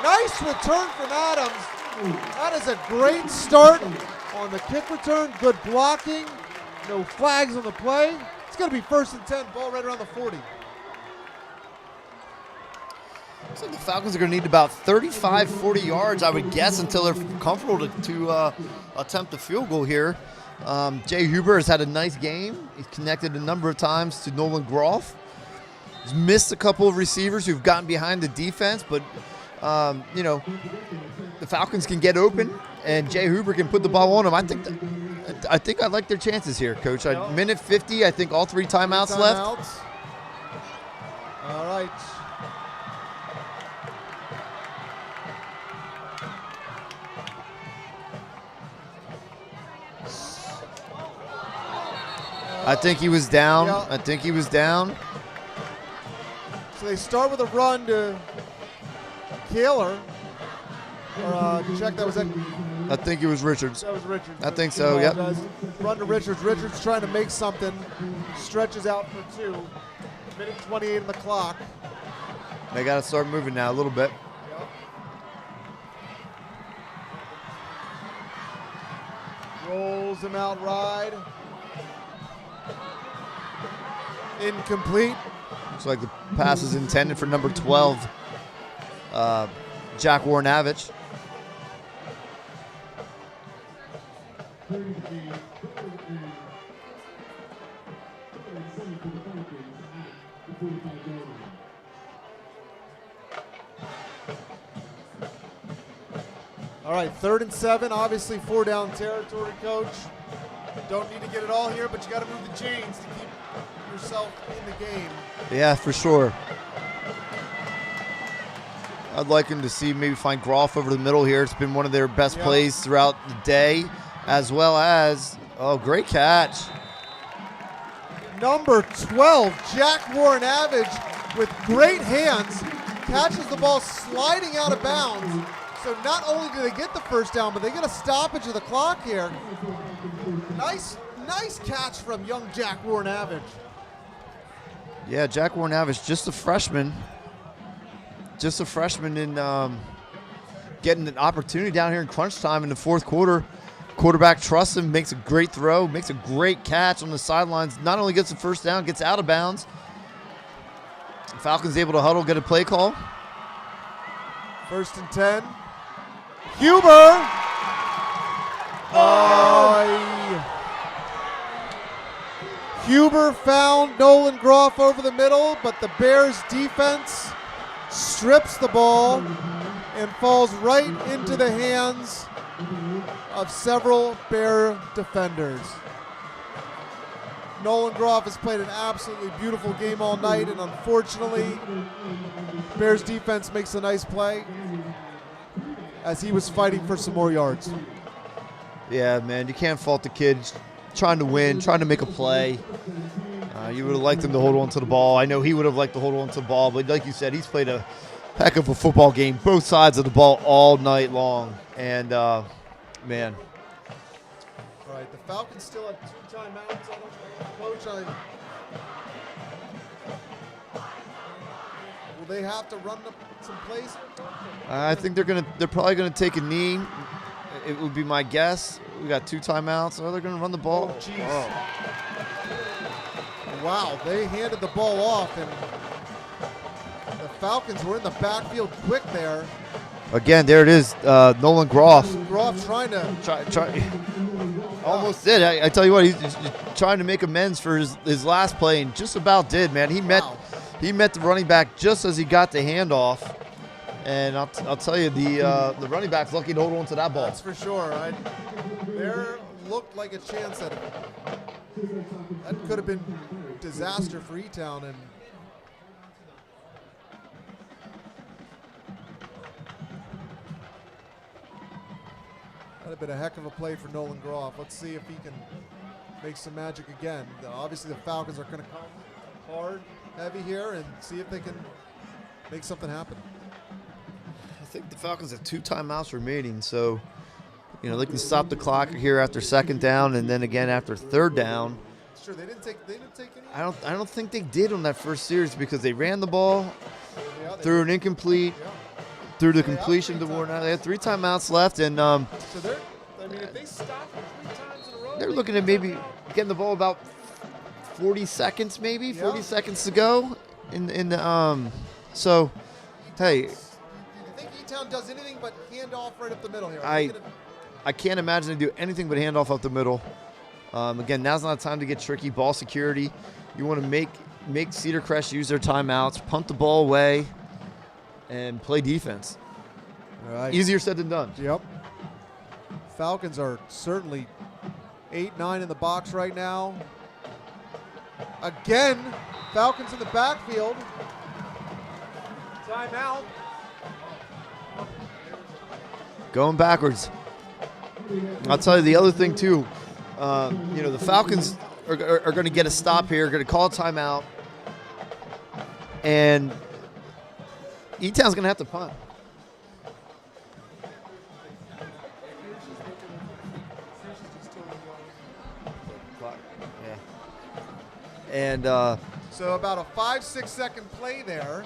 Nice return from Adams. That is a great start on the kick return. Good blocking. No flags on the play. It's going to be 1st and 10. Ball right around the 40. Looks like the Falcons are going to need about 35, 40 yards, I would guess, until they're comfortable to attempt the field goal here. Jay Huber has had a nice game. He's connected a number of times to Nolan Groff. He's missed a couple of receivers who've gotten behind the defense, but, the Falcons can get open, and Jay Huber can put the ball on him. I think I like their chances here, Coach. Minute 50, I think all 3 timeouts left. All right. I think he was down. Yeah. I think he was down. So they start with a run to Kaler. Or check, that was it. I think it was Richards. That was Richards. I think so, yep. Run to Richards. Richards trying to make something. Stretches out for 2. Minute 28 on the clock. They got to start moving now a little bit. Yep. Rolls him out wide. Incomplete. Looks like the pass is intended for number 12, Jack Warrenavich. All right, 3rd and 7, obviously 4 down territory, Coach. Don't need to get it all here, but you got to move the chains to keep yourself in the game. Yeah, for sure. I'd like him to see maybe find Groff over the middle here. It's been one of their best plays throughout the day, as well as, great catch. Number 12, Jack Warrenavich, with great hands, catches the ball sliding out of bounds. So not only do they get the first down, but they get a stoppage of the clock here. Nice catch from young Jack Warrenavich. Yeah, Jack Warrenavich, just a freshman. Just a freshman in getting an opportunity down here in crunch time in the 4th quarter. Quarterback trusts him, makes a great throw, makes a great catch on the sidelines. Not only gets the first down, gets out of bounds. Falcons able to huddle, get a play call. 1st and 10. Huber. Oh. Huber found Nolan Groff over the middle, but the Bears defense strips the ball and falls right into the hands of several Bear defenders. Nolan Groff has played an absolutely beautiful game all night, and unfortunately, Bears defense makes a nice play as he was fighting for some more yards. Yeah, man, you can't fault the kid. He's trying to win, trying to make a play. You would have liked him to hold on to the ball. I know he would have liked to hold on to the ball, but like you said, he's played a heck of a football game, both sides of the ball all night long. And, man. All right, the Falcons still have 2 timeouts. Coach, will they have to run some plays? I think they're probably gonna take a knee. It would be my guess. We got 2 timeouts. So they're gonna run the ball. Oh, jeez. Wow, they handed the ball off, and the Falcons were in the backfield quick there. Again, there it is. Nolan Groff. Groff trying to Try. Almost did. I tell you what, he's trying to make amends for his last play, and just about did, man. He met the running back just as he got the handoff, and I'll tell you, the running back's lucky to hold on to that ball. That's for sure. There looked like a chance that could have been disaster for E-Town, and that would have been a heck of a play for Nolan Groff. Let's see if he can make some magic again. Obviously, the Falcons are going to come hard, heavy here, and see if they can make something happen. I think the Falcons have 2 timeouts remaining, so they can stop the clock here after 2nd down, and then again after 3rd down. Sure, they didn't take any. I don't think they did on that first series because they ran the ball, threw an incomplete, threw the completion to Warren. They had 3 timeouts left, and so if they stop 3 times in a row, they're looking at maybe getting the ball about 40 seconds, maybe 40 seconds to go. So, hey, you think E-Town does anything but hand off right up the middle here? I can't imagine they do anything but hand off up the middle. Again, now's not time to get tricky. Ball security. You want to make Cedarcrest use their timeouts, punt the ball away, and play defense. All right. Easier said than done. Yep. Falcons are certainly 8-9 in the box right now. Again, Falcons in the backfield. Timeout. Going backwards. I'll tell you the other thing, too. The Falcons are going to get a stop here, going to call a timeout, and E-Town's going to have to punt. Yeah. And so about a 5-6 second play there.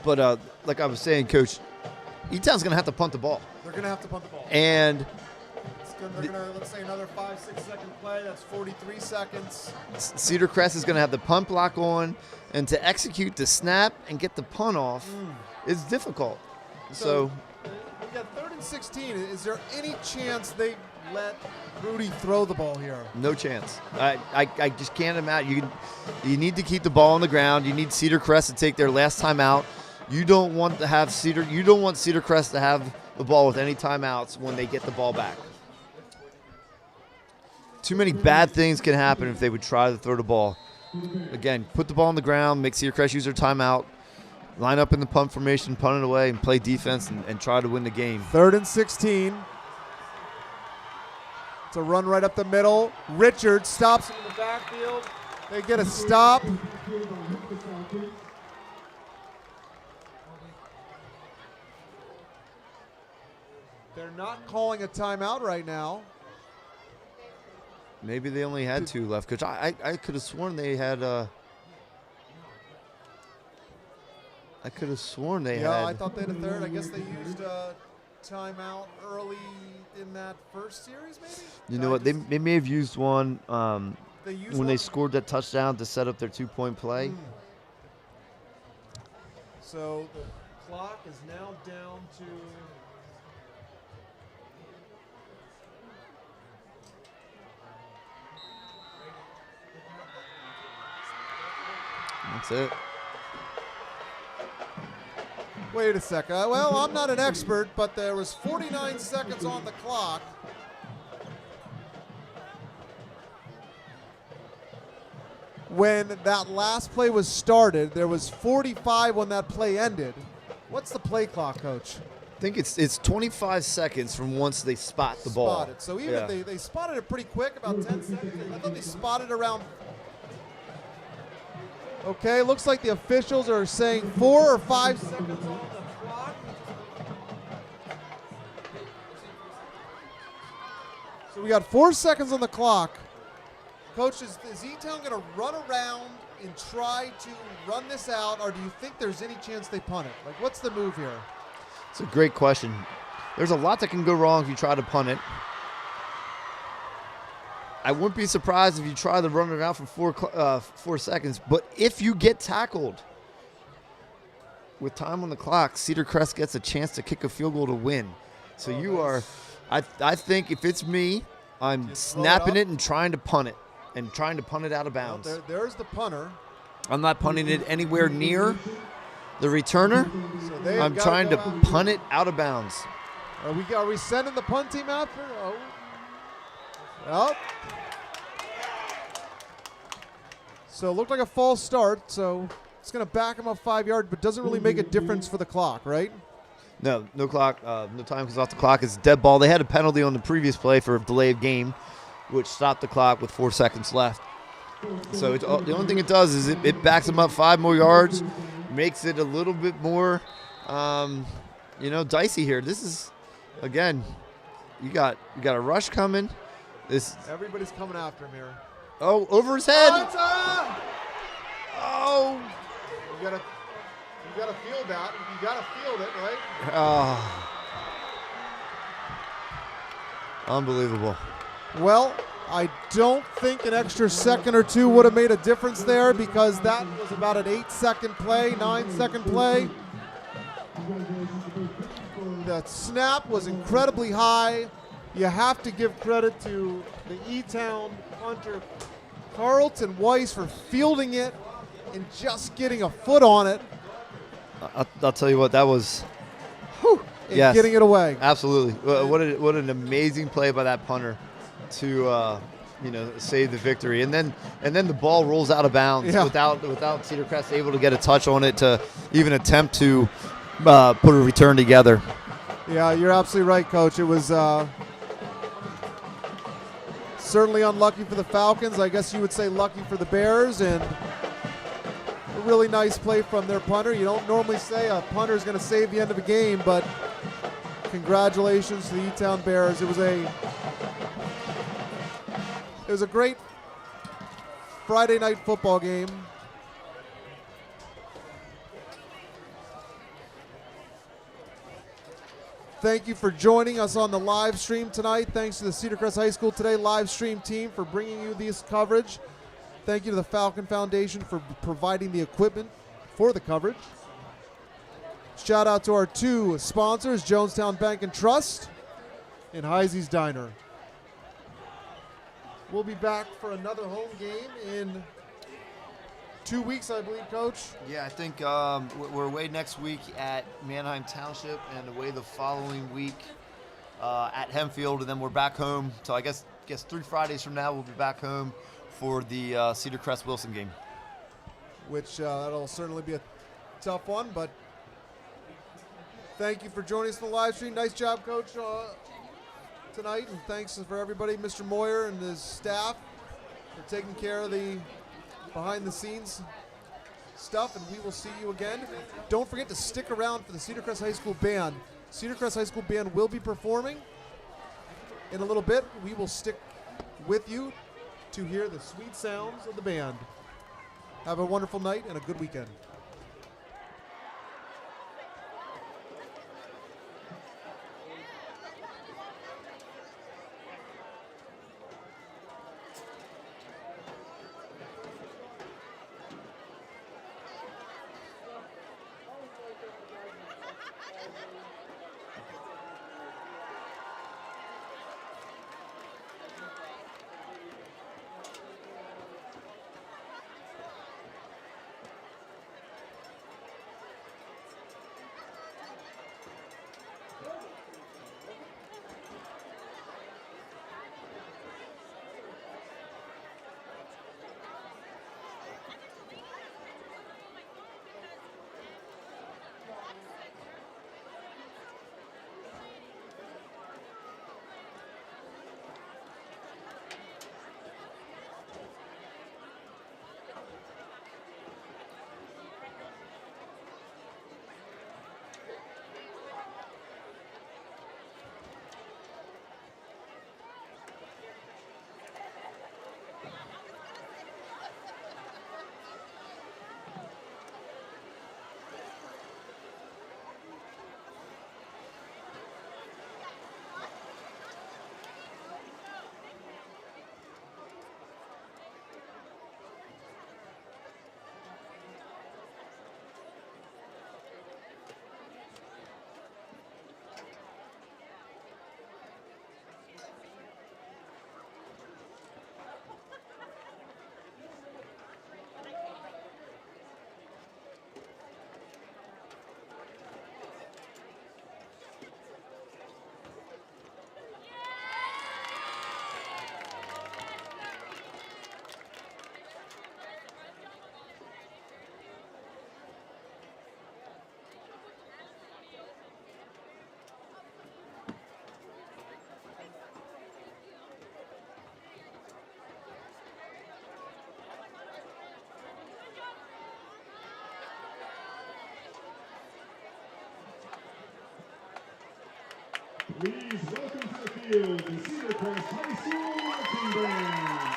But like I was saying, Coach, E-Town's going to have to punt the ball. They're going to have to punt the ball. And they're going to, let's say, another 5-6 second play. That's 43 seconds. Cedarcrest is going to have the punt block on, and to execute the snap and get the punt off is difficult. So we got 3rd and 16. Is there any chance they let Rudy throw the ball here? No chance. I just can't imagine. You need to keep the ball on the ground. You need Cedarcrest to take their last time out. You don't want Cedarcrest to have the ball with any timeouts when they get the ball back. Too many bad things can happen if they would try to throw the ball. Again, put the ball on the ground, make Cedarcrest use their timeout, line up in the punt formation, punt it away, and play defense and try to win the game. 3rd and 16. It's a run right up the middle. Richard stops him in the backfield. They get a stop. They're not calling a timeout right now. Maybe they only had 2 left, Coach. I could have sworn they had. I could have sworn they had. Yeah, I thought they had a 3rd. I guess they used a timeout early in that first series, maybe? You know what? They may have used one they use when they scored that touchdown to set up their 2-point play. So the clock is now down to That's it. Wait a second. Well, I'm not an expert, but there was 49 seconds on the clock. When that last play was started, there was 45 when that play ended. What's the play clock, Coach? I think it's 25 seconds from once they spot the ball. Spotted. So even they spotted it pretty quick, about 10 seconds. I thought they spotted around. Okay, looks like the officials are saying 4 or 5 seconds on the clock. So we got 4 seconds on the clock. Coach, is E-Town going to run around and try to run this out, or do you think there's any chance they punt it? Like, what's the move here? It's a great question. There's a lot that can go wrong if you try to punt it. I wouldn't be surprised if you try to run it out for 4 seconds, but if you get tackled with time on the clock, Cedar Crest gets a chance to kick a field goal to win. So I think if it's me, I'm snapping it and trying to punt it. And trying to punt it out of bounds. Well, there's the punter. I'm not punting it anywhere near the returner. So I'm trying to punt it out of bounds. Are we sending the punt team out there? Oh. So it looked like a false start. So it's going to back him up 5 yards, but doesn't really make a difference for the clock, right? No clock. No time comes off the clock. It's a dead ball. They had a penalty on the previous play for a delayed game, which stopped the clock with 4 seconds left. So the only thing it does is it backs them up 5 more yards, makes it a little bit more, dicey here. This is, again, you got a rush coming. Everybody's coming after him here. Oh, over his head. Oh! You gotta field that. You gotta field it, right? Oh. Unbelievable. Well, I don't think an extra second or two would have made a difference there, because that was about an 8-second play, 9-second play. The snap was incredibly high. You have to give credit to the E-Town punter, Carlton Weiss, for fielding it and just getting a foot on it. I'll tell you what, that was. And getting it away. Absolutely. What an amazing play by that punter to save the victory, and then the ball rolls out of bounds without Cedar Crest able to get a touch on it to even attempt to put a return together. Yeah, you're absolutely right, Coach. It was certainly unlucky for the Falcons. I guess you would say lucky for the Bears, and a really nice play from their punter. You don't normally say a punter is going to save the end of a game, but congratulations to the E-Town Bears. It was a great Friday night football game. Thank you for joining us on the live stream tonight. Thanks to the Cedar Crest High School Today live stream team for bringing you this coverage. Thank you to the Falcon Foundation for providing the equipment for the coverage. Shout out to our 2 sponsors, Jonestown Bank and Trust and Heisey's Diner. We'll be back for another home game in 2 weeks, I believe, Coach. Yeah, I think we're away next week at Manheim Township, and away the following week at Hempfield, and then we're back home. So I guess 3 Fridays from now we'll be back home for the Cedar Crest Wilson game. Which that'll certainly be a tough one, but thank you for joining us on the live stream. Nice job, Coach, tonight, and thanks for everybody, Mr. Moyer and his staff, for taking care of the behind-the-scenes stuff, and we will see you again. Don't forget to stick around for the Cedar Crest High School Band. Cedar Crest High School Band will be performing in a little bit. We will stick with you to hear the sweet sounds of the band. Have a wonderful night and a good weekend. Please welcome to the field the Cedar Crest High School Marching Band.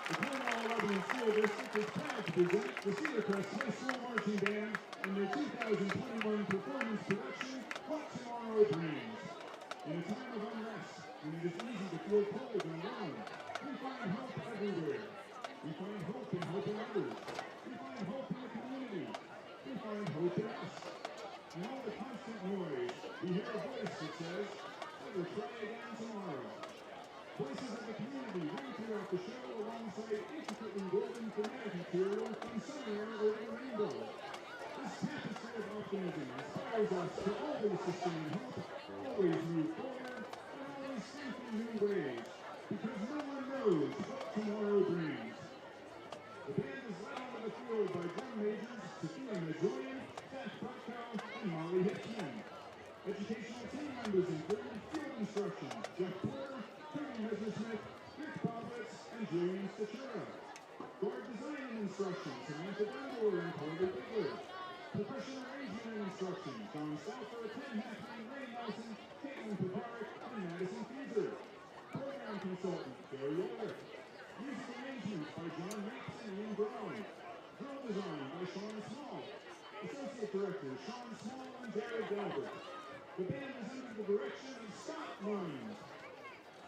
The Cornwall 11 School District is proud to present the Cedar Crest High School Marching Band in their 2021 performance production, What Tomorrow Brings. In a time of unrest, when it is easy to feel cold and alone, we find hope everywhere. We find hope in helping others. We find hope in the community. We find hope in us. In all the constant noise, we hear a voice that says, I will try again tomorrow. Voices of the community ring throughout the show alongside intricately woven thematic material from somewhere over the rainbow. This tapestry of optimism inspires us to always sustain hope, always move forward, and always think in new ways, because no one knows what tomorrow brings. The band is led onto the field by drum majors Sophia Majoyan, Beth Butko, and Molly Hickman. Educational team members include field instruction, Jeff Porter, Kevin Messersmith, Rick Boblitz, and Julian Statura. Guard design and instruction, Samantha Bendor and Corey Bigler. Percussion arrangement and instruction, John Salfer, Tim Hackman, Ray Nelson, Caitlin Pekarik, and Madison Fuser. Program consultant, Gary Ulrich. Music arrangements by John Mapes and Ian Brown. Drill design by Sean Small. Associate directors, Sean Small and Jared Delbert. The band is under the direction of Scott Lyons.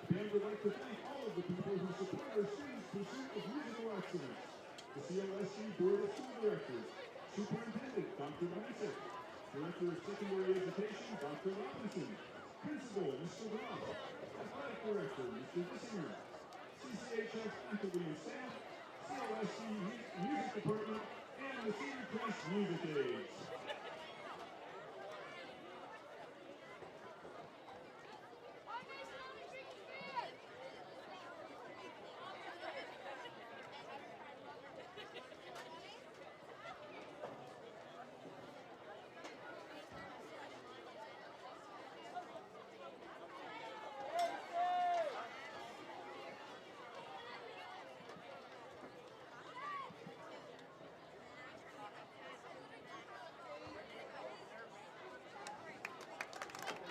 The band would like to thank all of the people who support our students' pursuit of musical excellence. The CLSC Board of School Directors, Superintendent Dr. Domesic, Director of Secondary Education Dr. Robinson, Principal Mr. Ross, Athletic Director Mr. Dissinger, CCHS faculty and staff, CLSC Music Department, and the Cedar Crest Music Aids.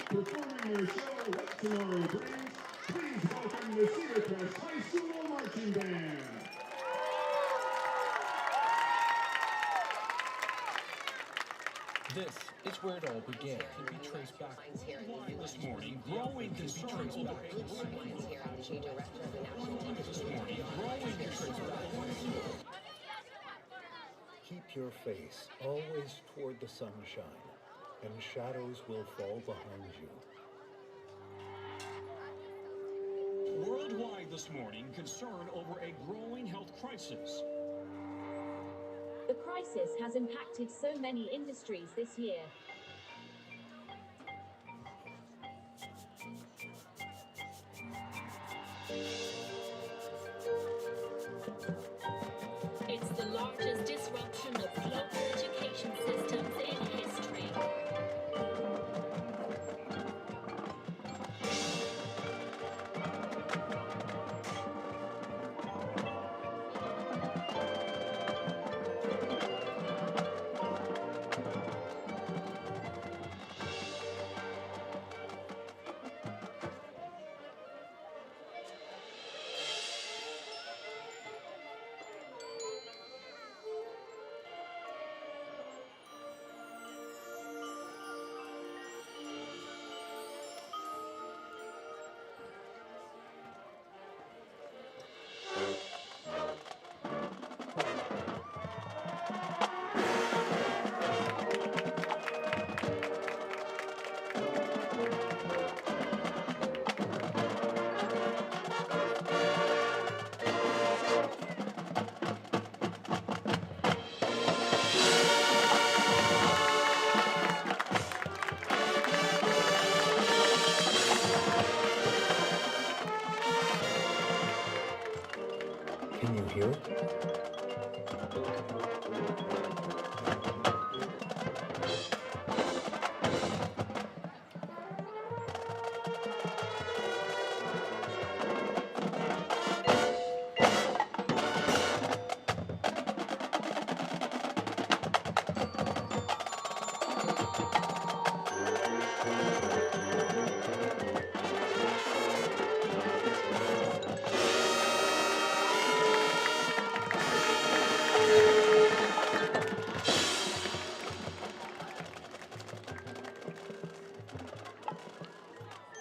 Performing their show, What Tomorrow Brings, please welcome the Cedar Crest High School Marching Band. This is where it all began. Can be traced back this morning. Growing concern over Keep your face always toward the sunshine, and shadows will fall behind you. Worldwide this morning, concern over a growing health crisis. The crisis has impacted so many industries this year. It's the largest disruption of global education systems in history.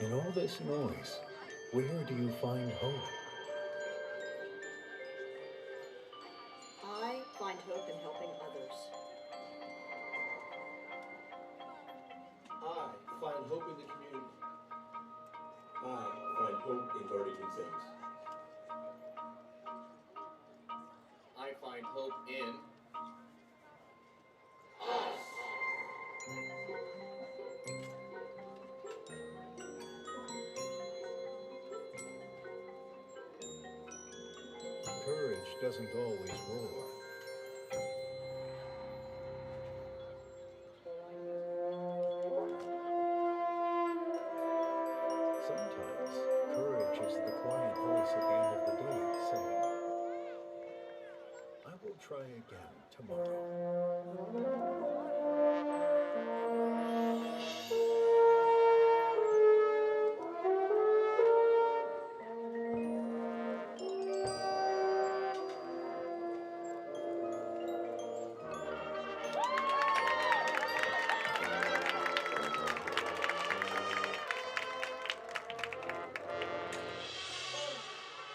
In all this noise, where do you find hope? I find hope in helping others. I find hope in the community. I find hope in learning new things. I find hope in Courage doesn't always roar. Sometimes courage is the quiet voice at the end of the day saying, I will try again tomorrow.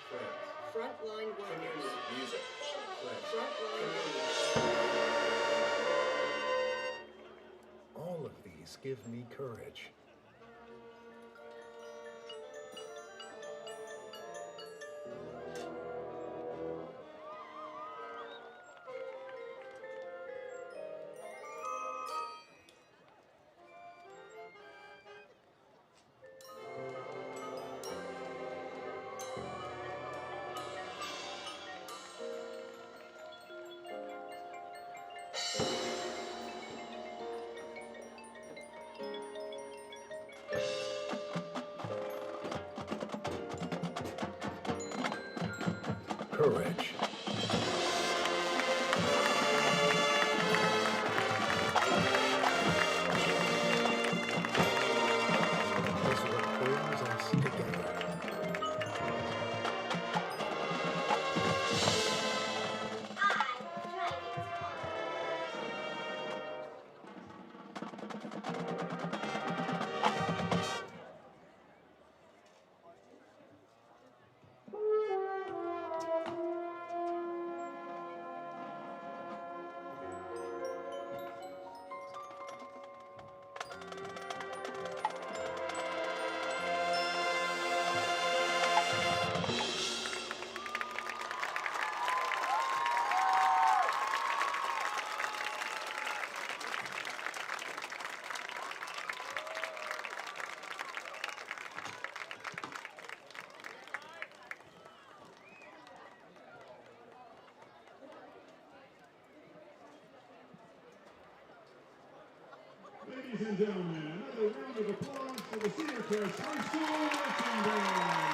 Friends. Frontline warriors. music. Friends. Frontline warriors. All of these give me courage. Courage. Is what brings us together. Ladies and gentlemen, another round of applause for the Cedar Crest High School Marching Band.